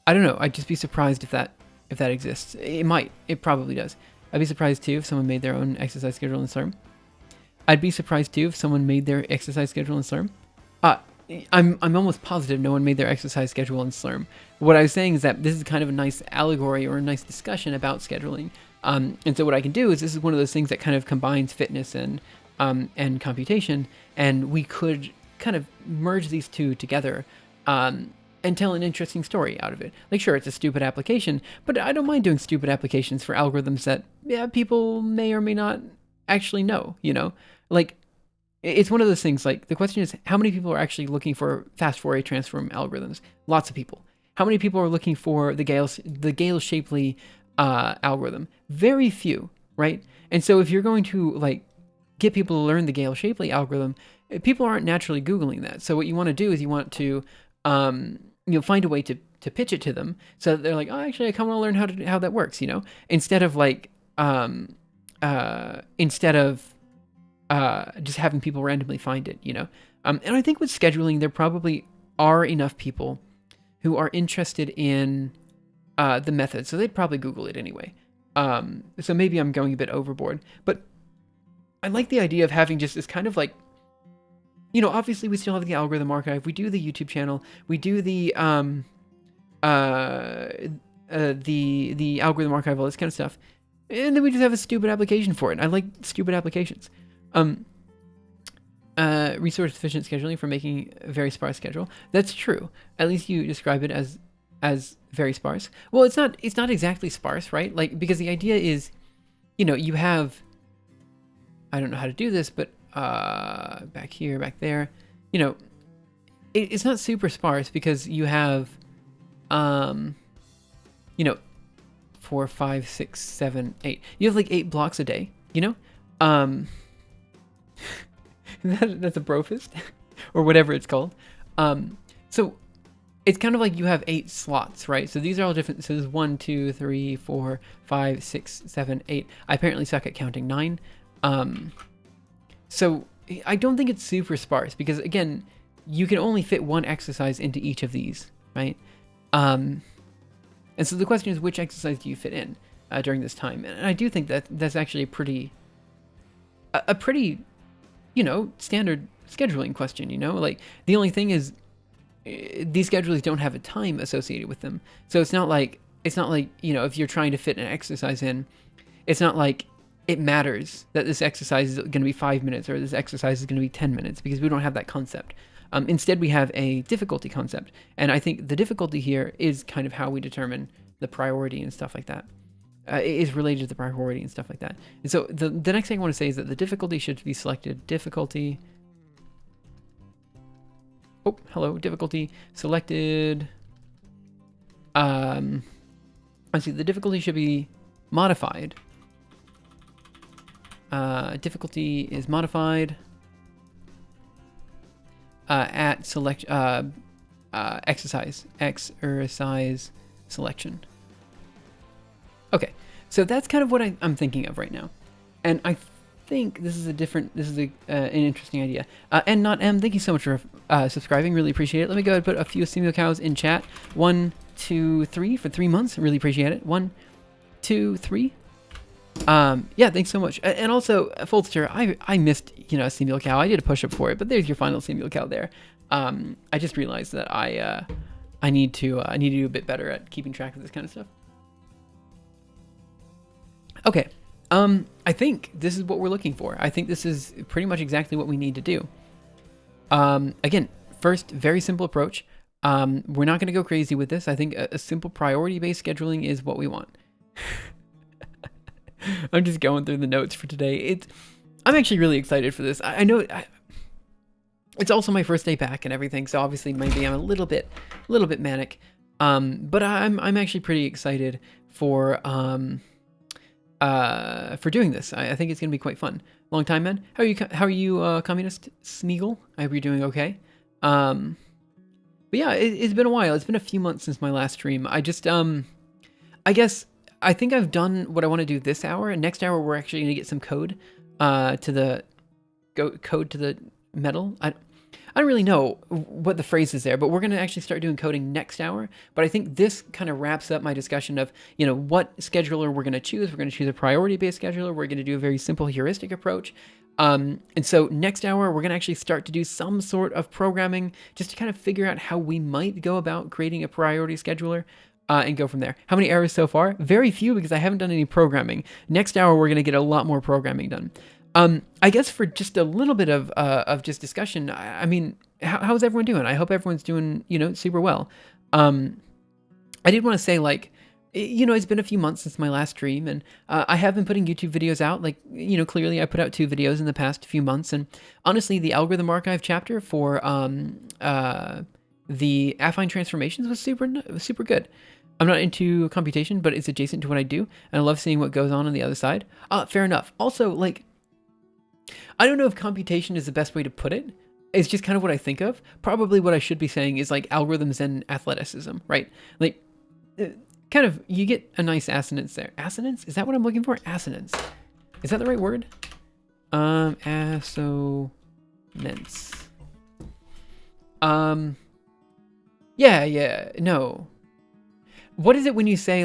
I don't know. I'd just be surprised if that exists. It probably does. I'd be surprised too if someone made their own exercise schedule in Slurm. I'd be surprised too if someone made their exercise schedule in Slurm. I'm almost positive no one made their exercise schedule in Slurm. What I was saying is that this is kind of a nice allegory or a nice discussion about scheduling. And so what I can do is, this is one of those things that kind of combines fitness and computation, and we could kind of merge these two together and tell an interesting story out of it. Like, sure, it's a stupid application, but I don't mind doing stupid applications for algorithms that people may or may not actually know, Like, it's one of those things, like, the question is, how many people are actually looking for fast Fourier transform algorithms? Lots of people. How many people are looking for the Gale-Shapley algorithm? Very few, right? And so if you're going to like get people to learn the Gale-Shapley algorithm, people aren't naturally Googling that. So what you want to do is you want to find a way to pitch it to them so that they're like, actually I kind of want to learn how that works, instead of like just having people randomly find it, and I think with scheduling there probably are enough people who are interested in the method, so they'd probably Google it anyway. So maybe I'm going a bit overboard, but I like the idea of having just this kind of like, obviously we still have the algorithm archive, we do the YouTube channel, we do the algorithm archive, all this kind of stuff, and then we just have a stupid application for it. I like stupid applications. Resource efficient scheduling for making a very sparse schedule. That's true. At least you describe it as very sparse. Well, it's not exactly sparse, right? Like, because the idea is, you have, I don't know how to do this, but back here, back there, it's not super sparse because you have 4, 5, 6, 7, 8. You have like 8 blocks a day, that's a brofist or whatever it's called. So it's kind of like you have 8 slots, right? So these are all different. So there's 1, 2, 3, 4, 5, 6, 7, 8. I apparently suck at counting 9. So I don't think it's super sparse because, again, you can only fit one exercise into each of these, right? And so the question is, which exercise do you fit in during this time? And I do think that that's actually a pretty, standard scheduling question, Like, the only thing is, these schedulers don't have a time associated with them. So it's not like, if you're trying to fit an exercise in, it's not like it matters that this exercise is going to be 5 minutes or this exercise is going to be 10 minutes because we don't have that concept. Instead, we have a difficulty concept. And I think the difficulty here is kind of how we determine the priority and stuff like that. It is related to the priority and stuff like that. And so the next thing I want to say is that the difficulty should be selected. Difficulty. Oh, hello. Difficulty selected. Let's see. The difficulty should be modified. Difficulty is modified at select exercise selection. Okay, so that's kind of what I'm thinking of right now, and I think this is an interesting idea. And not M, thank you so much for subscribing. Really appreciate it. Let me go ahead and put a few Steamio cows in chat. 1, 2, 3 for 3 months. Really appreciate it. 1, 2, 3. Yeah, thanks so much. And also, Folster, I missed, a Steamio cow. I did a push-up for it, but there's your final Steamio cow there. I just realized that I need to do a bit better at keeping track of this kind of stuff. Okay, I think this is what we're looking for. I think this is pretty much exactly what we need to do. Again, first, very simple approach. We're not going to go crazy with this. I think a simple priority-based scheduling is what we want. I'm just going through the notes for today. I'm actually really excited for this. I know it's also my first day back and everything, so obviously maybe I'm a little bit manic. But I'm actually pretty excited for doing this. I think it's gonna be quite fun. Long time, man. How are you, Communist Smeagol? I hope you're doing okay. But yeah, it's been a while. It's been a few months since my last stream. I just I think I've done what I want to do this hour, and next hour we're actually going to get some code to the metal. I don't really know what the phrase is there, but we're going to actually start doing coding next hour. But I think this kind of wraps up my discussion of, what scheduler we're going to choose. We're going to choose a priority-based scheduler. We're going to do a very simple heuristic approach. And so next hour, we're going to actually start to do some sort of programming just to kind of figure out how we might go about creating a priority scheduler. And go from there. How many errors so far? Very few because I haven't done any programming. Next hour, we're going to get a lot more programming done. I guess for just a little bit of just discussion, I mean, how's everyone doing? I hope everyone's doing, super well. I did want to say, it's been a few months since my last stream, and I have been putting YouTube videos out. Clearly I put out 2 videos in the past few months, and honestly, the algorithm archive chapter for the affine transformations was super good. I'm not into computation, but it's adjacent to what I do, and I love seeing what goes on the other side. Fair enough. Also, I don't know if computation is the best way to put it. It's just kind of what I think of. Probably what I should be saying is algorithms and athleticism, right? Kind of, you get a nice assonance there. Assonance? Is that what I'm looking for? Assonance. Is that the right word? Assonance. Yeah, no. What is it when you say,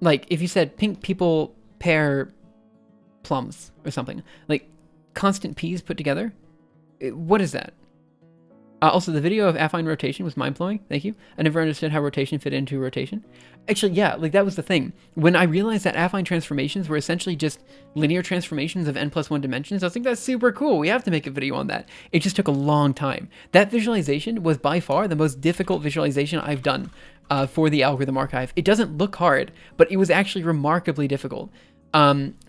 if you said pink people pear plums or something? Constant P's put together? What is that? Also, the video of affine rotation was mind-blowing. Thank you. I never understood how rotation fit into rotation. Actually, yeah, that was the thing. When I realized that affine transformations were essentially just linear transformations of n+1 dimensions, I was like, that's super cool. We have to make a video on that. It just took a long time. That visualization was by far the most difficult visualization I've done for the algorithm archive. It doesn't look hard, but it was actually remarkably difficult.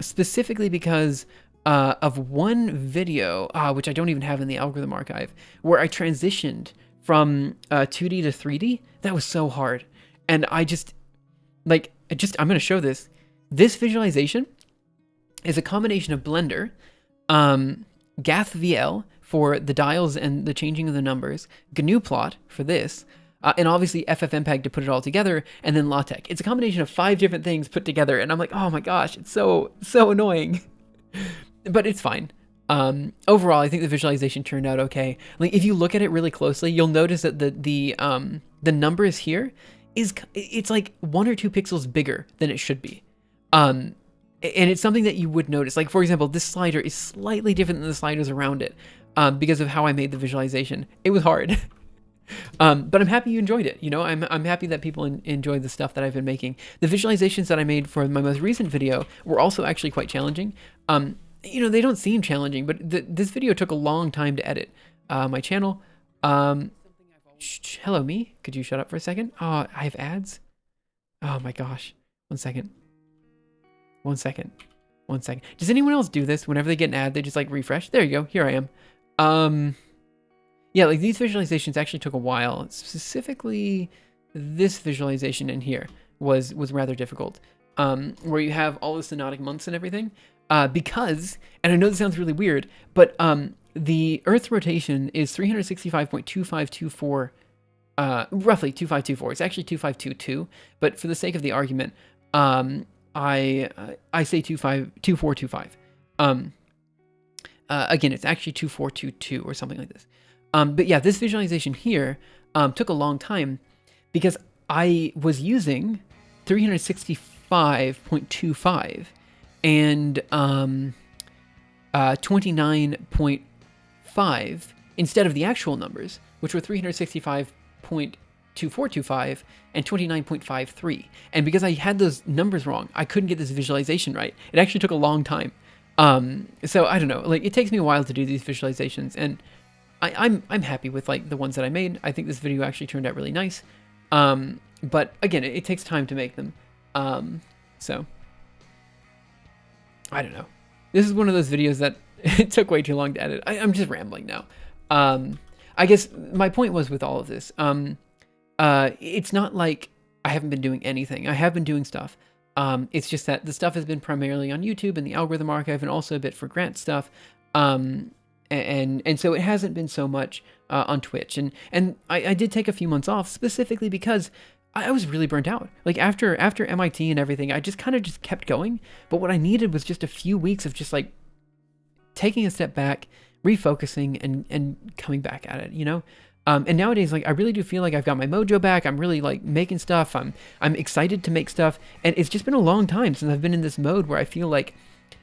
Specifically because of one video, which I don't even have in the algorithm archive, where I transitioned from 2D to 3D. That was so hard. And I'm going to show this. This visualization is a combination of Blender, GathVL for the dials and the changing of the numbers, GNU plot for this, and obviously FFmpeg to put it all together, and then LaTeX. It's a combination of 5 different things put together, and I'm like, oh my gosh, it's so annoying. But it's fine. Overall, I think the visualization turned out okay. Like, if you look at it really closely, you'll notice that the numbers here it's like 1 or 2 pixels bigger than it should be. And it's something that you would notice. Like, for example, this slider is slightly different than the sliders around it, because of how I made the visualization. It was hard. But I'm happy you enjoyed it. You know, I'm happy that people enjoy the stuff that I've been making. The visualizations that I made for my most recent video were also actually quite challenging. You know, they don't seem challenging, but this video took a long time to edit. My channel. Hello, me. Could you shut up for a second? Oh, I have ads. Oh my gosh. 1 second. 1 second. 1 second. Does anyone else do this? Whenever they get an ad, they just like refresh. There you go. Here I am. Yeah, like these visualizations actually took a while. Specifically, this visualization in here was rather difficult. Where you have all the synodic months and everything. Because, and I know this sounds really weird, but the Earth's rotation is 365.2524, roughly 2524. It's actually 2522, but for the sake of the argument, I say 2425. Again, it's actually 2422 or something like this. But yeah, this visualization here took a long time because I was using 365.25 and 29.5 instead of the actual numbers, which were 365.2425 and 29.53. And because I had those numbers wrong, I couldn't get this visualization right. It actually took a long time. So I don't know, like it takes me a while to do these visualizations, and I'm happy with like the ones that I made. I think this video actually turned out really nice. But again, it takes time to make them. So I don't know. This is one of those videos that it took way too long to edit. I'm just rambling now. I guess my point was with all of this, it's not like I haven't been doing anything. I have been doing stuff. It's just that the stuff has been primarily on YouTube and the algorithm archive, and also a bit for grant stuff. And so it hasn't been so much on Twitch. And I did take a few months off specifically because I was really burnt out. Like after MIT and everything, I just kind of just kept going. But what I needed was just a few weeks of just like taking a step back, refocusing, and coming back at it, you know? And nowadays, like I really do feel like I've got my mojo back. I'm really like making stuff. I'm excited to make stuff. And it's just been a long time since I've been in this mode where I feel like,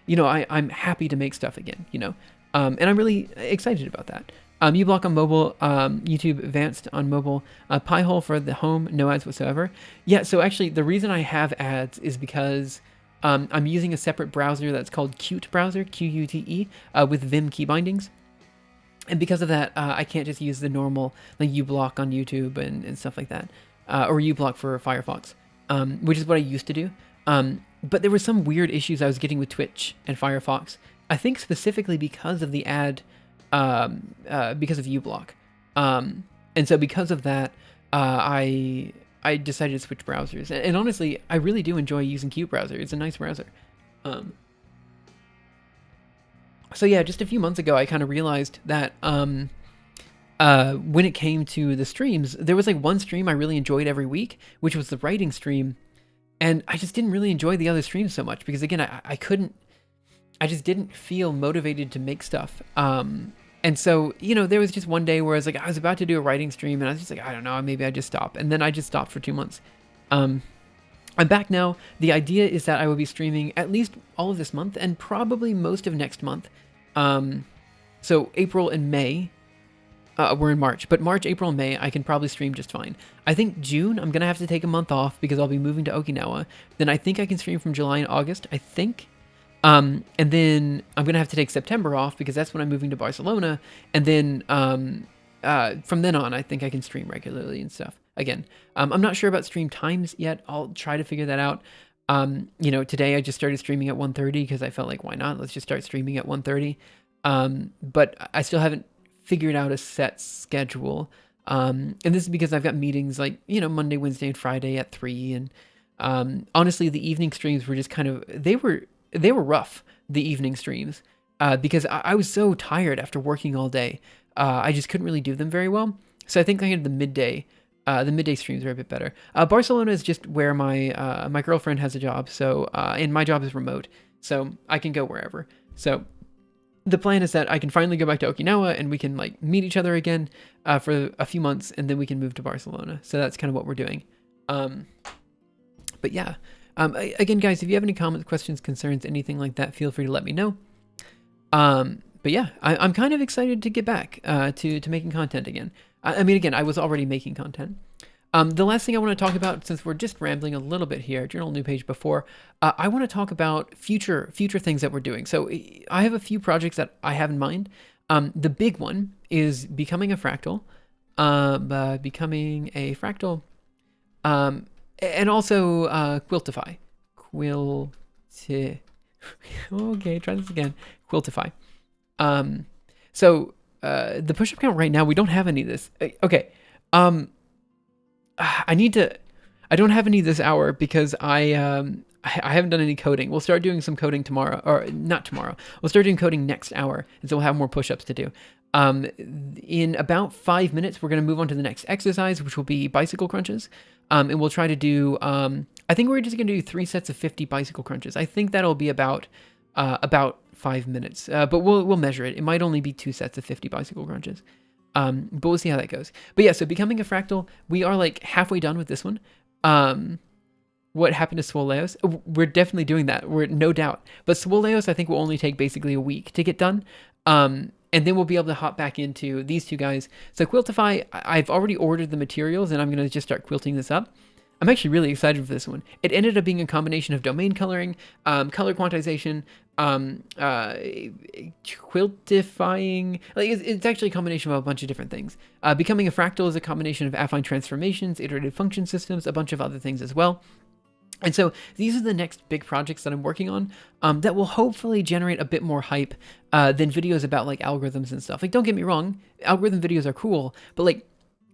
you know, I'm happy to make stuff again, you know? And I'm really excited about that. uBlock on mobile, YouTube Advanced on mobile, Pi-hole for the home, no ads whatsoever. Yeah, so actually the reason I have ads is because I'm using a separate browser that's called Qt browser, Qute, with Vim key bindings. And because of that, I can't just use the normal like uBlock on YouTube and stuff like that, or uBlock for Firefox, which is what I used to do. But there were some weird issues I was getting with Twitch and Firefox. I think specifically because of the ad, because of uBlock. And so because of that, I decided to switch browsers. And honestly, I really do enjoy using Qt browser. It's a nice browser. So yeah, just a few months ago, I kind of realized that when it came to the streams, there was like one stream I really enjoyed every week, which was the writing stream. And I just didn't really enjoy the other streams so much because again, I just didn't feel motivated to make stuff. And so, you know, there was just one day where I was about to do a writing stream and I was just like, I don't know, maybe I just stop. And then I just stopped for 2 months. I'm back now. The idea is that I will be streaming at least all of this month and probably most of next month. So April and May, we're in March, but March, April, and May, I can probably stream just fine. I think June, I'm going to have to take a month off because I'll be moving to Okinawa. Then I think I can stream from July and August, I think. And then I'm going to have to take September off because that's when I'm moving to Barcelona. And then, from then on, I think I can stream regularly and stuff. Again, I'm not sure about stream times yet. I'll try to figure that out. You know, today I just started streaming at 1:30 because I felt like, why not? Let's just start streaming at 1:30. But I still haven't figured out a set schedule. And this is because I've got meetings like, you know, Monday, Wednesday, and Friday at 3. And, honestly, the evening streams were just kind of, they were rough, the evening streams. because I was so tired after working all day. I just couldn't really do them very well. So I think I had the midday streams are a bit better. Barcelona is just where my girlfriend has a job, so and my job is remote, so I can go wherever. So the plan is that I can finally go back to Okinawa and we can like meet each other again for a few months, and then we can move to Barcelona. So that's kind of what we're doing. But yeah, again, guys, if you have any comments, questions, concerns, anything like that, feel free to let me know. But yeah, I'm kind of excited to get back to making content again. I mean, again, I was already making content. The last thing I want to talk about, since we're just rambling a little bit here, journal new page before, I want to talk about future things that we're doing. So I have a few projects that I have in mind. The big one is becoming a fractal, and also Quiltify. Okay, try this again. Quiltify. So the push-up count right now, we don't have any of this. Okay. I don't have any this hour because I haven't done any coding. We'll start doing some coding tomorrow, or not tomorrow. We'll start doing coding next hour, and so we'll have more push-ups to do. In about 5 minutes, we're going to move on to the next exercise, which will be bicycle crunches. And we'll try to do, I think we're just going to do 3 sets of 50 bicycle crunches. I think that'll be about 5 minutes, but we'll measure it. It might only be 2 sets of 50 bicycle crunches. But we'll see how that goes. But yeah, so becoming a fractal, we are like halfway done with this one. What happened to Swoleos? We're definitely doing that. We're no doubt. But Swoleos, I think, will only take basically a week to get done. And then we'll be able to hop back into these two guys. So Quiltify, I've already ordered the materials, and I'm going to just start quilting this up. I'm actually really excited for this one. It ended up being a combination of domain coloring, color quantization, quiltifying. Like it's actually a combination of a bunch of different things. Becoming a fractal is a combination of affine transformations, iterative function systems, a bunch of other things as well. And so these are the next big projects that I'm working on that will hopefully generate a bit more hype than videos about like algorithms and stuff. Like, don't get me wrong, algorithm videos are cool, but like,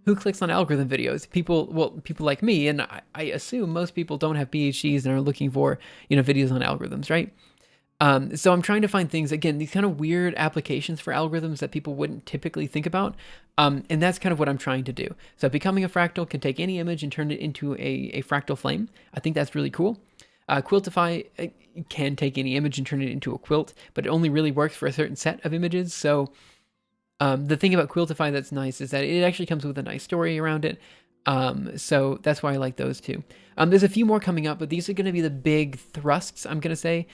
who clicks on algorithm videos? People like me, and I assume most people don't have PhDs and are looking for, videos on algorithms, right? So I'm trying to find things, again, these kind of weird applications for algorithms that people wouldn't typically think about. And that's kind of what I'm trying to do. So becoming a fractal can take any image and turn it into a fractal flame. I think that's really cool. Quiltify can take any image and turn it into a quilt, but it only really works for a certain set of images. So the thing about Quiltify that's nice is that it actually comes with a nice story around it. So that's why I like those two. There's a few more coming up, but these are going to be the big thrusts, I'm going to say,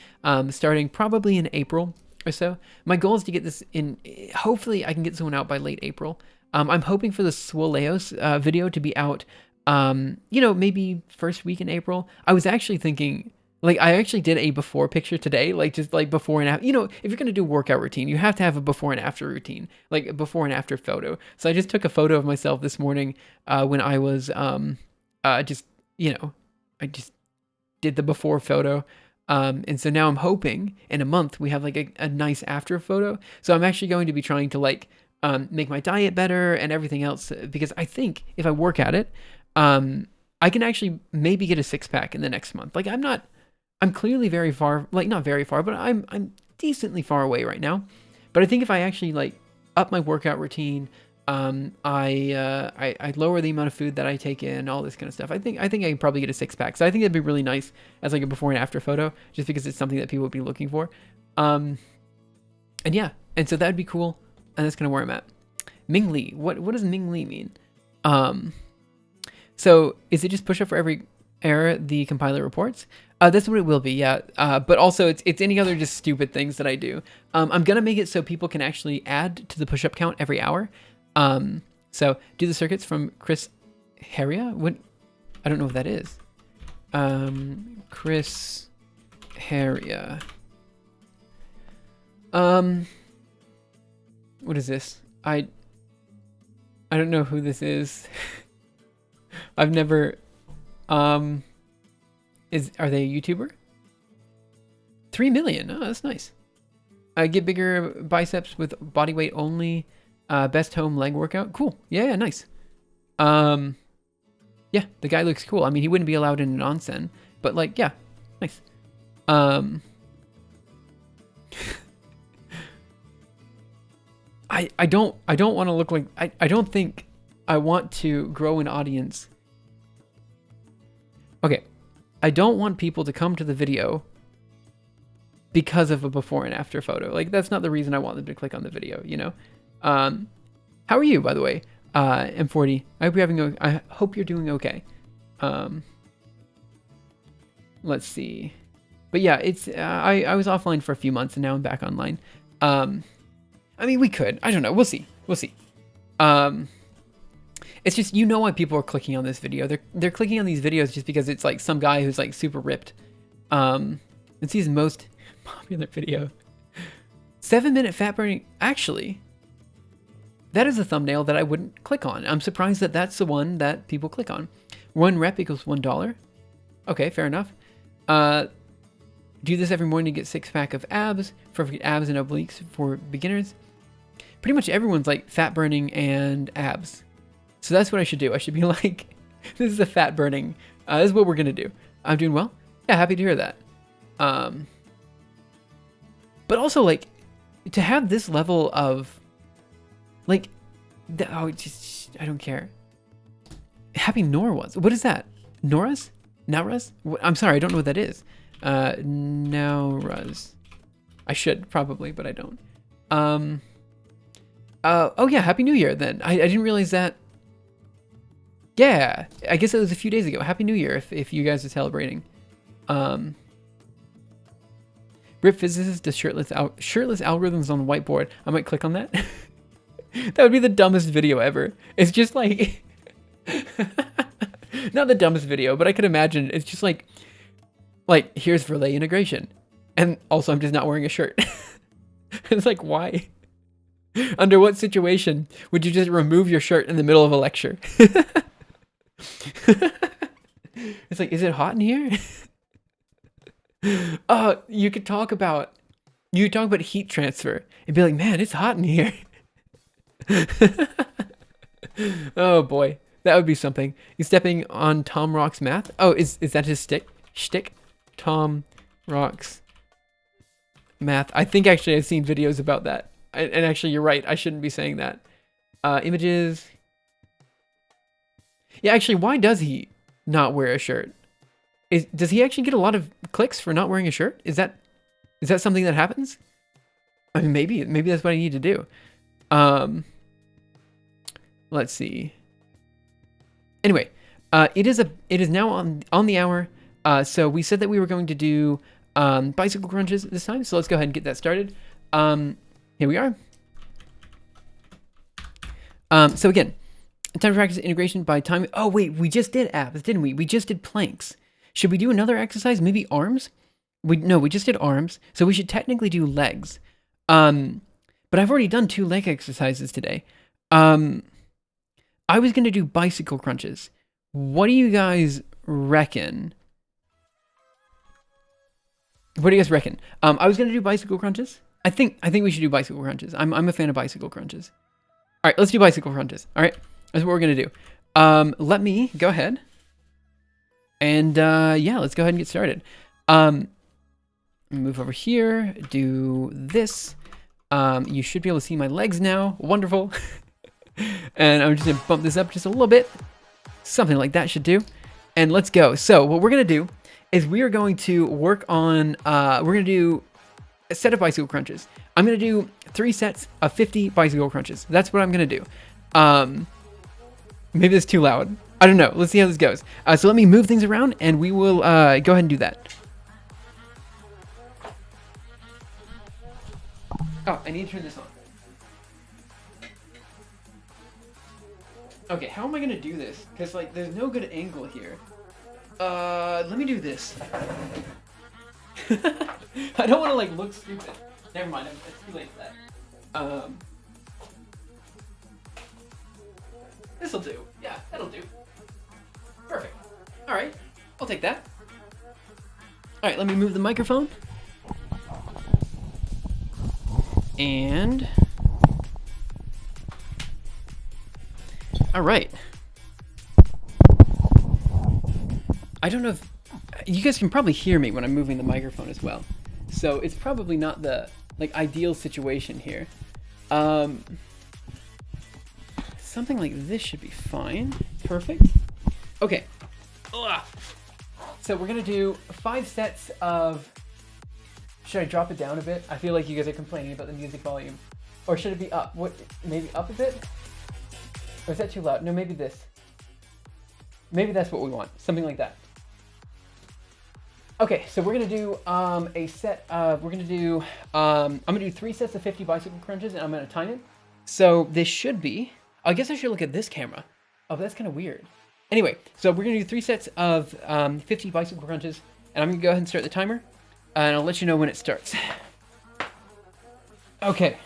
starting probably in April or so. My goal is to get this in, hopefully I can get this one out by late April. I'm hoping for the Swoleos video to be out, maybe first week in April. I was actually thinking, like, I actually did a before picture today, like just like before and after. If you're going to do a workout routine, you have to have a before and after routine, like a before and after photo. So I just took a photo of myself this morning when I was I just did the before photo. And so now I'm hoping in a month we have like a nice after photo. So I'm actually going to be trying to like make my diet better and everything else, because I think if I work at it, I can actually maybe get a 6-pack in the next month. Like I'm clearly very far, like not very far, but I'm decently far away right now. But I think if I actually like up my workout routine, I lower the amount of food that I take in, all this kind of stuff, I think I can probably get a 6-pack. So I think that'd be really nice as like a before and after photo, just because it's something that people would be looking for. And yeah, and so that'd be cool. And that's kind of where I'm at. Ming Li, what does Ming Li mean? So is it just push up for every error the compiler reports? That's what it will be, yeah. But also it's any other just stupid things that I do. I'm gonna make it so people can actually add to the push-up count every hour. So do the circuits from Chris Heria? What? I don't know what that is. Chris Heria. What is this? I don't know who this is. I've never. Are they a YouTuber? 3 million. Oh, that's nice. Get bigger biceps with body weight only. Best home leg workout. Cool. Yeah, nice. Yeah, the guy looks cool. I mean, he wouldn't be allowed in an onsen, but like, yeah, nice. I don't want to look like, I don't think I want to grow an audience. Okay. I don't want people to come to the video because of a before and after photo. Like, that's not the reason I want them to click on the video, you know? How are you, by the way? M40. I hope you're doing okay. Let's see. But yeah, it's I was offline for a few months and now I'm back online. I mean, we could. I don't know. We'll see. We'll see. It's just, you know why people are clicking on this video. They're clicking on these videos just because it's like some guy who's like super ripped. It's his most popular video. 7-minute fat burning. Actually, that is a thumbnail that I wouldn't click on. I'm surprised that that's the one that people click on. 1 rep equals $1. Okay, fair enough. Do this every morning to get 6-pack of abs. Perfect abs and obliques for beginners. Pretty much everyone's like fat burning and abs. So that's what I should do. I should be like, this is a fat burning. This is what we're going to do. I'm doing well. Yeah, happy to hear that. But also, like, to have this level of, like, I don't care. Happy Norwas. What is that? Noras? Nauras? I'm sorry, I don't know what that is. Nauras. I should, probably, but I don't. Oh yeah, Happy New Year then. I didn't realize that. Yeah, I guess it was a few days ago. Happy New Year if you guys are celebrating. Rip physicist does shirtless algorithms on the whiteboard. I might click on that. That would be the dumbest video ever. It's just like, not the dumbest video, but I could imagine it's just like here's relay integration. And also I'm just not wearing a shirt. It's like, why? Under what situation would you just remove your shirt in the middle of a lecture? It's like, is it hot in here? You could talk about heat transfer and be like, man, it's hot in here. Oh boy, that would be something. He's stepping on Tom Rock's math. Oh, is that his shtick? Tom Rock's math. I think actually I've seen videos about that. And actually, you're right. I shouldn't be saying that. Images. Yeah, actually, why does he not wear a shirt? Does he actually get a lot of clicks for not wearing a shirt? Is that something that happens? I mean, maybe that's what I need to do. Let's see. Anyway, it is now on the hour. So we said that we were going to do bicycle crunches this time. So let's go ahead and get that started. Here we are. So again, time to practice integration by time. Oh wait, we just did abs, didn't we? We just did planks. Should we do another exercise? Maybe arms? No, we just did arms. So we should technically do legs. But I've already done 2 leg exercises today. I was going to do bicycle crunches. What do you guys reckon? What do you guys reckon? I was going to do bicycle crunches. I think we should do bicycle crunches. I'm a fan of bicycle crunches. All right, let's do bicycle crunches. All right, that's what we're going to do. Let me go ahead. And yeah, let's go ahead and get started. Move over here, do this. You should be able to see my legs now. Wonderful. And I'm just gonna bump this up just a little bit. Something like that should do. And let's go. So what we're gonna do is we are going to work on, we're gonna do a set of bicycle crunches. I'm gonna do 3 sets of 50 bicycle crunches. That's what I'm gonna do. Maybe that's too loud. I don't know. Let's see how this goes. So let me move things around and we will go ahead and do that. Oh, I need to turn this on. Okay, how am I gonna do this? Because like, there's no good angle here. Let me do this. I don't want to like look stupid. Never mind, it's too late for that. This'll do. Yeah, that'll do. Perfect. All right, I'll take that. All right, let me move the microphone. And all right. I don't know if you guys can probably hear me when I'm moving the microphone as well. So it's probably not the like ideal situation here. Um, something like this should be fine. Perfect. Okay. Ugh. So we're gonna do 5 sets of. Should I drop it down a bit? I feel like you guys are complaining about the music volume. Or should it be up? What? Maybe up a bit? Or is that too loud? No, maybe this. Maybe that's what we want. Something like that. Okay, so we're gonna do a set of. We're gonna do. I'm gonna do 3 sets of 50 bicycle crunches, and I'm gonna time it. So this should be. I guess I should look at this camera. Oh, but that's kind of weird. Anyway, so we're gonna do 3 sets of 50 bicycle crunches, and I'm gonna go ahead and start the timer, and I'll let you know when it starts. Okay.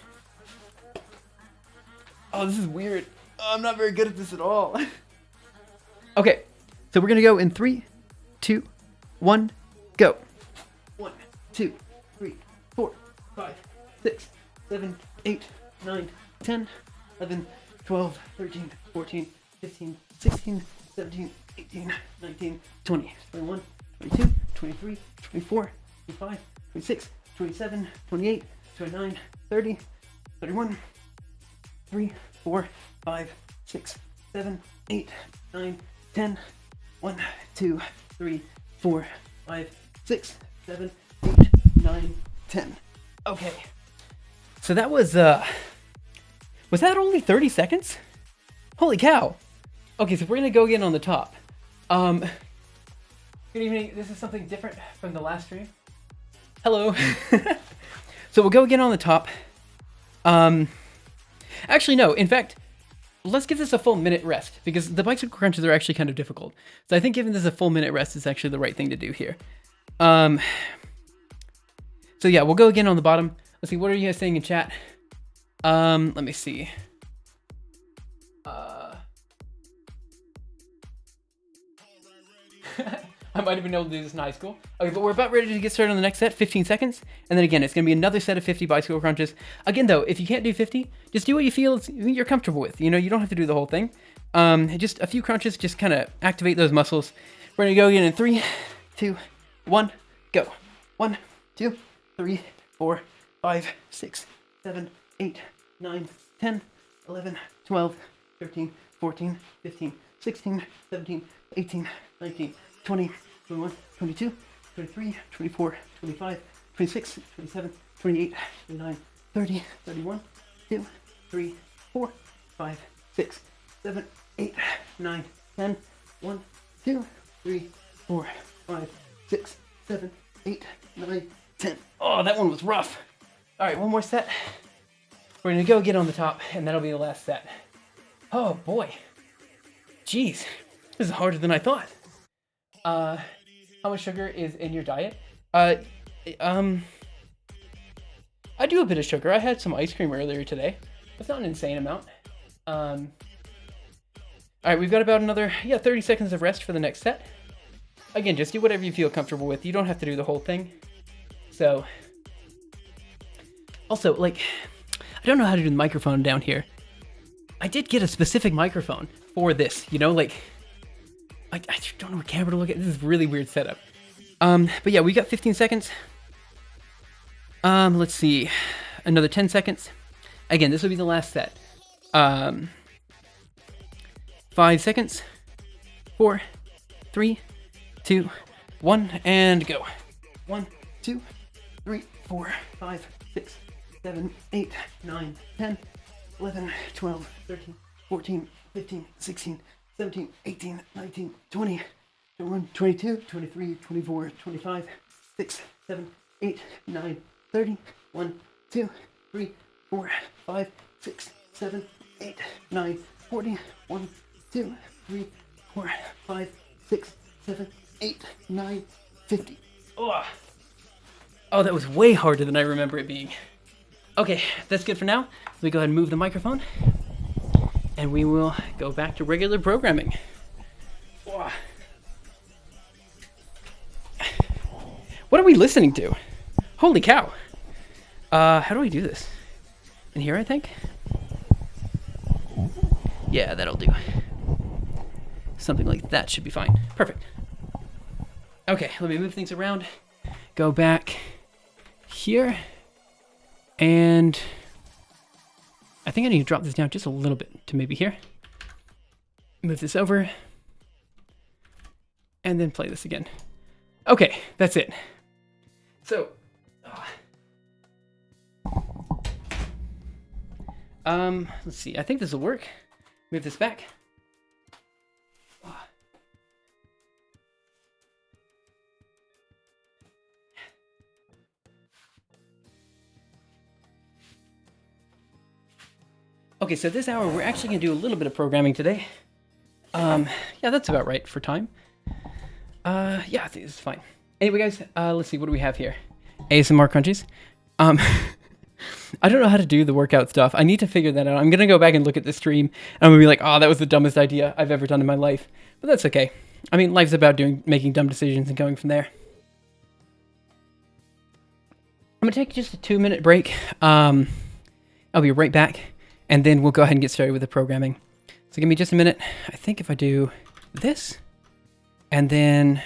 Oh, this is weird. Oh, I'm not very good at this at all. Okay, so we're gonna go in 3, 2, 1, go. 1, 2, 3, 4, 5, 6, 7, 8, 9, 10, 11, 12, 13, 14, 15, 16, 17, 18, 19, 20, 21, 22, 23, 24, 25, 26, 27, 28, 29, 30, 31, 3, 4, 5, 6, 7, 8, 9, 10, 1, 2, 3, 4, 5, 6, 7, 8, 9, 10. Okay. So that was that only 30 seconds? Holy cow. Okay, so we're gonna go again on the top. Good evening. This is something different from the last stream. Hello. So we'll go again on the top. Actually, no. In fact, let's give this a full minute rest because the bicycle crunches are actually kind of difficult. So I think giving this a full minute rest is actually the right thing to do here. So yeah, we'll go again on the bottom. Let's see. What are you guys saying in chat? Let me see. I might have been able to do this in high school. Okay, but we're about ready to get started on the next set, 15 seconds. And then again, it's going to be another set of 50 bicycle crunches. Again, though, if you can't do 50, just do what you feel you're comfortable with. You know, you don't have to do the whole thing. Just a few crunches, just kind of activate those muscles. We're going to go again in 3, 2, 1, go. 1, 2, 3, 4, 5, 6, 7, 8, 9, 10, 11, 12, 13, 14, 15, 16, 17, 18, 19, 20, 21, 22, 23, 24, 25, 26, 27, 28, 29, 30, 31, 2, 3, 4, 5, 6, 7, 8, 9, 10, 1, 2, 3, 4, 5, 6, 7, 8, 9, 10. Oh, that one was rough. All right, one more set. We're gonna go get on the top, and that'll be the last set. Oh boy. Jeez, this is harder than I thought. How much sugar is in your diet? I do a bit of sugar. I had some ice cream earlier today. It's not an insane amount. All right, we've got about another 30 seconds of rest for the next set. Again, just do whatever you feel comfortable with. You don't have to do the whole thing. So, also, like, I don't know how to do the microphone down here. I did get a specific microphone for this, you know, like, I don't know what camera to look at. This is a really weird setup. But yeah, we got 15 seconds. Let's see. Another 10 seconds. Again, this will be the last set. 5 seconds. 4, 3, 2, 1, and go. 1, 2, 3, 4, 5, 6, 7, 8, 9, 10, 11, 12, 13, 14, 15, 16, 17, 18, 19, 20, 21, 22, 23, 24, 25, 6, 7, 8, 9, 30, 1, 2, 3, 4, 5, 6, 7, 8, 9, 40, 1, 2, 3, 4, 5, 6, 7, 8, 9, 50. Oh, that was way harder than I remember it being. Okay, that's good for now. Let me go ahead and move the microphone. And we will go back to regular programming. What are we listening to? Holy cow. How do we do this? In here, I think? Yeah, that'll do. Something like that should be fine. Perfect. Okay, let me move things around. Go back here. And I think I need to drop this down just a little bit to maybe here. Move this over. And then play this again. Okay, that's it. So, let's see. I think this will work. Move this back. Okay, so this hour we're actually gonna do a little bit of programming today. Yeah, that's about right for time. Yeah, I think this is fine. Anyway, guys, let's see, what do we have here? ASMR crunchies. I don't know how to do the workout stuff. I need to figure that out. I'm gonna go back and look at the stream, and I'm gonna be like, oh, that was the dumbest idea I've ever done in my life. But that's okay. I mean, life's about making dumb decisions and going from there. I'm gonna take just a 2-minute break. I'll be right back, and then we'll go ahead and get started with the programming. So give me just a minute. I think if I do this, and then,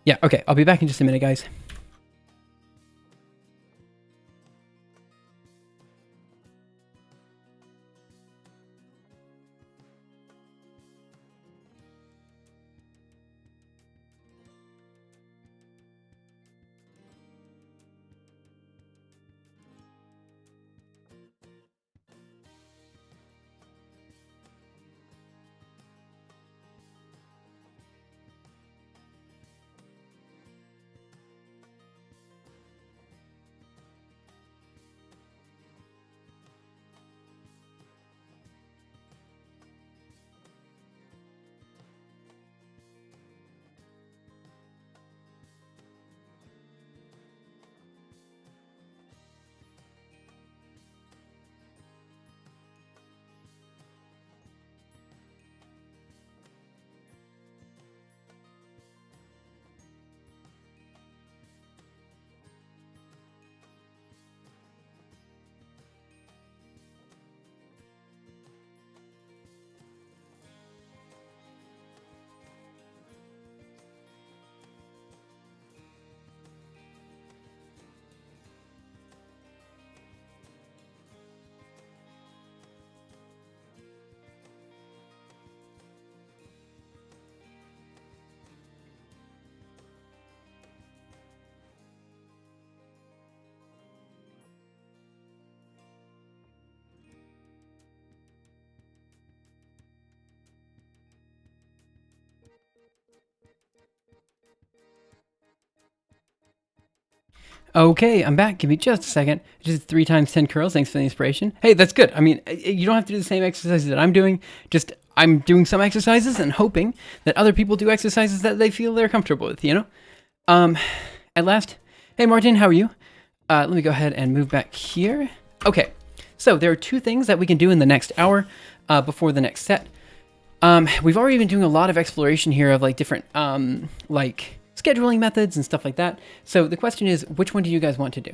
yeah, okay, I'll be back in just a minute, guys. Okay, I'm back. Give me just a second. Just 3 times 10 curls. Thanks for the inspiration. Hey, that's good. I mean, you don't have to do the same exercises that I'm doing. Just I'm doing some exercises and hoping that other people do exercises that they feel they're comfortable with, you know? At last, hey Martin, how are you? Let me go ahead and move back here. Okay, so there are 2 things that we can do in the next hour before the next set. We've already been doing a lot of exploration here of like different like scheduling methods and stuff like that. So the question is, which one do you guys want to do?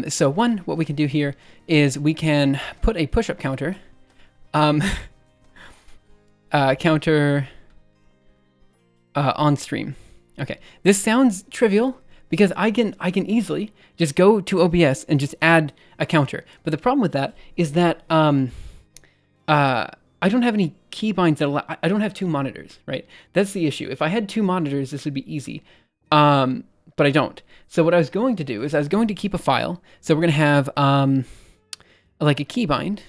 So one, what we can do here is we can put a push-up counter, on stream. Okay, this sounds trivial because I can easily just go to OBS and just add a counter. But the problem with that is that I don't have any keybinds that allow, I don't have 2 monitors, right? That's the issue. If I had 2 monitors, this would be easy. But I don't. So what I was going to do is I was going to keep a file. So we're going to have like a keybind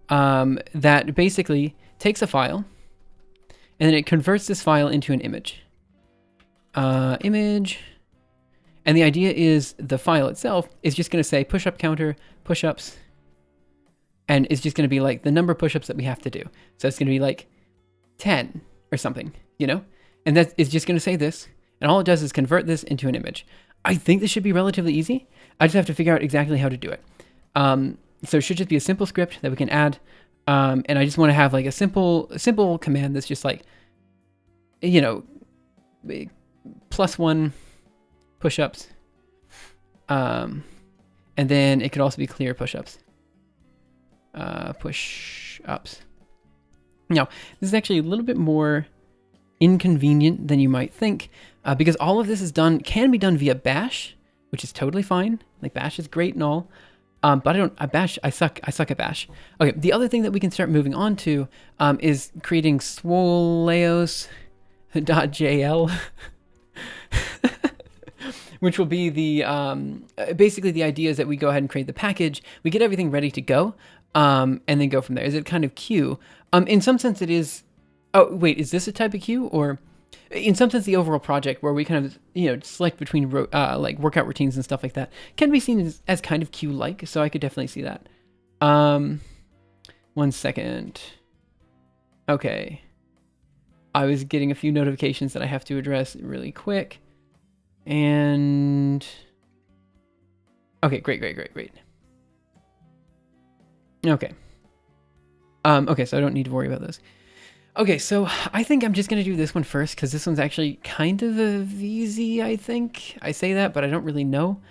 that basically takes a file and then it converts this file into an image. Image. And the idea is the file itself is just going to say push-up counter, push-ups, and it's just going to be like the number of push-ups that we have to do. So it's going to be like 10 or something, you know? And that is just going to say this. And all it does is convert this into an image. I think this should be relatively easy. I just have to figure out exactly how to do it. So it should just be a simple script that we can add. And I just want to have like a simple command that's just like, you know, +1 push-ups. And then it could also be clear push-ups. Push-ups. Now, this is actually a little bit more inconvenient than you might think, because all of this can be done via bash, which is totally fine. Like bash is great and all. But I suck at bash. Okay, the other thing that we can start moving on to is creating swoleos.jl, which will be the, basically the idea is that we go ahead and create the package, we get everything ready to go, and then go from there. Is it kind of queue? In some sense it is, oh wait, is this a type of queue? Or in some sense the overall project where we kind of, select between like workout routines and stuff like that can be seen as kind of queue-like, so I could definitely see that. 1 second. Okay. I was getting a few notifications that I have to address really quick. And okay, great. Okay. Okay, so I don't need to worry about those. Okay, so I think I'm just gonna do this one first because this one's actually kind of easy, I think. I say that, but I don't really know.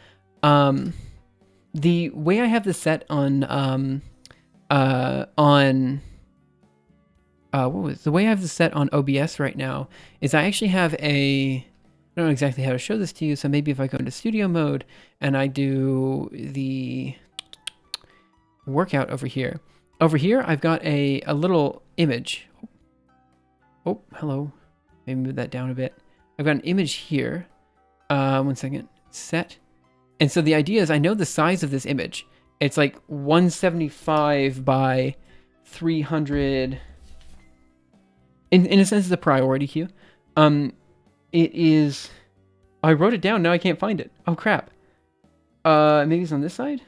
The way I have this set on the way I have this set on OBS right now is I actually have I don't know exactly how to show this to you, so maybe if I go into studio mode and I do the workout over here. Over here, I've got a little image. Oh, hello. Maybe move that down a bit. I've got an image here. 1 second. Set. And so the idea is I know the size of this image. It's like 175 by 300. In a sense, it's a priority queue. It is... I wrote it down. Now I can't find it. Oh, crap. Maybe it's on this side?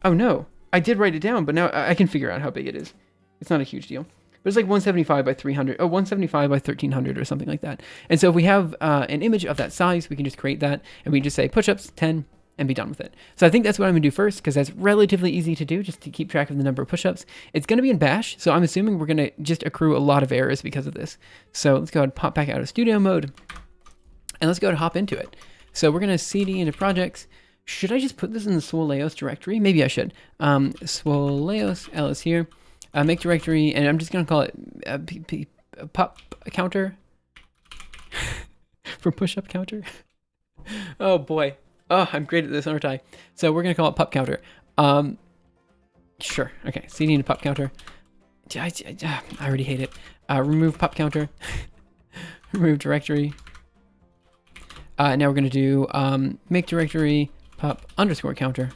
Oh, no. I did write it down, but now I can figure out how big it is. It's not a huge deal. But it's like 175 by 300. Oh, 175 by 1300 or something like that. And so if we have an image of that size, we can just create that. And we can just say push-ups 10 and be done with it. So I think that's what I'm going to do first because that's relatively easy to do just to keep track of the number of push-ups. It's going to be in bash. So I'm assuming we're going to just accrue a lot of errors because of this. So let's go ahead and pop back out of studio mode. And let's go ahead and hop into it. So we're going to cd into projects. Should I just put this in the swoleos directory? Maybe I should. Swoleos, L is here. Make directory, and I'm just going to call it pop counter for push-up counter. Oh boy. Oh, I'm great at this, aren't I? So we're going to call it pop counter. Sure. Okay. CD into pop counter. I already hate it. Remove pop counter. Remove directory. Now we're going to do make directory pop underscore counter.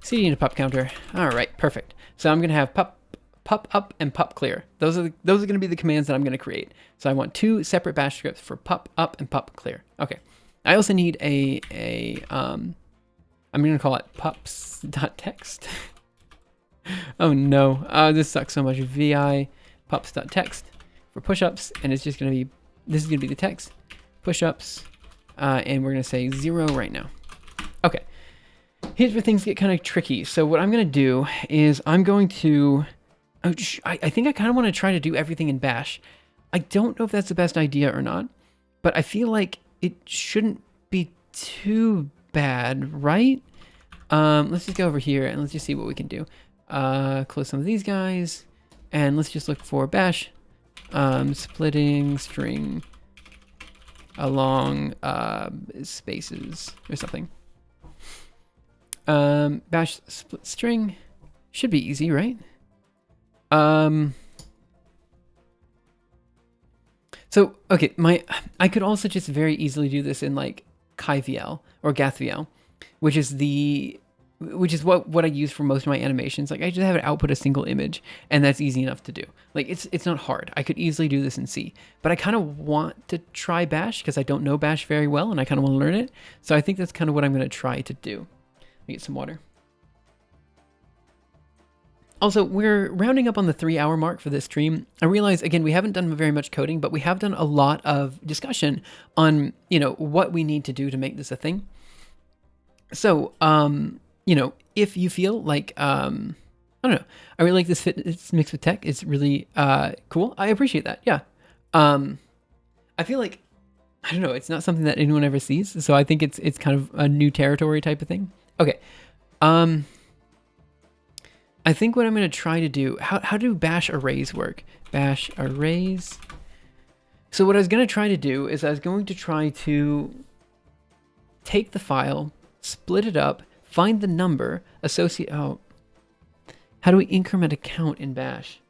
CD into pop counter. All right. Perfect. So I'm going to have pop up and pop clear. Those are going to be the commands that I'm going to create. So I want 2 separate bash scripts for pop up and pop clear. Okay. I also need I'm going to call it pops.text. Oh no. This sucks so much. Vi pops.text for push-ups, and it's just going to be, this is going to be the text. Push-ups, and we're going to say 0 right now. Okay. Here's where things get kind of tricky. So what I'm going to do is I'm going to, I think I kind of want to try to do everything in bash. I don't know if that's the best idea or not, but I feel like it shouldn't be too bad, right? Let's just go over here and let's just see what we can do. Close some of these guys, and let's just look for bash, splitting string along spaces or something. Bash split string should be easy, right? So, okay, I could also just very easily do this in like KaiVL or GathVL, which is what I use for most of my animations. Like I just have it output a single image, and that's easy enough to do. Like it's not hard. I could easily do this in C, but I kind of want to try bash because I don't know bash very well, and I kind of want to learn it. So I think that's kind of what I'm going to try to do. Let me get some water. Also, we're rounding up on the 3-hour mark for this stream. I realize, again, we haven't done very much coding, but we have done a lot of discussion on, what we need to do to make this a thing. So, if you feel like, I don't know, I really like this fitness mixed with tech. It's really cool. I appreciate that. Yeah. I feel like, I don't know, it's not something that anyone ever sees. So I think it's kind of a new territory type of thing. Okay. I think what I'm going to try to do, how do bash arrays work? Bash arrays. So what I was going to try to do is I was going to try to take the file, split it up, find the number associate. Oh, how do we increment a count in Bash?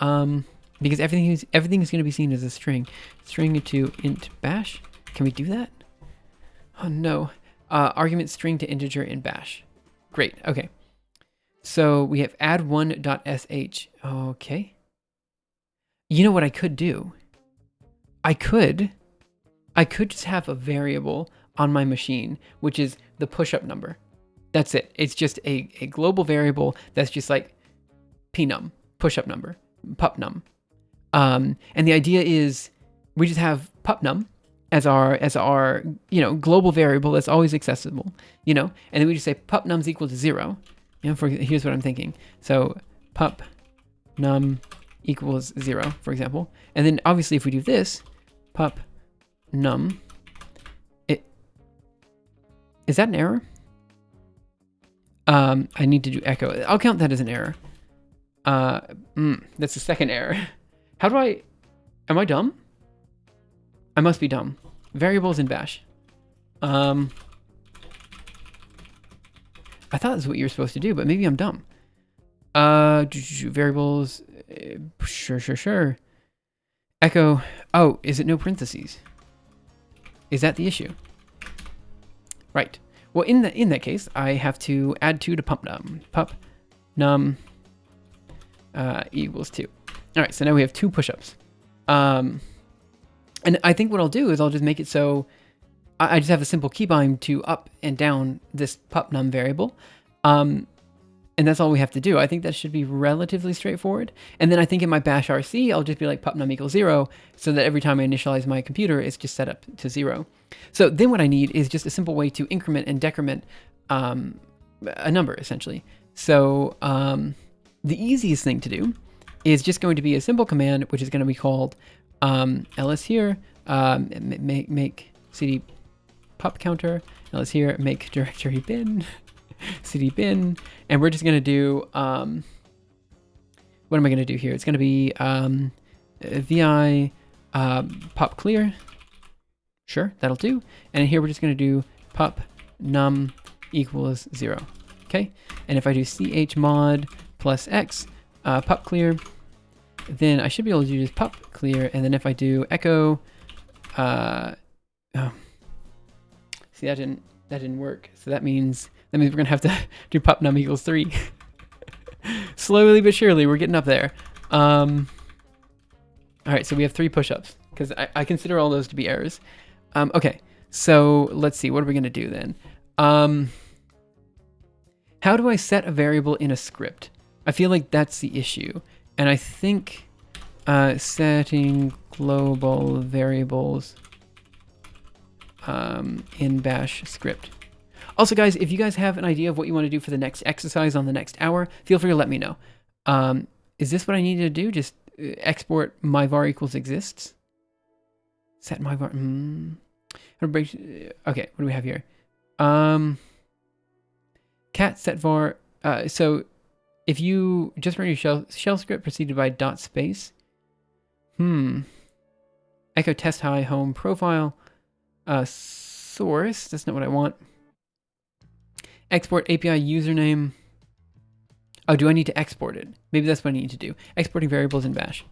Because everything is going to be seen as a string. String to int Bash. Can we do that? Oh no. Argument string to integer in Bash. Great. Okay. So we have add1.sh. Okay. You know what I could do? I could just have a variable on my machine, which is the push-up number. That's it. It's just a global variable that's just like pnum, push-up number, pupnum. And the idea is we just have pupnum as our global variable that's always accessible, and then we just say pupnum's equal to 0. Here's what I'm thinking. So pupnum equals 0, for example. And then obviously if we do this, pupnum, is that an error? I need to do echo. I'll count that as an error. That's the second error. How do am I dumb? I must be dumb. Variables in Bash. I thought that's what you were supposed to do, but maybe I'm dumb. Variables, sure. Echo, oh, is it no parentheses? Is that the issue? Right. Well, in that case, I have to add 2 to pupnum. Pupnum equals 2. All right, so now we have 2 push-ups. And I think what I'll do is I'll just make it so I just have a simple keybind to up and down this pupnum variable. And that's all we have to do. I think that should be relatively straightforward. And then I think in my bash RC, I'll just be like pupnum equals 0, so that every time I initialize my computer, it's just set up to 0. So then what I need is just a simple way to increment and decrement a number, essentially. So the easiest thing to do is just going to be a simple command, which is going to be called ls here, make cd pup counter, ls here, make directory bin, cd bin, and we're just going to do, what am I going to do here? It's going to be vi pop clear. Sure, that'll do. And here we're just going to do pup num equals 0. Okay, and if I do chmod plus x pup clear, then I should be able to do just pup clear. And then if I do echo, see, that didn't work. So that means we're gonna have to do pup num equals 3. Slowly but surely, we're getting up there. All right, so we have 3 push-ups because I consider all those to be errors. Okay, so let's see, what are we gonna do then? How do I set a variable in a script? I feel like that's the issue. And I think setting global variables in bash script. Also, guys, if you guys have an idea of what you want to do for the next exercise on the next hour, feel free to let me know. Is this what I need to do? Just export my var equals exists? Set my var. Okay, what do we have here? Cat set var. So if you just run your shell script preceded by dot space. Echo test high home profile. Source. That's not what I want. Export API username. Oh, do I need to export it? Maybe that's what I need to do. Exporting variables in bash.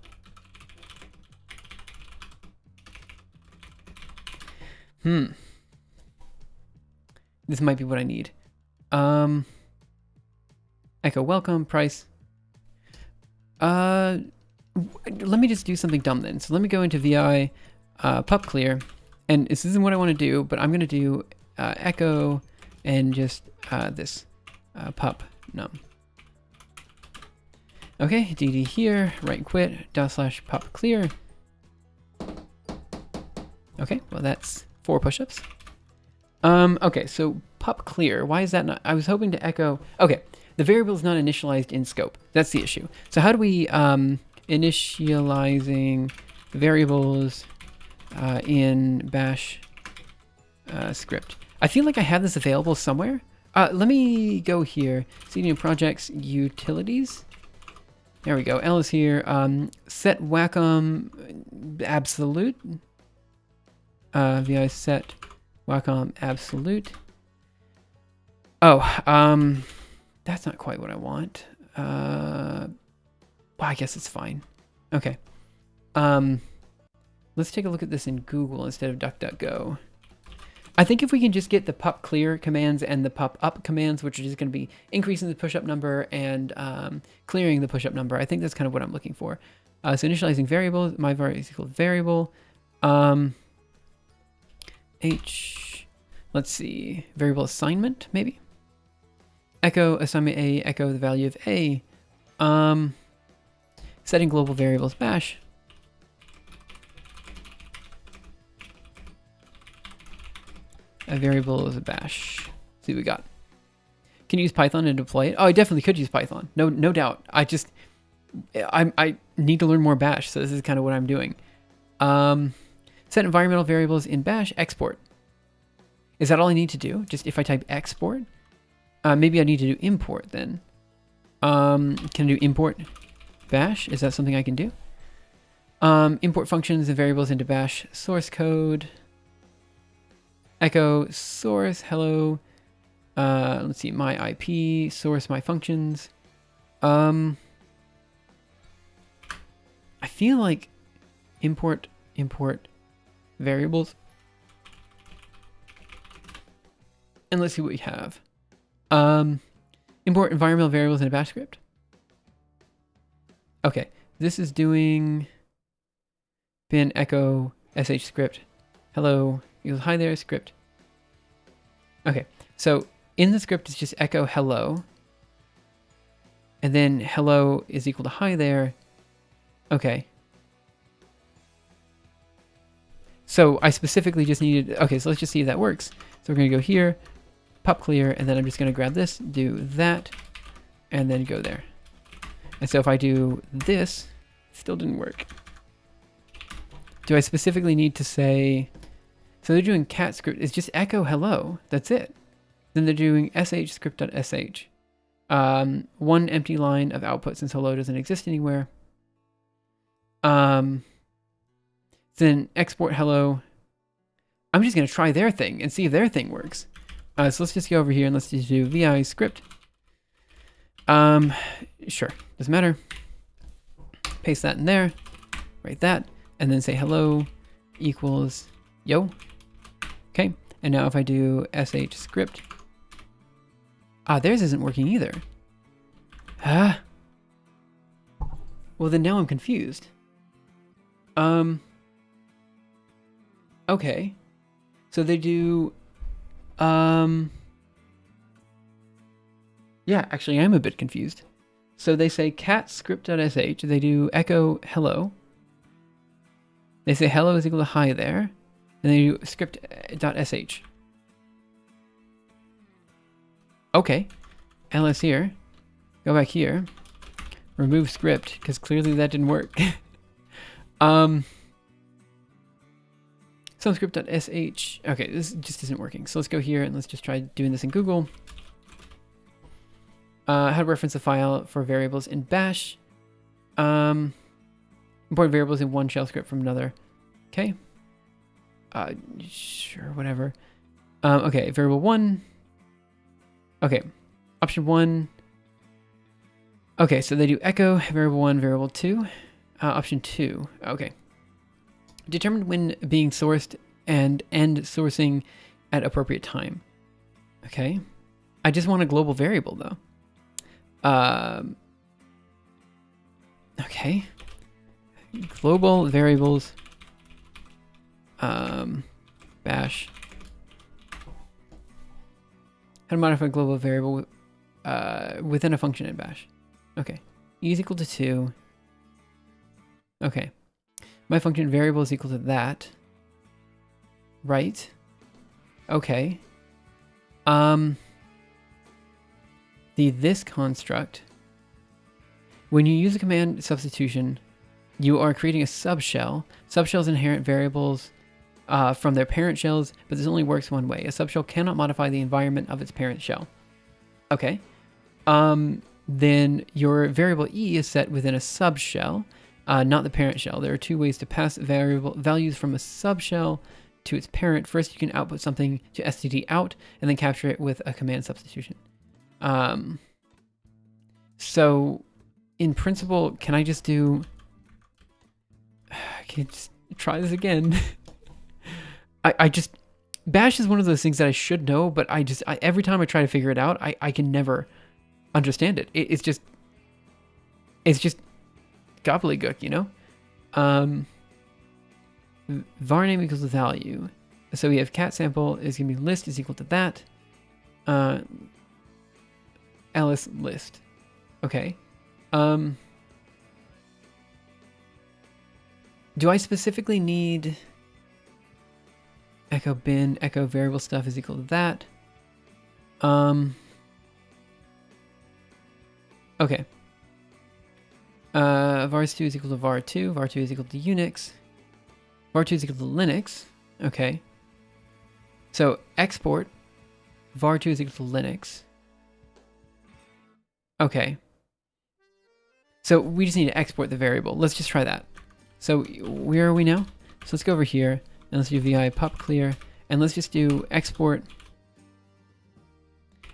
This might be what I need. Echo welcome price. Let me just do something dumb then. So let me go into vi pup clear, and this isn't what I want to do, but I'm going to do echo and just this pup num. Okay, dd here, right quit, / pup clear. Okay, well that's 4 push-ups. Okay, so pup clear, why is that not? I was hoping to echo. Okay, the variable is not initialized in scope. That's the issue. So how do we initializing variables in bash script? I feel like I have this available somewhere. Let me go here. CD projects utilities. There we go. L is here. Set Wacom absolute. Vi set Wacom absolute. Oh, that's not quite what I want. Well, I guess it's fine. Okay. Let's take a look at this in Google instead of DuckDuckGo. I think if we can just get the pup clear commands and the pup up commands, which are just going to be increasing the push-up number and clearing the push-up number, I think that's kind of what I'm looking for. So initializing variables, my variable is equal to variable. Let's see, variable assignment, maybe? Echo assignment A, echo the value of A. Setting global variables bash. A variable is a bash. See what we got. Can you use Python and deploy it? Oh, I definitely could use Python. No doubt. I need to learn more bash, so this is kind of what I'm doing. Set environmental variables in bash, export. Is that all I need to do? Just if I type export? Maybe I need to do import then. Can I do import bash? Is that something I can do? Import functions and variables into bash source code. Echo source, hello. Let's see, my IP, source, my functions. I feel like import variables. And let's see what we have. Import environmental variables in a bash script. Okay, this is doing bin echo sh script. Hello, equals hi there script. Okay, so in the script it's just echo hello. And then hello is equal to hi there. Okay. So I specifically just needed, okay, so let's just see if that works. So we're gonna go here, pop clear, and then I'm just gonna grab this, do that, and then go there. And so if I do this, still didn't work. Do I specifically need to say, so they're doing cat script, it's just echo hello, that's it. Then they're doing sh script.sh. One empty line of output since hello doesn't exist anywhere. Then export hello. I'm just gonna try their thing and see if their thing works. So let's just go over here and let's just do vi script. Sure, doesn't matter. Paste that in there, write that, and then say hello equals yo. Okay, and now if I do sh script, theirs isn't working either. Well then now I'm confused. Okay, so they do, yeah, actually I'm a bit confused. So they say cat script.sh, they do echo hello. They say hello is equal to hi there, and they do script.sh. Okay, ls here, go back here, remove script, because clearly that didn't work. Some script.sh, okay, this just isn't working. So let's go here and let's just try doing this in Google. How to reference a file for variables in bash. Import variables in one shell script from another. Okay. Sure, whatever. Okay, variable 1. Okay, option 1. Okay, so they do echo, variable 1, variable 2. Option 2, okay. Determine when being sourced and end sourcing at appropriate time. Okay. I just want a global variable though. Okay. Global variables. Bash. How to modify a global variable within a function in bash. Okay. E is equal to 2. Okay. My function variable is equal to that. Right. Okay. The this construct, when you use a command substitution, you are creating a subshell. Subshells inherit variables from their parent shells, but this only works one way. A subshell cannot modify the environment of its parent shell. Okay. Then your variable E is set within a subshell, not the parent shell. There are two ways to pass variable values from a subshell to its parent, first you can output something to std out and then capture it with a command substitution. So in principle, can I just do, can you just try this again? I just, Bash is one of those things that I should know, but every time I try to figure it out, I can never understand it. It's just gobbledygook, you know? Var name equals the value. So we have cat sample is going to be list is equal to that. Alice list. Okay. Do I specifically need echo bin, echo variable stuff is equal to that? Okay. var2 is equal to var2. var2 is equal to Unix. var2 is equal to Linux. Okay. So export var2 is equal to Linux. Okay. So we just need to export the variable. Let's just try that. So where are we now? So let's go over here and let's do vi pop clear and let's just do export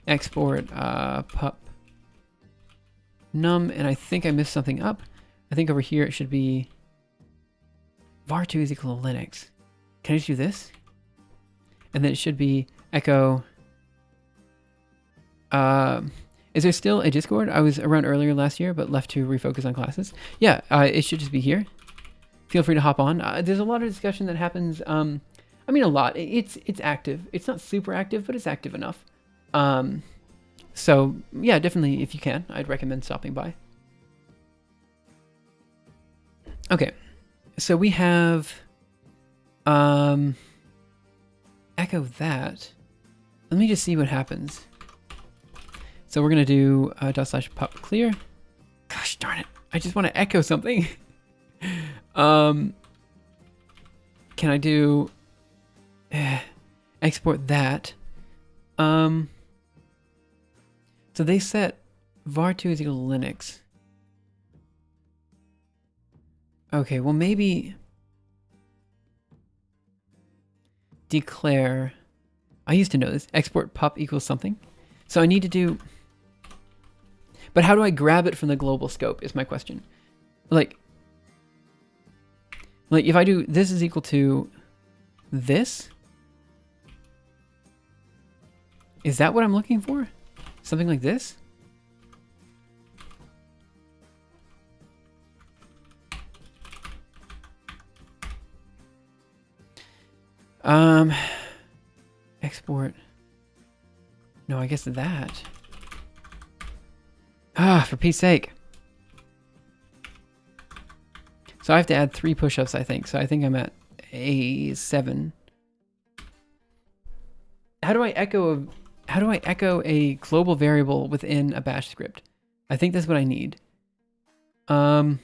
pup num, and I think I missed something up. I think over here it should be var2 is equal to Linux. Can I just do this? And then it should be echo. Is there still a Discord? I was around earlier last year, but left to refocus on classes. Yeah, it should just be here. Feel free to hop on. There's a lot of discussion that happens. I mean, a lot. It's active. It's not super active, but it's active enough. So yeah, definitely, if you can, I'd recommend stopping by. Okay, so we have echo that. Let me just see what happens. So we're gonna do /pop clear. Gosh darn it! I just want to echo something. Can I do export that? So they set var2 is equal to Linux. Okay, well maybe declare. I used to know this. Export pup equals something. So I need to do. But how do I grab it from the global scope is my question. Like if I do this is equal to this, is that what I'm looking for? Something like this? Export. No, I guess that. For Pete's sake. So I have to add 3 push-ups, I think. So I think I'm at a 7. How do I echo a global variable within a bash script? I think that's what I need. I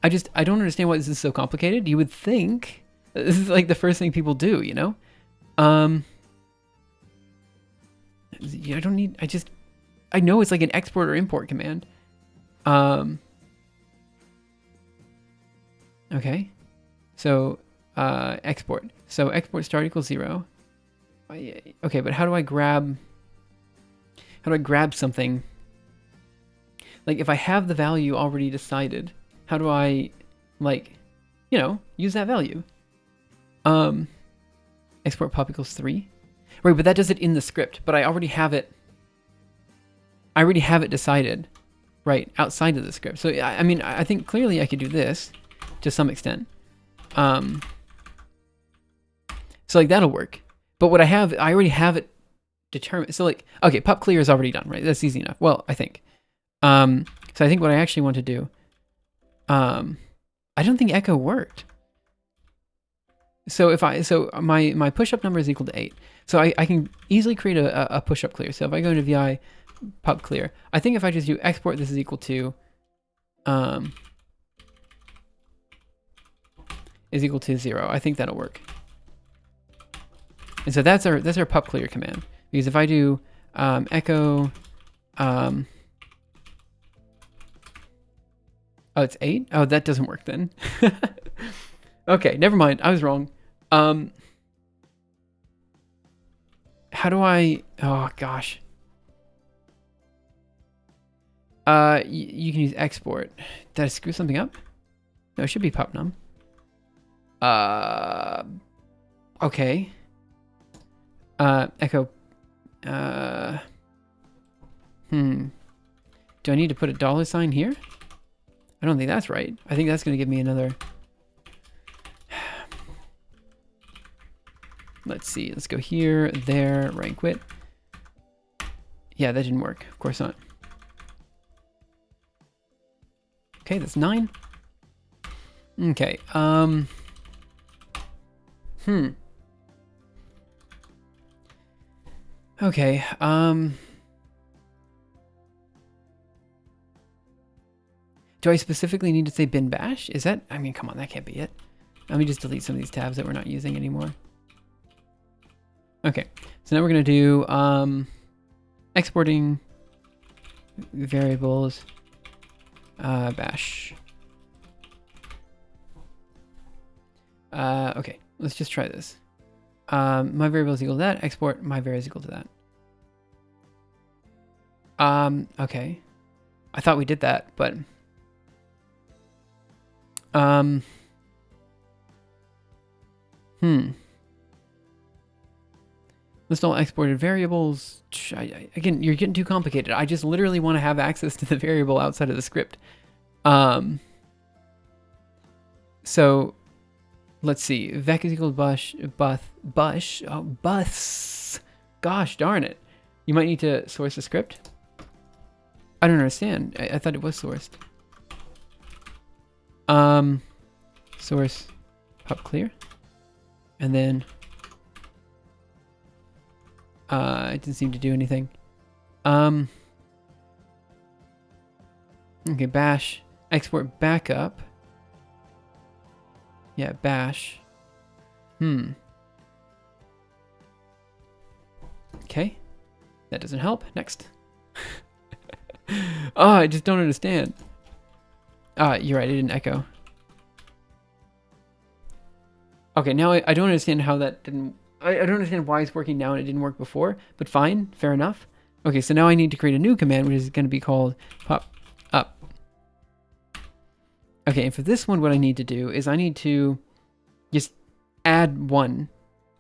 don't understand why this is so complicated. You would think this is like the first thing people do, you know? I know it's like an export or import command. Okay. So, export. So export start equals 0. Okay, but how do I grab something? Like if I have the value already decided, how do I use that value? Export pop equals 3. Right, but that does it in the script, but I already have it decided, right, outside of the script. So I mean, I think clearly I could do this to some extent. So like that'll work. But what I already have it determined. So like, okay, pop clear is already done, right? That's easy enough. Well, I think. So I think what I actually want to do, I don't think echo worked. So my push-up number is equal to 8. So I can easily create a push-up clear. So if I go into vi pub clear, I think if I just do export this is equal to is equal to 0, I think that'll work. And so that's our pub clear command. Because if I do echo oh, it's 8? Oh, that doesn't work then. Okay, never mind. I was wrong. How do I... Oh, gosh. You can use export. Did I screw something up? No, it should be pupnum. Okay. Echo. Do I need to put a $sign here? I don't think that's right. I think that's going to give me another... Let's see. Let's go here, there, right quit. Yeah, that didn't work. Of course not. Okay, that's 9. Okay. Okay. Do I specifically need to say bin bash? Is that... I mean, come on, that can't be it. Let me just delete some of these tabs that we're not using anymore. Okay, so now we're going to do exporting variables bash. Okay, let's just try this. My variable is equal to that. Export my variable is equal to that. Okay. I thought we did that, but... List all exported variables. Again, you're getting too complicated. I just literally want to have access to the variable outside of the script. So let's see. Vec is equal to bus. Gosh darn it. You might need to source the script. I don't understand. I thought it was sourced. Source pub clear. And then it didn't seem to do anything. Okay, bash. Export backup. Yeah, bash. Okay. That doesn't help. Next. Oh, I just don't understand. You're right, it didn't echo. Okay, now I don't understand how that didn't... I don't understand why it's working now and it didn't work before, but fine, fair enough. Okay, so now I need to create a new command, which is going to be called pop up. Okay, and for this one, what I need to do is I need to just add 1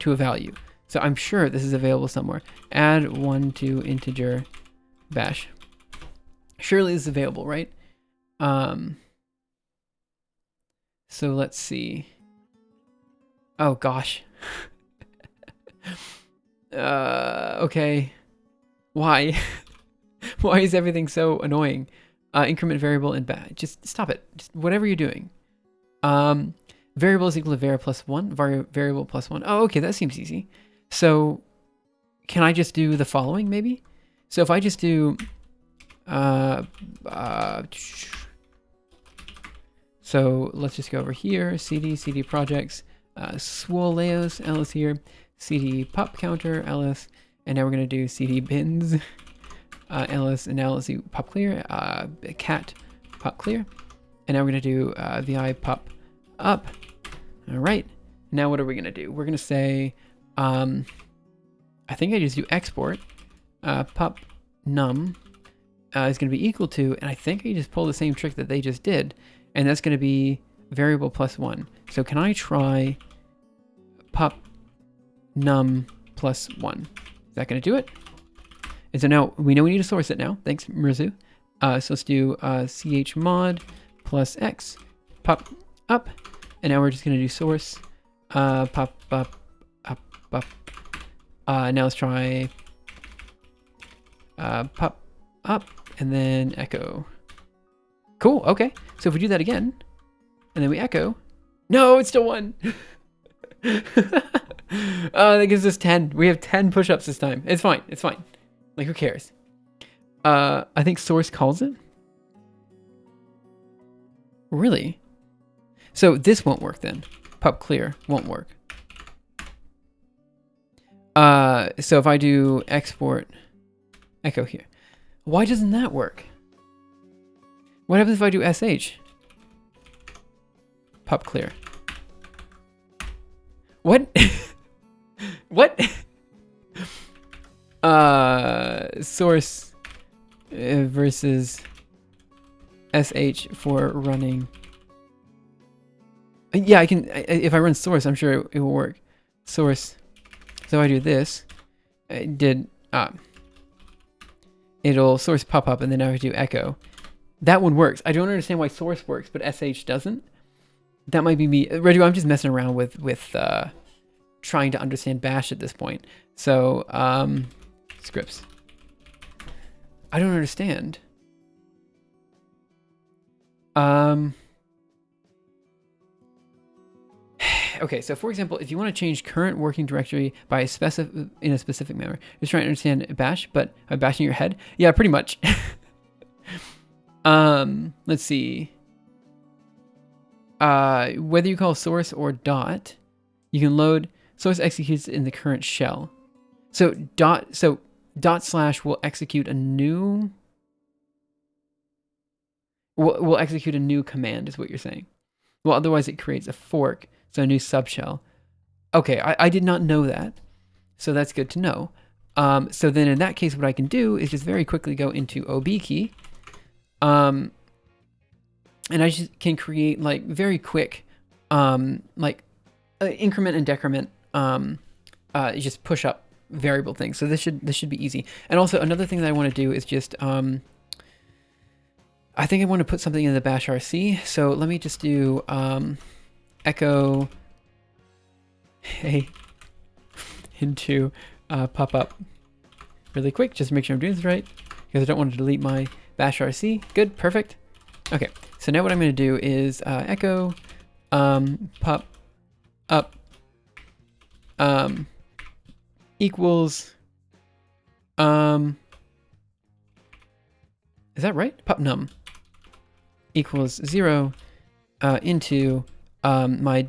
to a value. So I'm sure this is available somewhere. Add 1 to integer bash. Surely this is available, right? So let's see. Oh gosh. Okay. Why? Why is everything so annoying? Increment variable and bad. Just stop it. Just whatever you're doing. Variable is equal to var plus 1. Variable plus 1. Oh, okay. That seems easy. So can I just do the following maybe? So if I just do, so let's just go over here. CD projects, swoleos, ls here. CD pop counter, ls. And now we're going to do CD bins, ls. And now let's do pop clear, cat pop clear. And now we're going to do vi pop up. All right. Now what are we going to do? We're going to say, I think I just do export pop num is going to be equal to, and I think I just pull the same trick that they just did, and that's going to be variable plus 1. So can I try pop num plus 1? Is that going to do it? And so now we know we need to source it now. Thanks, Mirzu. So let's do chmod plus x pop up, and now we're just going to do source pop up. Now let's try pop up and then echo. Cool. Okay. So if we do that again and then we echo, no, it's still 1. That gives us 10. We have 10 push-ups this time. It's fine. It's fine. Like, who cares? I think source calls it. Really? So this won't work then. Pop clear won't work. So if I do export echo here, why doesn't that work? What happens if I do sh? Pop clear. What? What? Source versus sh for running. Yeah, I can. If I run source, I'm sure it will work. Source. So I do this. I did. It'll source pop up, and then I would do echo. That one works. I don't understand why source works, but sh doesn't. That might be me. Redu, I'm just messing around with trying to understand bash at this point. So scripts. I don't understand. Okay, so for example, if you want to change current working directory by a in a specific manner, just trying to understand bash, but bashing your head. Yeah, pretty much. Let's see. Whether you call source or dot, you can load source executes in the current shell. So dot slash will execute a new. Will execute a new command, is what you're saying. Well, otherwise it creates a fork, so a new subshell. Okay, I did not know that, so that's good to know. So then in that case, what I can do is just very quickly go into OB key, and I just can create like very quick, increment and decrement, just push up variable things. So this should be easy. And also another thing that I want to do is just I think I want to put something in the bash RC. So let me just do echo hey into pop up really quick, just to make sure I'm doing this right, because I don't want to delete my bash RC. Good, perfect. Okay, so now what I'm going to do is echo pop up equals is that right? Pop num equals 0 into my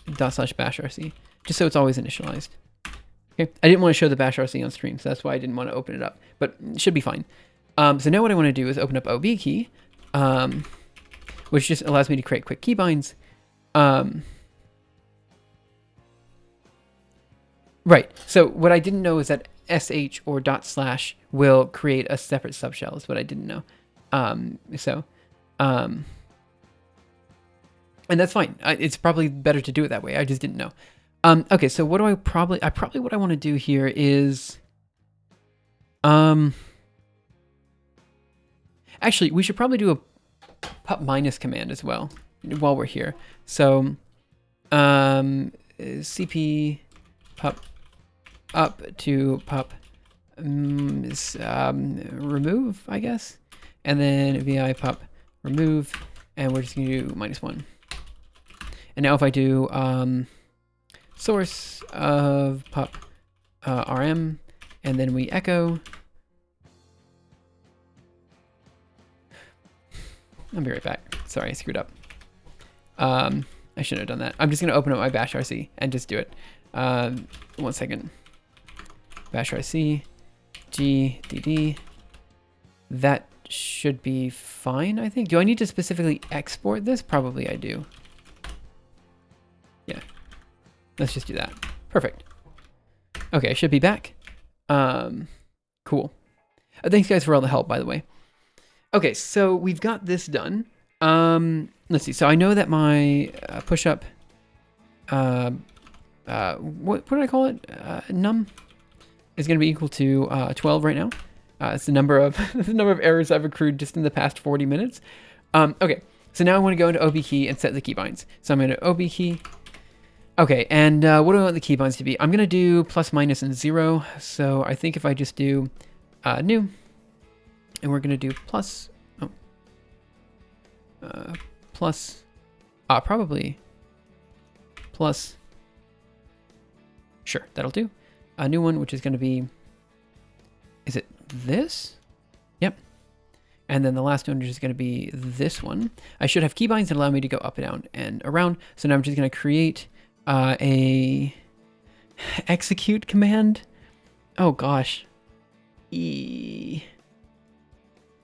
./bash rc, just so it's always initialized. Okay, I didn't want to show the bash rc on stream, so that's why I didn't want to open it up, but it should be fine. So now what I want to do is open up OB key, which just allows me to create quick keybinds. Right, so what I didn't know is that sh or // will create a separate subshell, is what I didn't know. And that's fine. It's probably better to do it that way. I just didn't know. Okay, so what do what I want to do here is, actually, we should probably do a pup minus command as well while we're here. So, cp pup up to pup remove, I guess, and then vi pup remove, and we're just gonna do -1. And now if I do source of pup rm, and then we echo, I'll be right back. Sorry, I screwed up. I shouldn't have done that. I'm just gonna open up my bash rc and just do it. 1 second. Bash rc gdd. That should be fine, I think. Do I need to specifically export this? Probably I do. Yeah. Let's just do that. Perfect. Okay, I should be back. Cool. Thanks guys for all the help, by the way. Okay, so we've got this done. Let's see. So I know that my push up, what did I call it? Num is going to be equal to 12 right now. It's the number of the number of errors I've accrued just in the past 40 minutes. Okay, so now I want to go into OB key and set the keybinds. So I'm going to OB key. Okay, and what do I want the keybinds to be? I'm going to do plus, minus, and 0. So I think if I just do new, and we're going to do plus, plus, probably plus. Sure, that'll do. A new one, which is going to be, is it this? Yep. And then the last one is going to be this one. I should have keybinds that allow me to go up and down and around. So now I'm just going to create a execute command. Oh gosh.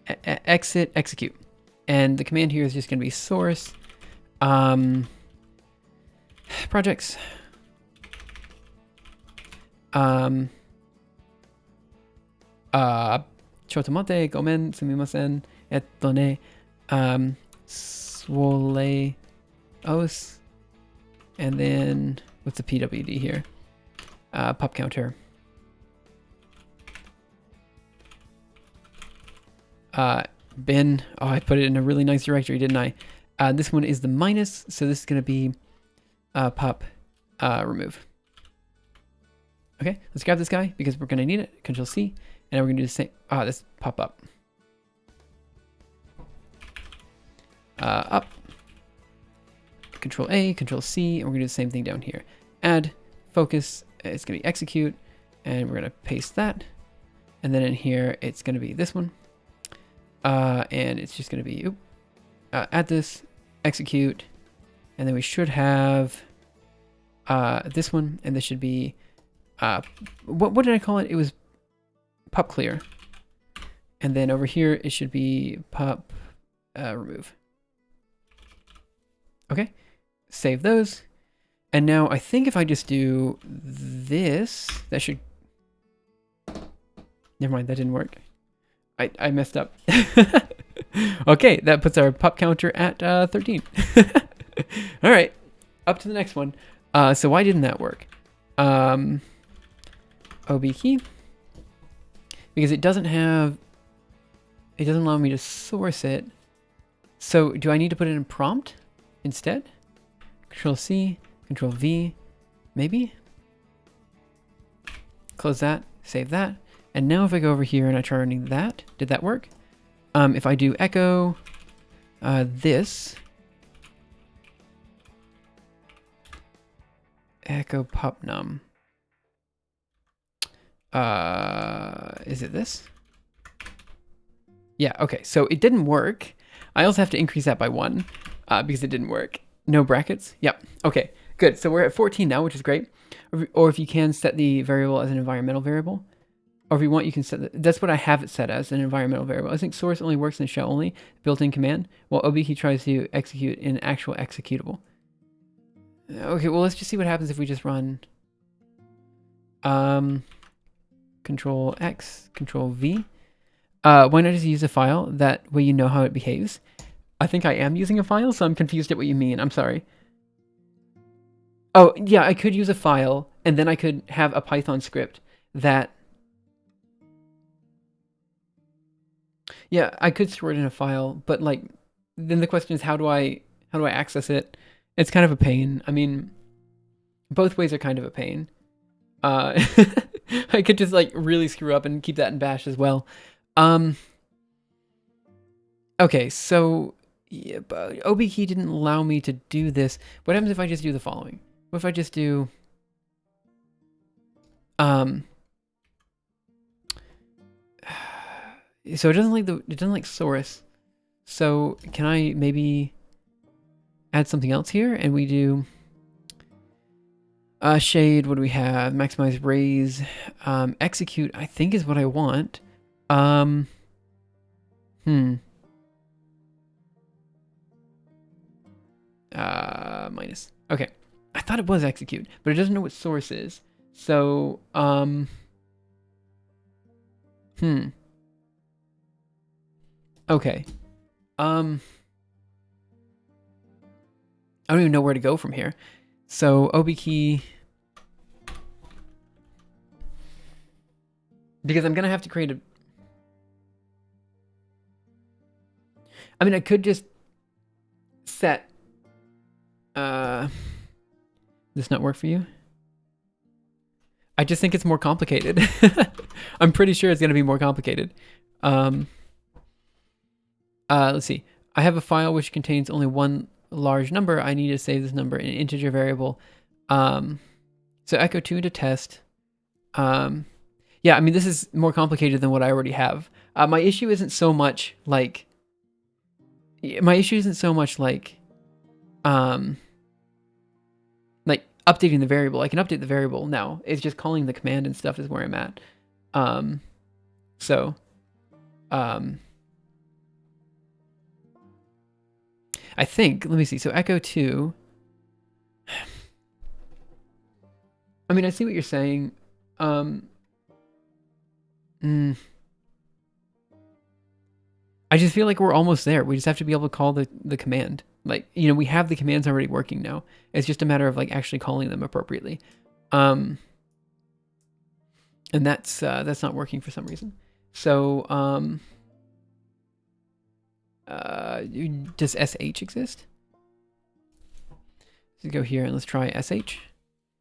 Exit execute. And the command here is just going to be source projects um, chotomate, gomen, sumimasen, ne, swole, os, and then, what's the PWD here? Pop counter. Bin, oh, I put it in a really nice directory, didn't I? This one is the minus, so this is going to be pop remove. Okay, let's grab this guy because we're going to need it. Control C, and we're going to do the same. This pop up. Up. Control A, Control C, and we're going to do the same thing down here. Add, focus, it's going to be execute, and we're going to paste that. And then in here, it's going to be this one. And it's just going to be, add this, execute, and then we should have this one, and this should be, what did I call it? It was pop clear. And then over here, it should be pop remove. Okay, save those. And now I think if I just do this, that should, never mind, that didn't work. I messed up. Okay, that puts our pop counter at 13. All right, up to the next one. So why didn't that work? OB key, because it doesn't allow me to source it. So do I need to put it in prompt instead? Control C, Control V, maybe? Close that, save that. And now if I go over here and I try running that, did that work? If I do echo this, echo pop num, is it this? Yeah, okay, so it didn't work. I also have to increase that by 1 because it didn't work. No brackets? Yep, okay, good. So we're at 14 now, which is great. Or if you can set the variable as an environmental variable. Or if you want, you can set that's what I have it set as, an environmental variable. I think source only works in shell only, built-in command, while OBKey tries to execute in actual executable. Okay, well, let's just see what happens if we just run Control X, Control V. Why not just use a file? That way you know how it behaves. I think I am using a file, so I'm confused at what you mean. I'm sorry. Oh, yeah, I could use a file, and then I could have a Python script that... Yeah, I could store it in a file, but like, then the question is, how do I access it? It's kind of a pain. I mean, both ways are kind of a pain. I could just like really screw up and keep that in bash as well. Okay, so yeah, but OBKey didn't allow me to do this. What happens if I just do the following? What if I just do so it doesn't like source. So can I maybe add something else here? And we do shade. What do we have? Maximize raise. Execute, I think, is what I want. Minus. Okay. I thought it was execute, but it doesn't know what source is. So okay. I don't even know where to go from here. So OBKey, because I'm gonna have to create a. I mean, I could just set. This not work for you? I just think it's more complicated. I'm pretty sure it's gonna be more complicated. Let's see. I have a file which contains only one large number. I need to save this number in an integer variable. So echo 2 into test. Yeah, I mean, this is more complicated than what I already have. My issue isn't so much like updating the variable. I can update the variable now. It's just calling the command and stuff is where I'm at. I think, let me see. So echo 2. I mean, I see what you're saying. Mm, I just feel like we're almost there. We just have to be able to call the command. Like, you know, we have the commands already working now. It's just a matter of like actually calling them appropriately. And that's not working for some reason. So, does sh exist? Let's go here and let's try sh. And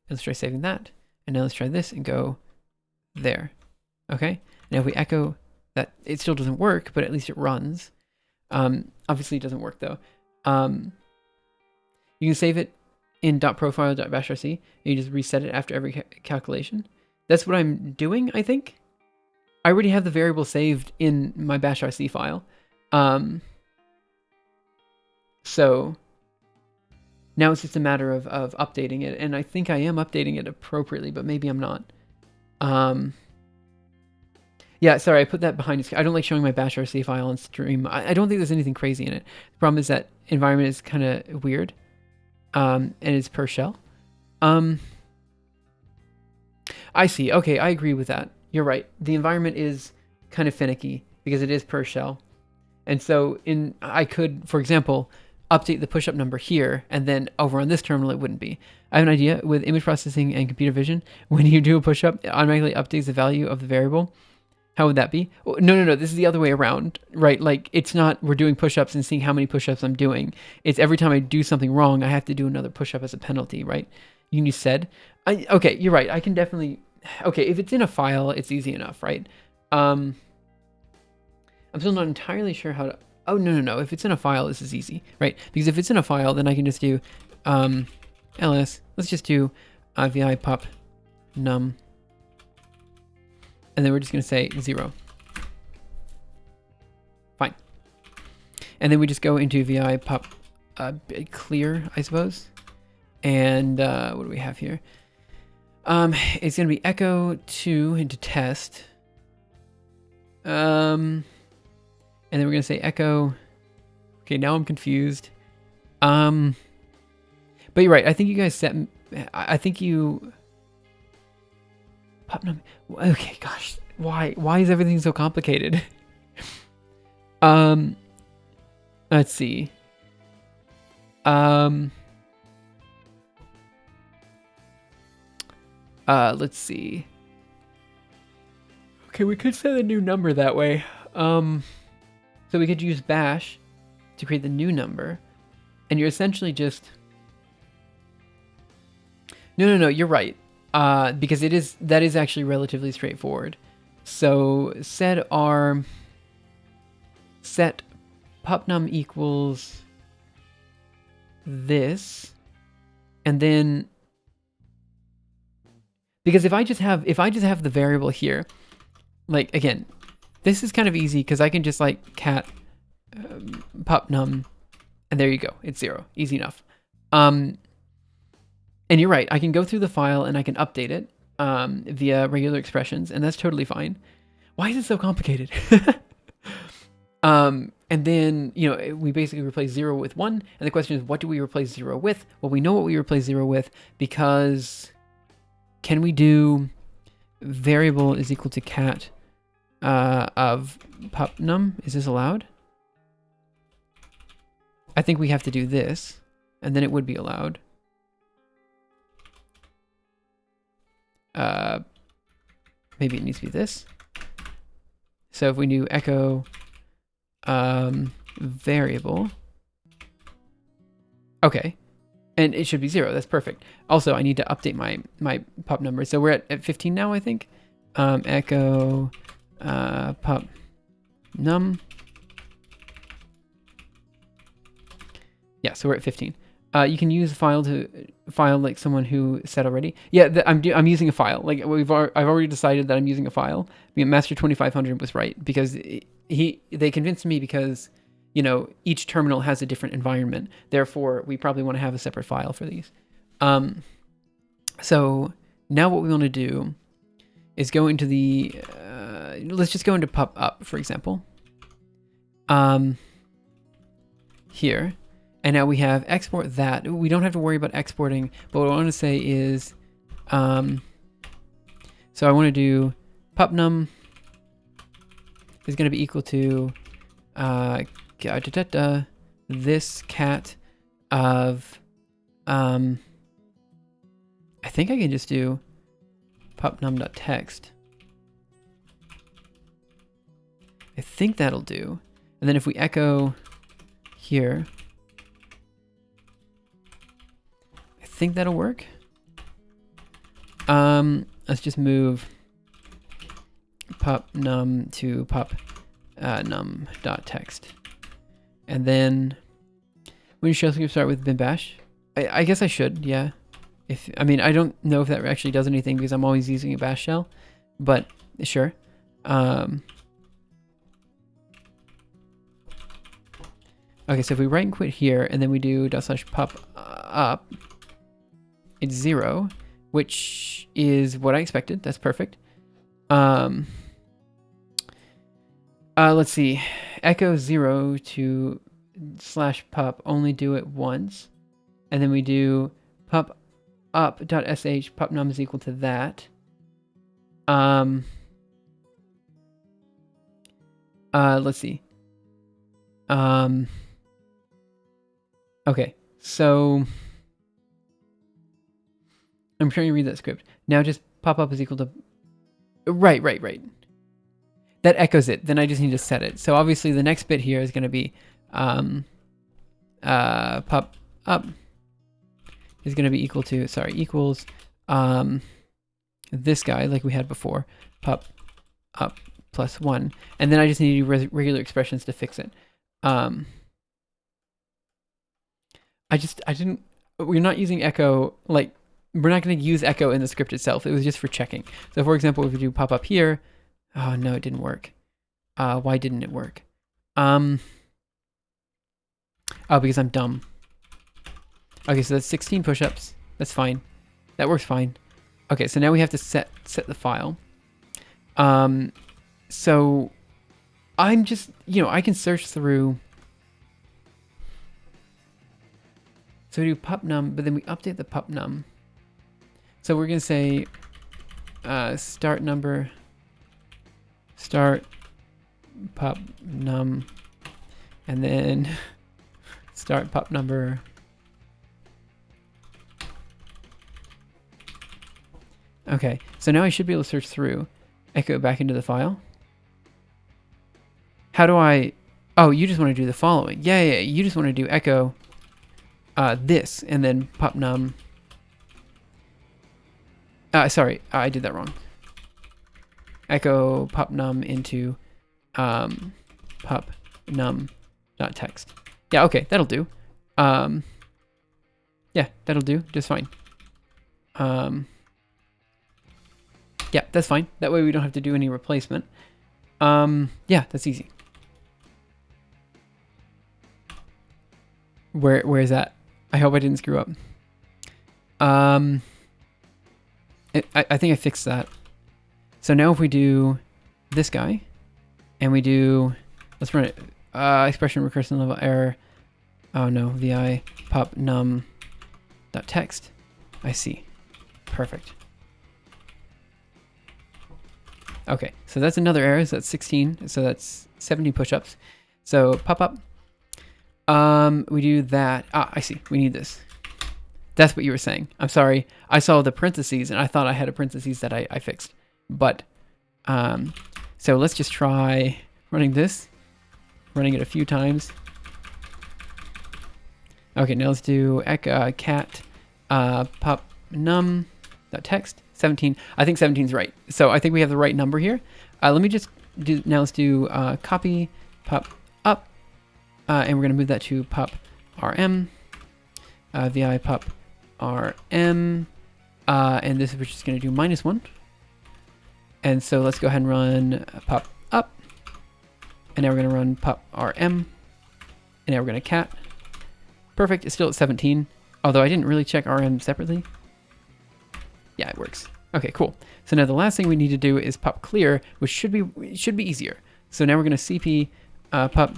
let's try saving that. And now let's try this and go there. Okay. Now if we echo that, it still doesn't work, but at least it runs. Obviously it doesn't work though. You can save it in .profile.bashrc and you just reset it after every calculation. That's what I'm doing, I think. I already have the variable saved in my bashrc file. So now it's just a matter of updating it, and I think I am updating it appropriately, but maybe I'm not. Yeah, sorry, I put that behind. I don't like showing my bashrc file on stream. I don't think there's anything crazy in it. The problem is that environment is kind of weird, and it's per shell. I see. Okay, I agree with that. You're right. The environment is kind of finicky because it is per shell, and so I could, for example, update the push-up number here, and then over on this terminal it wouldn't be. I have an idea. With image processing and computer vision, when you do a push-up, it automatically updates the value of the variable. How would that be? No. This is the other way around, right? Like, it's not we're doing push-ups and seeing how many push-ups I'm doing. It's every time I do something wrong, I have to do another push-up as a penalty, right? You said. Okay, you're right. I can definitely... Okay, if it's in a file, it's easy enough, right? I'm still not entirely sure how to... Oh, no. If it's in a file, this is easy, right? Because if it's in a file, then I can just do ls. Let's just do vi pop num. And then we're just going to say 0. Fine. And then we just go into vi pop clear, I suppose. And what do we have here? It's going to be echo 2 into test. And then we're going to say echo. Okay, now I'm confused. But you're right. I think you guys set... I think you... Okay, gosh. Why is everything so complicated? Let's see. Let's see. Okay, we could set a new number that way. So we could use bash to create the new number, and you're essentially just... No, you're right. Because that is actually relatively straightforward. So set pupnum equals this, and then because if I just have the variable here, like again, this is kind of easy because I can just like cat pupnum, and there you go, it's 0, easy enough. And you're right, I can go through the file and I can update it via regular expressions, and that's totally fine. Why is it so complicated? And then, we basically replace 0 with 1, and the question is, what do we replace 0 with? Well, we know what we replace 0 with, because can we do variable is equal to cat of pupnum? Is this allowed? I think we have to do this, and then it would be allowed. Maybe it needs to be this. So if we do echo variable, okay, and it should be 0. That's perfect. Also, I need to update my pup number. So we're at 15 now, I think. Echo pup num. Yeah, so we're at 15. You can use a file like someone who said already. Yeah, I'm using a file. Like I've already decided that I'm using a file. Master 2500 was right because they convinced me because each terminal has a different environment. Therefore, we probably want to have a separate file for these. So now what we want to do is go into the let's just go into pup up, for example. Here. And now we have export that. We don't have to worry about exporting, but what I want to say is So I want to do pupnum is going to be equal to this cat of, I think I can just do pupnum.text. I think that'll do. And then if we echo here, I think that'll work. Let's just move pupnum to num.text. And then when you shell script start with bin bash, I guess I should, yeah. I mean, I don't know if that actually does anything because I'm always using a bash shell, but sure. Okay, so if we write and quit here, and then we do /pup up, it's 0, which is what I expected. That's perfect. Let's see. Echo 0 to /pup, only do it once. And then we do pup up.sh, pupnum is equal to that. Let's see. Okay, so I'm trying to read that script. Now just pop up is equal to, right. That echoes it, then I just need to set it. So obviously the next bit here is going to be pop up is going to be equal to, equals this guy like we had before, pop up plus 1. And then I just need to do regular expressions to fix it. We're not using echo, like, we're not going to use echo in the script itself. It was just for checking. So for example, if we do pop up here, oh no, it didn't work. Why didn't it work? Oh, because I'm dumb. Okay, so that's 16 push-ups. That's fine. That works fine. Okay, so now we have to set the file. So I'm just, I can search through. So we do pupnum, but then we update the pupnum. So we're going to say start number, start pupnum, and then start pup number. Okay, so now I should be able to search through, echo back into the file. How do I, oh, you just want to do the following. Yeah, you just want to do echo this, and then pupnum. Sorry, I did that wrong. Echo pupnum into pupnum.text. Yeah, okay, that'll do. Yeah, that'll do just fine. Yeah, that's fine. That way we don't have to do any replacement. Yeah, that's easy. Where is that? I hope I didn't screw up. I think I fixed that. So now if we do this guy, and we do, let's run it, expression recursion level error. Oh no, vi pop num dot text. I see. Perfect. Okay, so that's another error. So that's 16. So that's 70 push-ups. So pop up. We do that. I see. We need this. That's what you were saying. I'm sorry. I saw the parentheses and I thought I had a parentheses that I fixed. But, so let's just try running this. Running it a few times. Okay, now let's do cat pop num dot text 17. I think 17 is right. So I think we have the right number here. Let me just do, now let's do copy pop up. And we're going to move that to pop rm, vi pop rm, and this we're just going to do -1. And so let's go ahead and run pop up, and now we're going to run pop rm, and now we're going to cat. Perfect, it's still at 17, although I didn't really check rm separately. Yeah, it works. Okay, cool. So now the last thing we need to do is pop clear, which should be easier. So now we're going to cp pop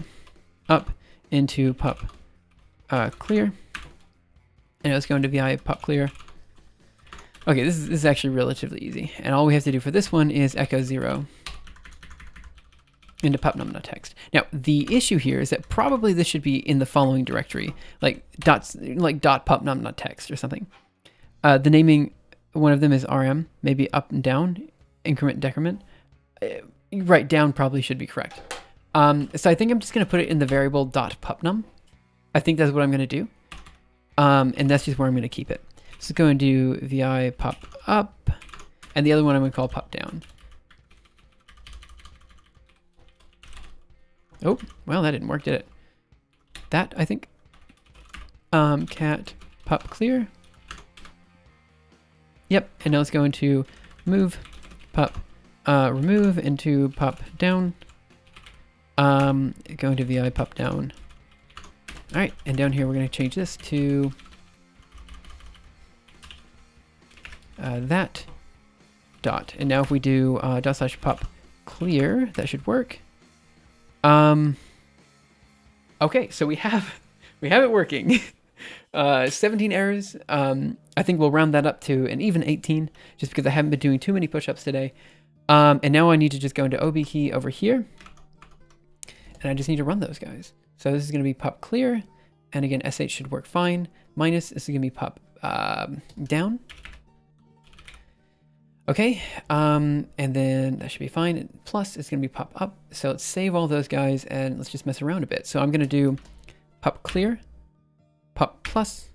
up into pop clear, and let's go into vi pop clear. Okay, this is actually relatively easy. And all we have to do for this one is echo 0 into pupnum.txt. Now, the issue here is that probably this should be in the following directory, like .pupnum.txt or something. The naming, one of them is rm, maybe up and down, increment, decrement. Right, down probably should be correct. So I think I'm just going to put it in the variable .pupnum. I think that's what I'm going to do. And that's just where I'm going to keep it. So go and do vi pup up, and the other one I'm going to call pup down. Oh, well, that didn't work, did it? That, I think. Cat pup clear. Yep, and now let's go into move pup remove into pup down. Go into vi pup down. All right, and down here we're going to change this to that dot. And now if we do /pup clear, that should work. Okay, so we have it working. 17 errors. I think we'll round that up to an even 18, just because I haven't been doing too many push-ups today. And now I need to just go into OB key over here, and I just need to run those guys. So this is going to be pup clear, and again, sh should work fine. Minus, this is going to be pup down. Okay, and then that should be fine. Plus, it's going to be pup up. So let's save all those guys, and let's just mess around a bit. So I'm going to do pup clear, pup plus.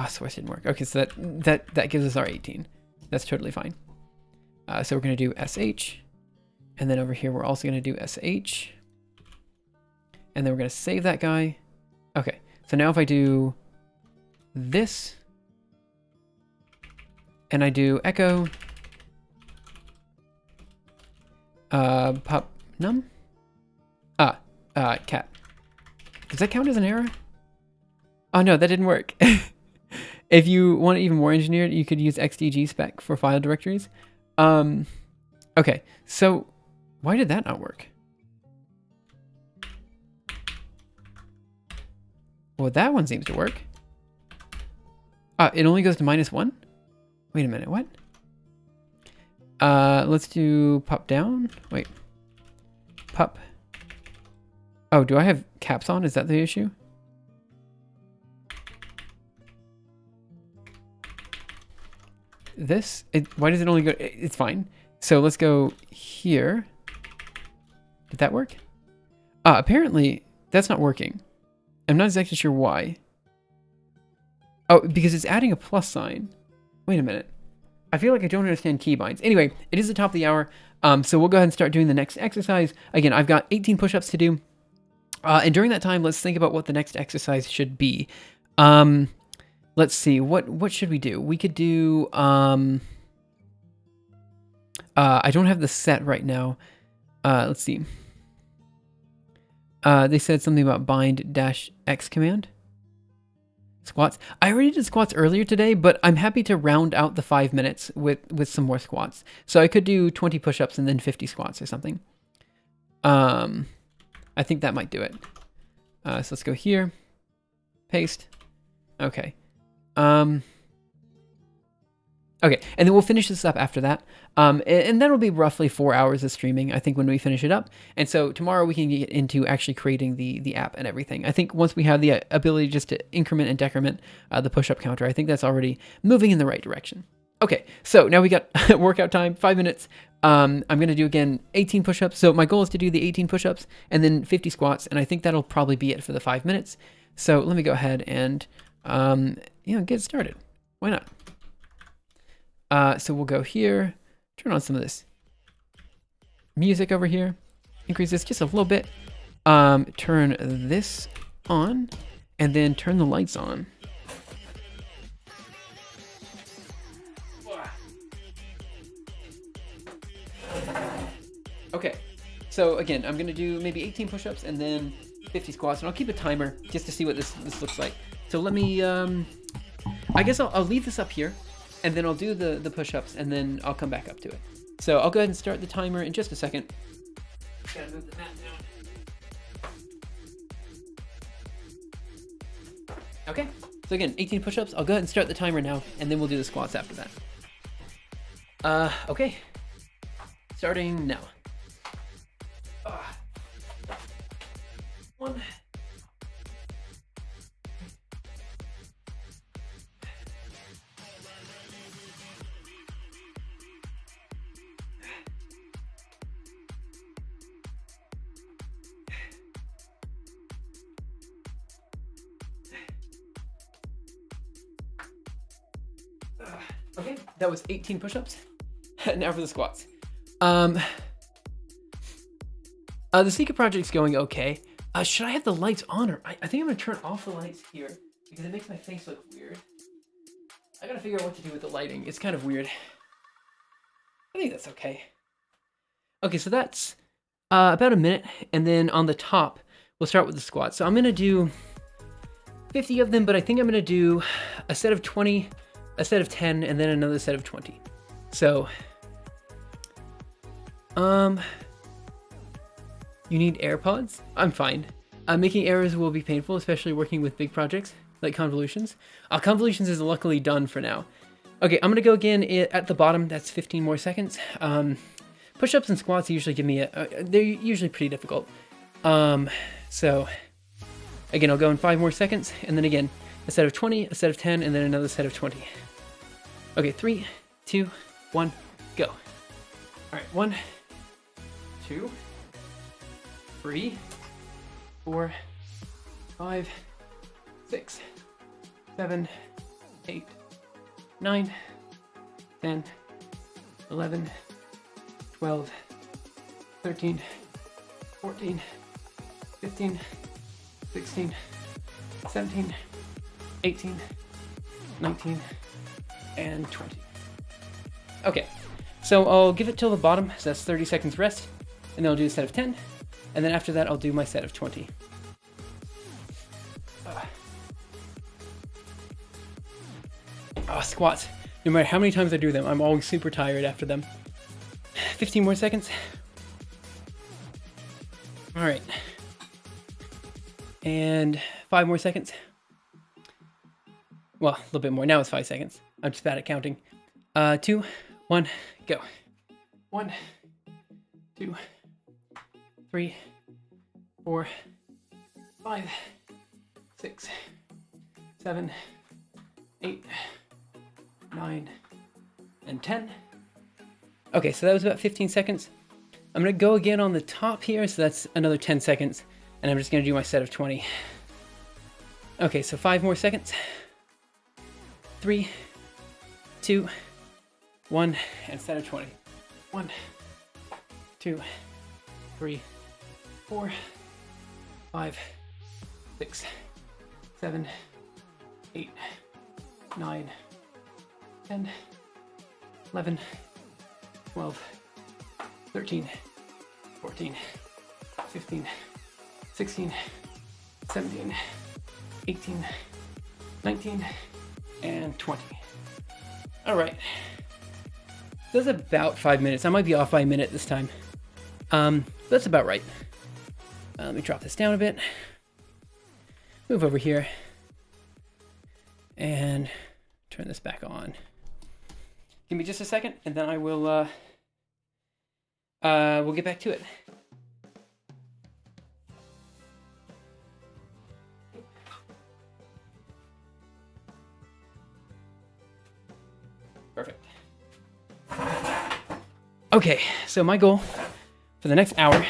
Source didn't work. Okay, so that gives us our 18. That's totally fine. So we're going to do sh, and then over here we're also going to do sh, and then we're going to save that guy. Okay, so now if I do this, and I do echo pup num cat. Does that count as an error? Oh no, that didn't work. If you want it even more engineered, you could use xdg spec for file directories. Okay, so why did that not work? Well, that one seems to work. It only goes to -1? Wait a minute, what? Let's do pup down. Wait. Pup. Oh, do I have caps on? Is that the issue? This? Why does it only go... It's fine. So let's go here. Did that work? Apparently, that's not working. I'm not exactly sure why. Oh, because it's adding a plus sign. Wait a minute. I feel like I don't understand keybinds. Anyway, it is the top of the hour, so we'll go ahead and start doing the next exercise. Again, I've got 18 push-ups to do, and during that time, let's think about what the next exercise should be. Let's see, what should we do? We could do, I don't have the set right now. Let's see. They said something about bind-x command. Squats. I already did squats earlier today, but I'm happy to round out the 5 minutes with some more squats. So I could do 20 push-ups and then 50 squats or something. I think that might do it. So let's go here. Paste. Okay. Okay, and then we'll finish this up after that. And that'll be roughly 4 hours of streaming, I think, when we finish it up. And so tomorrow we can get into actually creating the app and everything. I think once we have the ability just to increment and decrement the push-up counter, I think that's already moving in the right direction. Okay, so now we got workout time, 5 minutes. I'm going to do, again, 18 push-ups. So my goal is to do the 18 push-ups and then 50 squats, and I think that'll probably be it for the 5 minutes. So let me go ahead and, get started. Why not? So we'll go here, turn on some of this music over here, increase this just a little bit, turn this on, and then turn the lights on. Okay, so again, I'm going to do maybe 18 push-ups and then 50 squats, and I'll keep a timer just to see what this looks like. So let me, I guess I'll leave this up here. And then I'll do the push-ups, and then I'll come back up to it. So I'll go ahead and start the timer in just a second. Gotta move the mat down. Okay, So again, 18 push-ups. I'll go ahead and start the timer now, and then we'll do the squats after that. Okay. Starting now. 1. Okay, that was 18 push-ups. Now for the squats. The secret project's going okay. Should I have the lights on, or I think I'm gonna turn off the lights here because it makes my face look weird. I gotta figure out what to do with the lighting. It's kind of weird. I think that's okay. Okay, so that's about a minute, and then on the top, we'll start with the squats. So I'm gonna do 50 of them, but I think I'm gonna do a set of 20, a set of 10, and then another set of 20. So, you need AirPods? I'm fine. Making errors will be painful, especially working with big projects like convolutions. Convolutions is luckily done for now. Okay, I'm gonna go again at the bottom. That's 15 more seconds. Push-ups and squats usually give me they're usually pretty difficult. So, again, I'll go in 5 more seconds, and then again, a set of 20, a set of 10, and then another set of 20. Okay, 3, 2, 1, go. All right, 1, 2, 3, 4, 5, 6, 7, 8, 9, 10, 11, 12, 13, 14, 15, 16, 17, 18, 19, and 20. Okay, so I'll give it till the bottom, so that's 30 seconds rest, and then I'll do a set of 10, and then after that I'll do my set of 20. Squats. No matter how many times I do them, I'm always super tired after them. 15 more seconds. All right. And 5 more seconds. Well, a little bit more. Now it's 5 seconds. I'm just bad at counting. 2, 1, go. 1, 2, 3, 4, 5, 6, 7, 8, 9, and 10. Okay, so that was about 15 seconds. I'm gonna go again on the top here, so that's another 10 seconds, and I'm just gonna do my set of 20. Okay, so 5 more seconds. 3, 2, 1, and set of 20. 1, 2, 3, 4, 5, 6, 7, 8, 9, 10, 11, 12, 13, 14, 15, 16, 17, 18, 19, and 20. All right. That's about 5 minutes. I might be off by a minute this time. That's about right. Let me drop this down a bit. Move over here. And turn this back on. Give me just a second, and then I will, we'll get back to it. Perfect. Okay, so my goal for the next hour,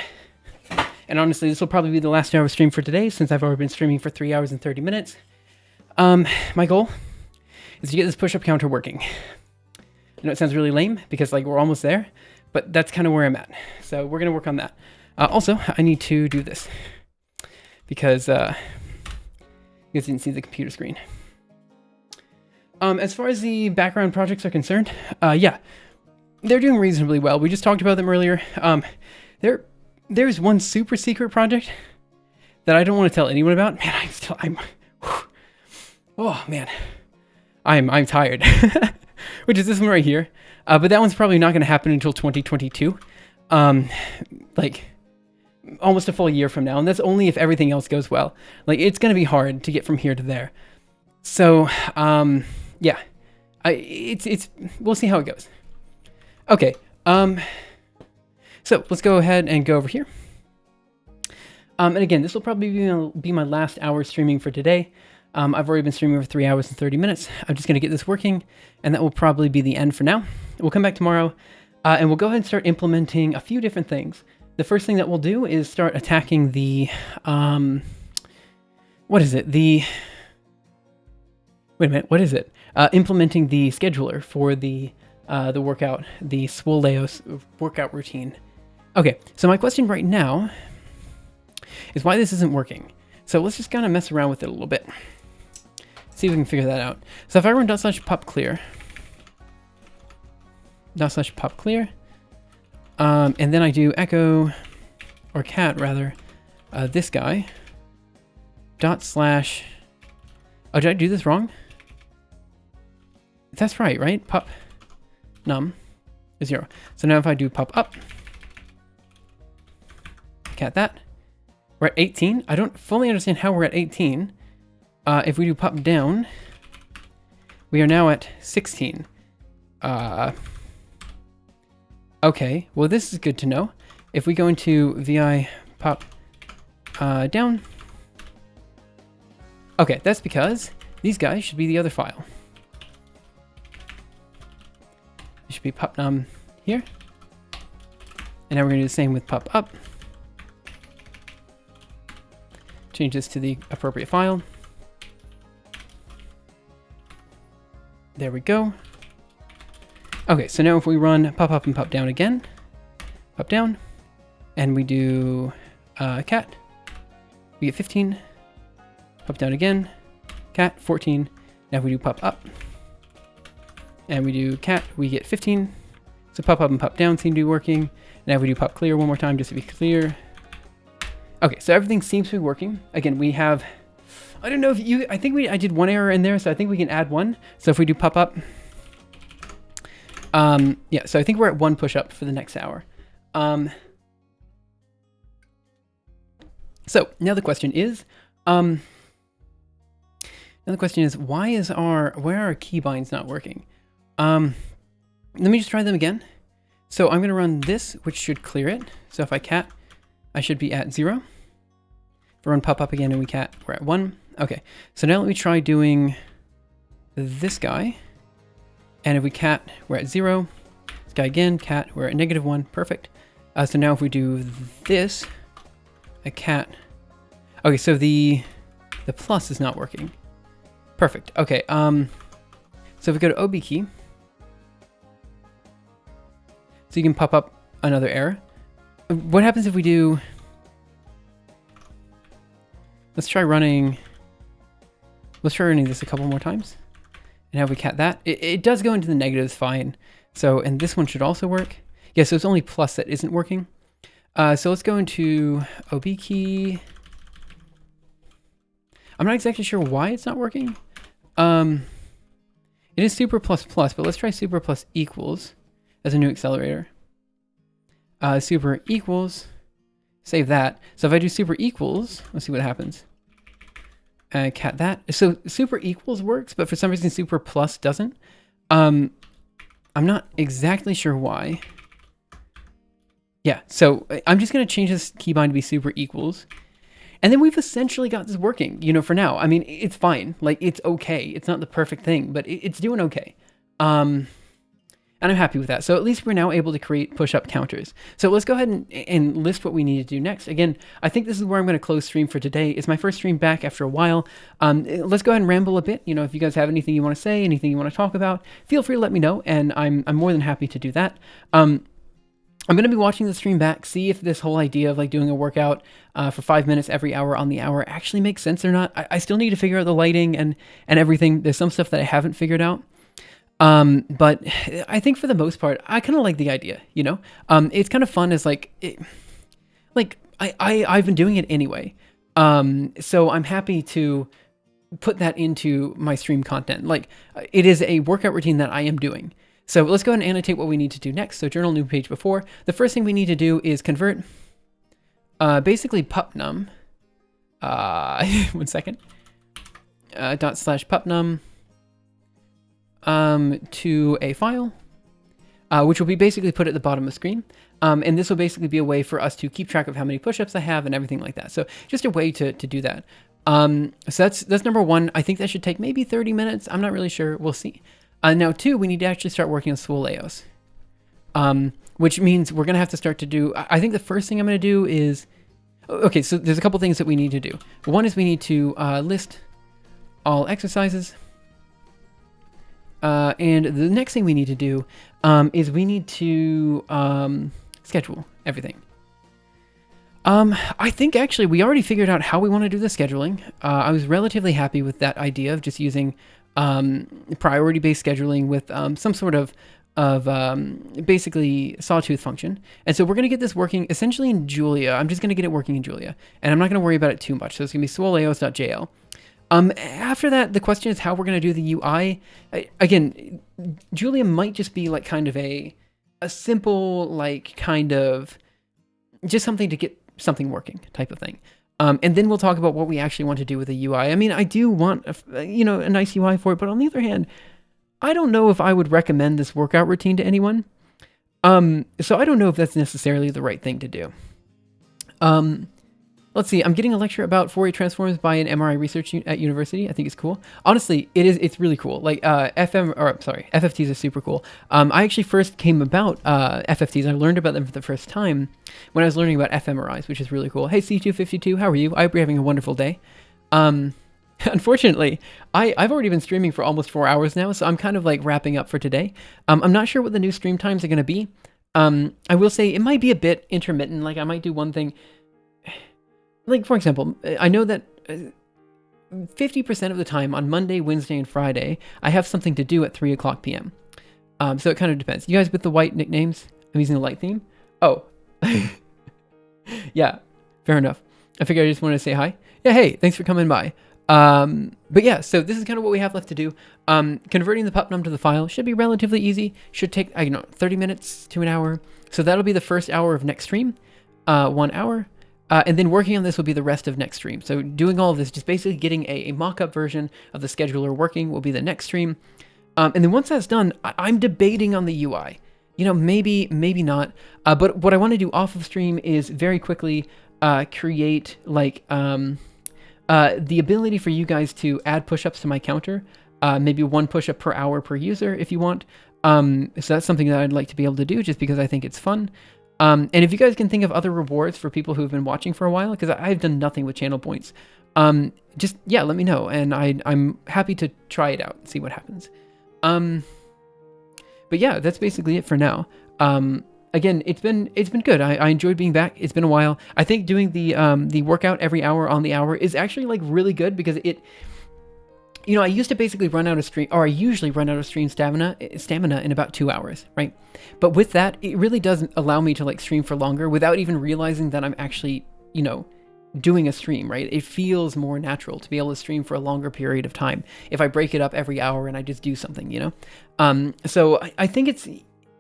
and honestly, this will probably be the last hour of stream for today, since I've already been streaming for 3 hours and 30 minutes. My goal is to get this push-up counter working. I know it sounds really lame because like we're almost there, but that's kind of where I'm at. So we're gonna work on that. Also, I need to do this because you guys didn't see the computer screen. As far as the background projects are concerned, yeah, they're doing reasonably well. We just talked about them earlier. There's one super secret project that I don't want to tell anyone about. Man, oh man, I'm tired. Which is this one right here. But that one's probably not going to happen until 2022. Like, almost a full year from now. And that's only if everything else goes well. Like, it's going to be hard to get from here to there. So, yeah, we'll see how it goes. Okay, so let's go ahead and go over here. And again, this will probably be my last hour streaming for today. I've already been streaming for 3 hours and 30 minutes. I'm just going to get this working, and that will probably be the end for now. We'll come back tomorrow, and we'll go ahead and start implementing a few different things. The first thing that we'll do is start attacking the, what is it? Wait a minute, what is it? Implementing the scheduler for the workout, the Swoleos workout routine. Okay, so my question right now is why this isn't working. So let's just kind of mess around with it a little bit. See if we can figure that out. So if I run /pop_clear, and then I do echo, or cat rather, this guy, /, oh, did I do this wrong? That's right? Pop num is 0. So now if I do pop up, cat that, we're at 18. I don't fully understand how we're at 18. If we do pop down, we are now at 16. Okay, well this is good to know. If we go into vi pop down, okay, that's because these guys should be the other file. It should be pop num here. And now we're going to do the same with pop up. Change this to the appropriate file. There we go. Okay, so now if we run pop up and pop down again, pop down, and we do cat, we get 15. Pop down again, cat, 14. Now if we do pop up, and we do cat, we get 15. So pop up and pop down seem to be working. Now if we do pop clear one more time, just to be clear. Okay, so everything seems to be working. Again, we have, I don't know if you, I did one error in there, so I think we can add one. So if we do pop up, yeah, so I think we're at 1 push up for the next hour. So now the question is, why are our keybinds not working? Let me just try them again. So I'm going to run this, which should clear it. So if I cat, I should be at 0. If I run pop up again and we cat, we're at 1. Okay, so now let me try doing this guy. And if we cat, we're at 0. This guy again, cat, we're at -1. Perfect. So now if we do this, a cat. Okay, so the plus is not working. Perfect. Okay. So if we go to OB key, so you can pop up another error. What happens if we do? Let's try running this a couple more times. And have we cat that? It does go into the negatives fine. So, and this one should also work. Yeah, so it's only plus that isn't working. So let's go into OB key. I'm not exactly sure why it's not working. It is super plus plus, but let's try super plus equals as a new accelerator. Super equals, save that. So if I do super equals, let's see what happens. Cat that. So super equals works, but for some reason super plus doesn't. I'm not exactly sure why. Yeah, so I'm just going to change this keybind to be super equals. And then we've essentially got this working, you know, for now. I mean, it's fine. Like, it's okay. It's not the perfect thing, but it's doing okay. And I'm happy with that. So at least we're now able to create push-up counters. So let's go ahead and list what we need to do next. Again, I think this is where I'm going to close stream for today. It's my first stream back after a while. Let's go ahead and ramble a bit. You know, if you guys have anything you want to say, anything you want to talk about, feel free to let me know, and I'm more than happy to do that. I'm going to be watching the stream back, see if this whole idea of like doing a workout for 5 minutes every hour on the hour actually makes sense or not. I still need to figure out the lighting and everything. There's some stuff that I haven't figured out. But I think for the most part, I kind of like the idea, you know? It's kind of fun as I've been doing it anyway. So I'm happy to put that into my stream content. Like, it is a workout routine that I am doing. So let's go ahead and annotate what we need to do next. So journal new page before. The first thing we need to do is convert basically pupnum. 1 second. ./pupnum to a file, which will be basically put at the bottom of the screen. And this will basically be a way for us to keep track of how many push-ups I have and everything like that. So just a way to do that. So that's number one. I think that should take maybe 30 minutes. I'm not really sure. We'll see. Now, two, we need to actually start working on swoleos, which means we're going to have to start to do, I think the first thing I'm going to do is, okay, so there's a couple things that we need to do. One is we need to list all exercises. And the next thing we need to do is we need to schedule everything. I think actually we already figured out how we want to do the scheduling. I was relatively happy with that idea of just using priority-based scheduling with some sort of basically sawtooth function. And so we're going to get this working essentially in Julia. I'm just going to get it working in Julia. And I'm not going to worry about it too much. So it's going to be swoleos.jl. After that, the question is how we're going to do the UI. Again, Julia might just be like kind of a simple, like kind of just something to get something working type of thing. And then we'll talk about what we actually want to do with the UI. I mean, I do want, a nice UI for it, but on the other hand, I don't know if I would recommend this workout routine to anyone. So I don't know if that's necessarily the right thing to do. Let's see, I'm getting a lecture about Fourier transforms by an MRI research at university. I think it's cool. Honestly, it's really cool. Like FFTs are super cool. I actually first came about FFTs. I learned about them for the first time when I was learning about fMRIs, which is really cool. Hey, C252, how are you? I hope you're having a wonderful day. Unfortunately, I've already been streaming for almost 4 hours now, so I'm kind of like wrapping up for today. I'm not sure what the new stream times are going to be. I will say it might be a bit intermittent. Like I might do one thing. Like, for example, I know that 50% of the time on Monday, Wednesday, and Friday, I have something to do at 3 o'clock p.m. So it kind of depends. You guys with the white nicknames? I'm using the light theme. Oh. Yeah, fair enough. I figured I just wanted to say hi. Yeah, hey, thanks for coming by. But yeah, so this is kind of what we have left to do. Converting the pupnum to the file should be relatively easy. Should take, 30 minutes to an hour. So that'll be the first hour of next stream. 1 hour. And then working on this will be the rest of next stream. So doing all of this, just basically getting a mock-up version of the scheduler working will be the next stream. And then once that's done, I'm debating on the UI. Maybe not. But what I want to do off of stream is very quickly create like the ability for you guys to add push-ups to my counter. Maybe 1 push-up per hour per user if you want. So that's something that I'd like to be able to do just because I think it's fun. And if you guys can think of other rewards for people who've been watching for a while, because I've done nothing with channel points, just, yeah, let me know. And I'm happy to try it out and see what happens. But yeah, that's basically it for now. Again, it's been good. I enjoyed being back. It's been a while. I think doing the workout every hour on the hour is actually like really good because it, I used to basically run out of stream, or I usually run out of stream stamina in about 2 hours, right? But with that, it really doesn't allow me to like stream for longer without even realizing that I'm actually, doing a stream, right? It feels more natural to be able to stream for a longer period of time if I break it up every hour and I just do something, So I think it's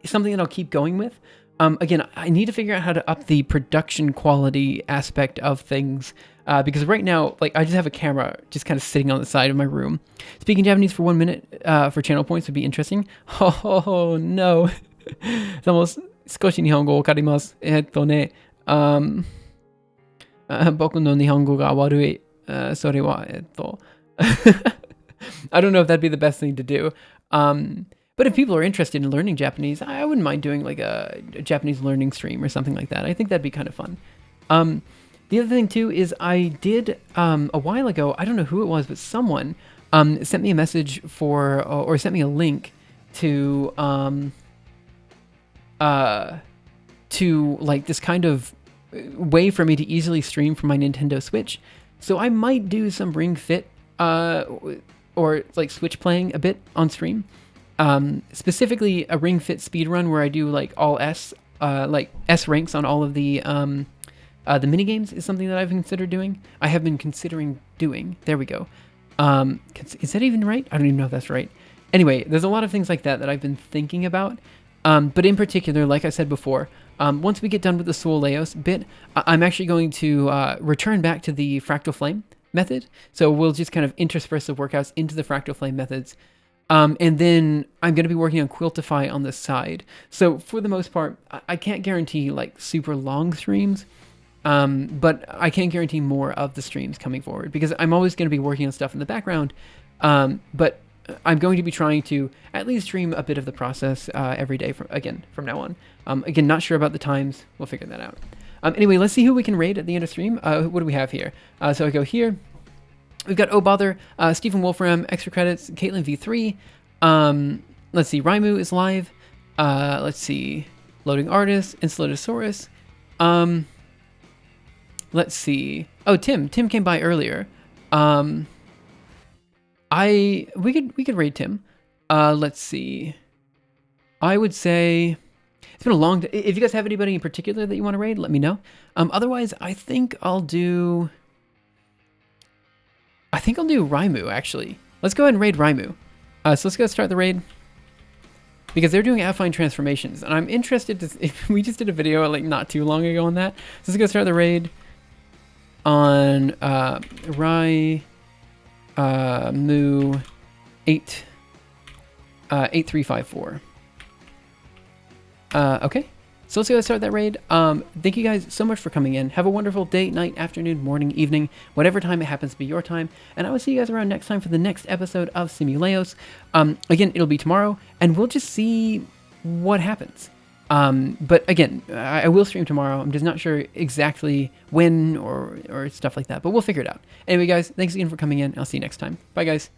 something that I'll keep going with. Again, I need to figure out how to up the production quality aspect of things. Because right now, like, I just have a camera just kind of sitting on the side of my room. Speaking Japanese for 1 minute for channel points would be interesting. Oh, no. でも少し日本語わかります。僕の日本語が悪い。それは、I don't know if that'd be the best thing to do. But if people are interested in learning Japanese, I wouldn't mind doing like a Japanese learning stream or something like that. I think that'd be kind of fun. The other thing too is I did a while ago, I don't know who it was, but someone sent me a message or sent me a link to like this kind of way for me to easily stream from my Nintendo Switch. So I might do some Ring Fit or like Switch playing a bit on stream. Specifically a Ring Fit speedrun where I do like all like S ranks on all of the mini games is something that I've considered doing. I have been considering doing. There we go. Is that even right? I don't even know if that's right. Anyway, there's a lot of things like that I've been thinking about. But in particular, like I said before, once we get done with the swoleos bit, I'm actually going to return back to the Fractal Flame method. So we'll just kind of intersperse the workouts into the Fractal Flame methods. And then I'm going to be working on Quiltify on the side. So for the most part, I can't guarantee like super long streams, but I can guarantee more of the streams coming forward because I'm always going to be working on stuff in the background. But I'm going to be trying to at least stream a bit of the process every day from now on. Again, not sure about the times. We'll figure that out. Anyway, let's see who we can raid at the end of stream. What do we have here? So I go here. We've got Oh Bother, Stephen Wolfram, extra credits, Caitlin V3. Let's see, Raimu is live. Let's see, Loading Artist, Insulotosaurus. Let's see. Oh, Tim came by earlier. We could raid Tim. Let's see. I would say it's been a long day. If you guys have anybody in particular that you want to raid, let me know. Otherwise, I think I'll do Raimu, actually. Let's go ahead and raid Raimu. So let's go start the raid. Because they're doing affine transformations. And I'm interested to... If we just did a video like not too long ago on that. So let's go start the raid on Raimu 8354. Okay. So let's go start that raid. Thank you guys so much for coming in. Have a wonderful day, night, afternoon, morning, evening, whatever time it happens to be your time. And I will see you guys around next time for the next episode of Simuleos. Again, it'll be tomorrow, and we'll just see what happens. But again, I will stream tomorrow. I'm just not sure exactly when or stuff like that, but we'll figure it out. Anyway, guys, thanks again for coming in. I'll see you next time. Bye, guys.